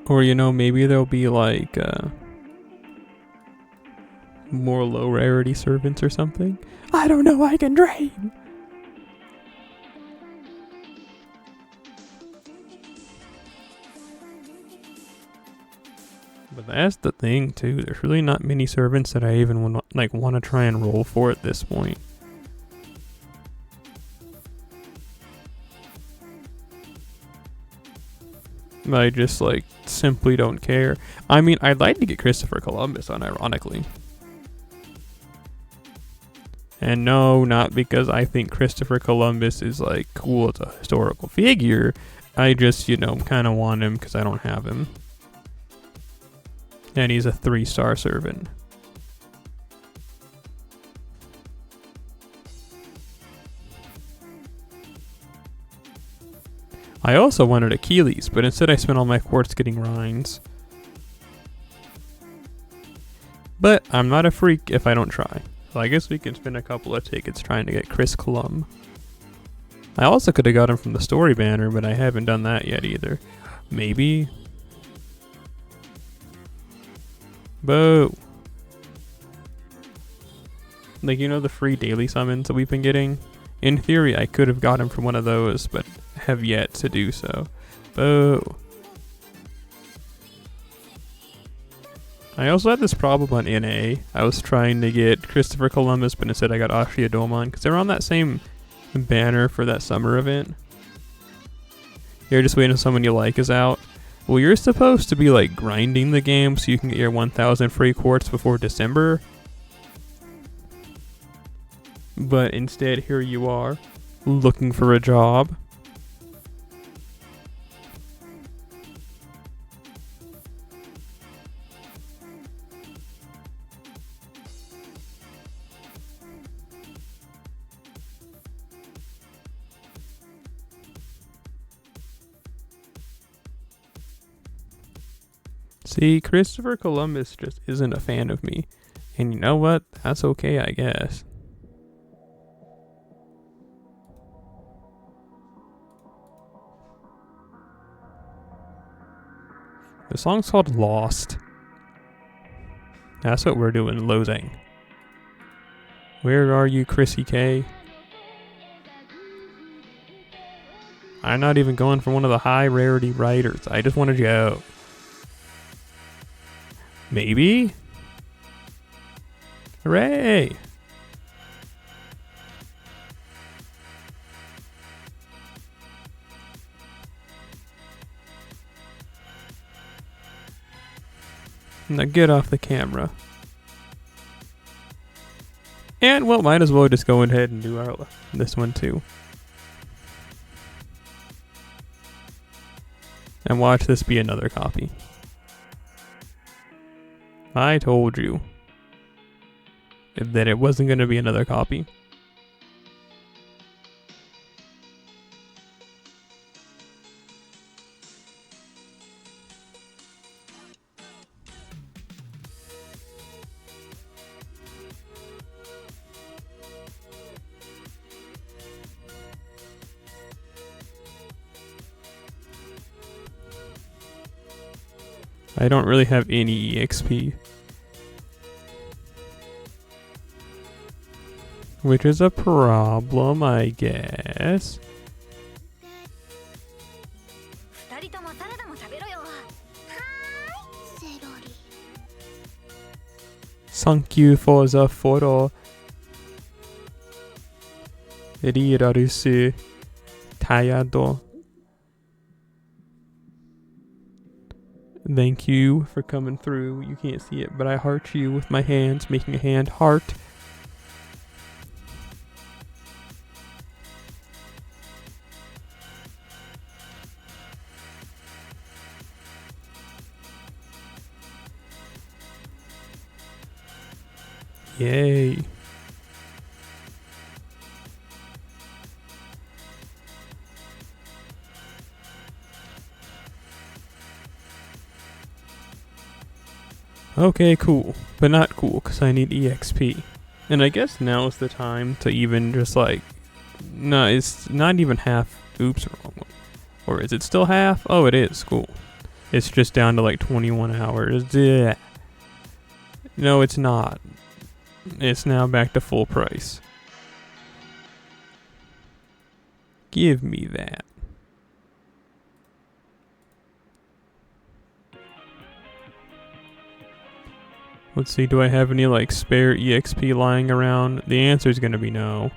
S1: Or, you know, maybe there'll be like more low rarity servants or something. I don't know, I can dream. But that's the thing too. There's really not many servants that I even want to try and roll for at this point. I just like simply don't care. I mean, I'd like to get Christopher Columbus unironically. And no, not because I think Christopher Columbus is like cool as a historical figure. I just, you know, kind of want him because I don't have him. And he's a 3-star servant. I also wanted Achilles, but instead I spent all my quartz getting Rhines. But I'm not a freak if I don't try. So I guess we can spend a couple of tickets trying to get Chris Clum. I also could have got him from the story banner, but I haven't done that yet either. Maybe. Boo. Like, you know the free daily summons that we've been getting? In theory, I could have got him from one of those, but have yet to do so. Boo. I also had this problem on NA. I was trying to get Christopher Columbus, but instead I got Ashiadomon, because they were on that same banner for that summer event. You're just waiting until someone you like is out. Well, you're supposed to be like grinding the game so you can get your 1,000 free quartz before December. But instead, here you are, looking for a job. See, Christopher Columbus just isn't a fan of me. And you know what? That's okay, I guess. The song's called Lost. That's what we're doing, Losing. Where are you, Chrissy K? I'm not even going for one of the high rarity writers. I just wanted you out. Maybe? Hooray! Now get off the camera. And, well, might as well just go ahead and do this one too. And watch this be another copy. I told you that it wasn't going to be another copy. I don't really have any EXP. Which is a problem, I guess. Thank you for the photo. Riraruse Tayado. Thank you for coming through. You can't see it, but I heart you with my hands, making a hand heart. Yay. Okay, cool. But not cool, because I need EXP. And I guess now is the time to even just like... No, it's not even half. Oops, wrong one. Or is it still half? Oh, it is. Cool. It's just down to like 21 hours. Blech. No, it's not. It's now back to full price. Give me that. Let's see, do I have any like spare EXP lying around? The answer is going to be no.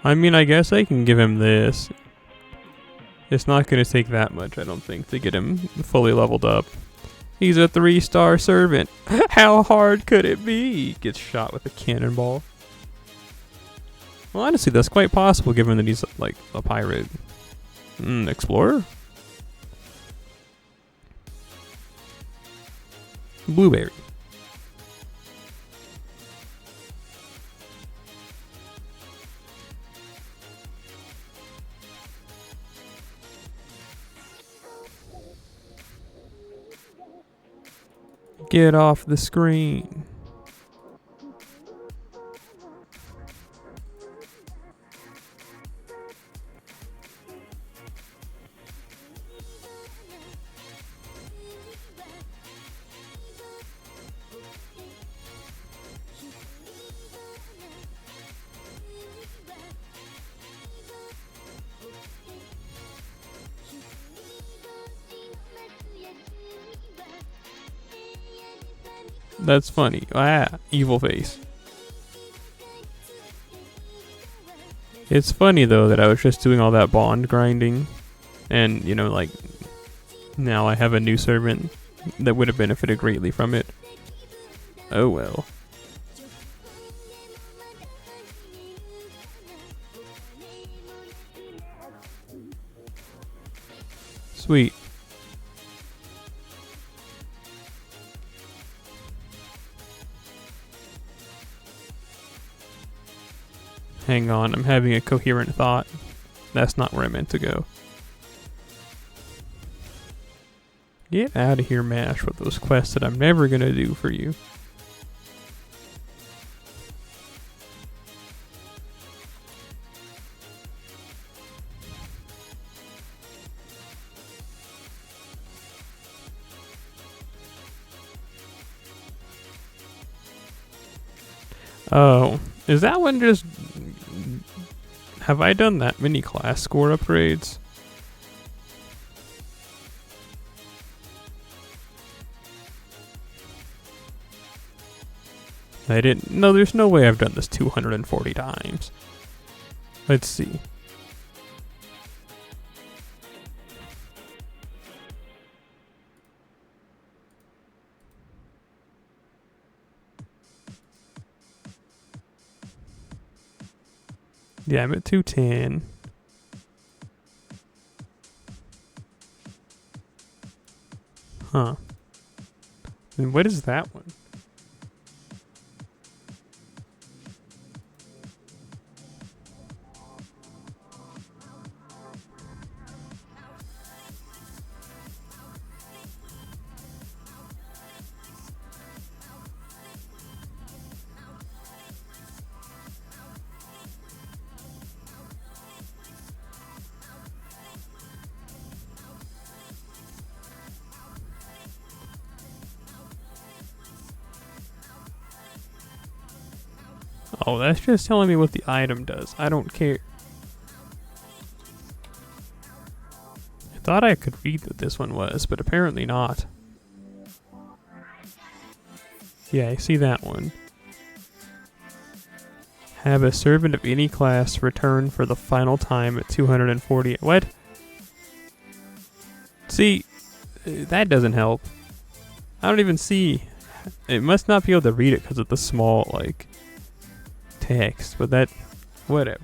S1: I mean, I guess I can give him this. It's not going to take that much, I don't think, to get him fully leveled up. He's a 3-star servant. How hard could it be? Gets shot with a cannonball. Well, honestly, that's quite possible given that he's like a pirate. Explorer? Blueberry. Get off the screen. That's funny. Ah, evil face. It's funny though that I was just doing all that bond grinding, and you know, like, now I have a new servant that would have benefited greatly from it. Oh well. Sweet. Hang on, I'm having a coherent thought. That's not where I meant to go. Get out of here, MASH, with those quests that I'm never gonna do for you. Oh, is that one just... Have I done that many class score upgrades? I didn't... No, there's no way I've done this 240 times. Let's see. Yeah, I'm at 210. Huh. And what is that one? Oh, that's just telling me what the item does. I don't care. I thought I could read what this one was, but apparently not. Yeah, I see that one. Have a servant of any class return for the final time at 240. What? See, that doesn't help. I don't even see. It must not be able to read it because of the small, like, text, but that, whatever.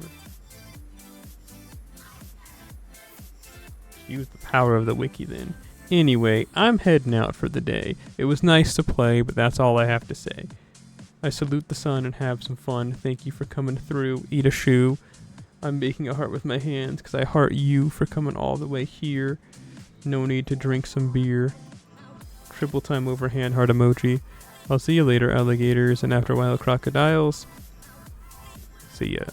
S1: Use the power of the wiki then. Anyway, I'm heading out for the day. It was nice to play, but that's all I have to say. I salute the sun and have some fun. Thank you for coming through. Eat a shoe. I'm making a heart with my hands because I heart you for coming all the way here. No need to drink some beer. Triple time overhand heart emoji. I'll see you later, alligators, and after a while, crocodiles. See ya.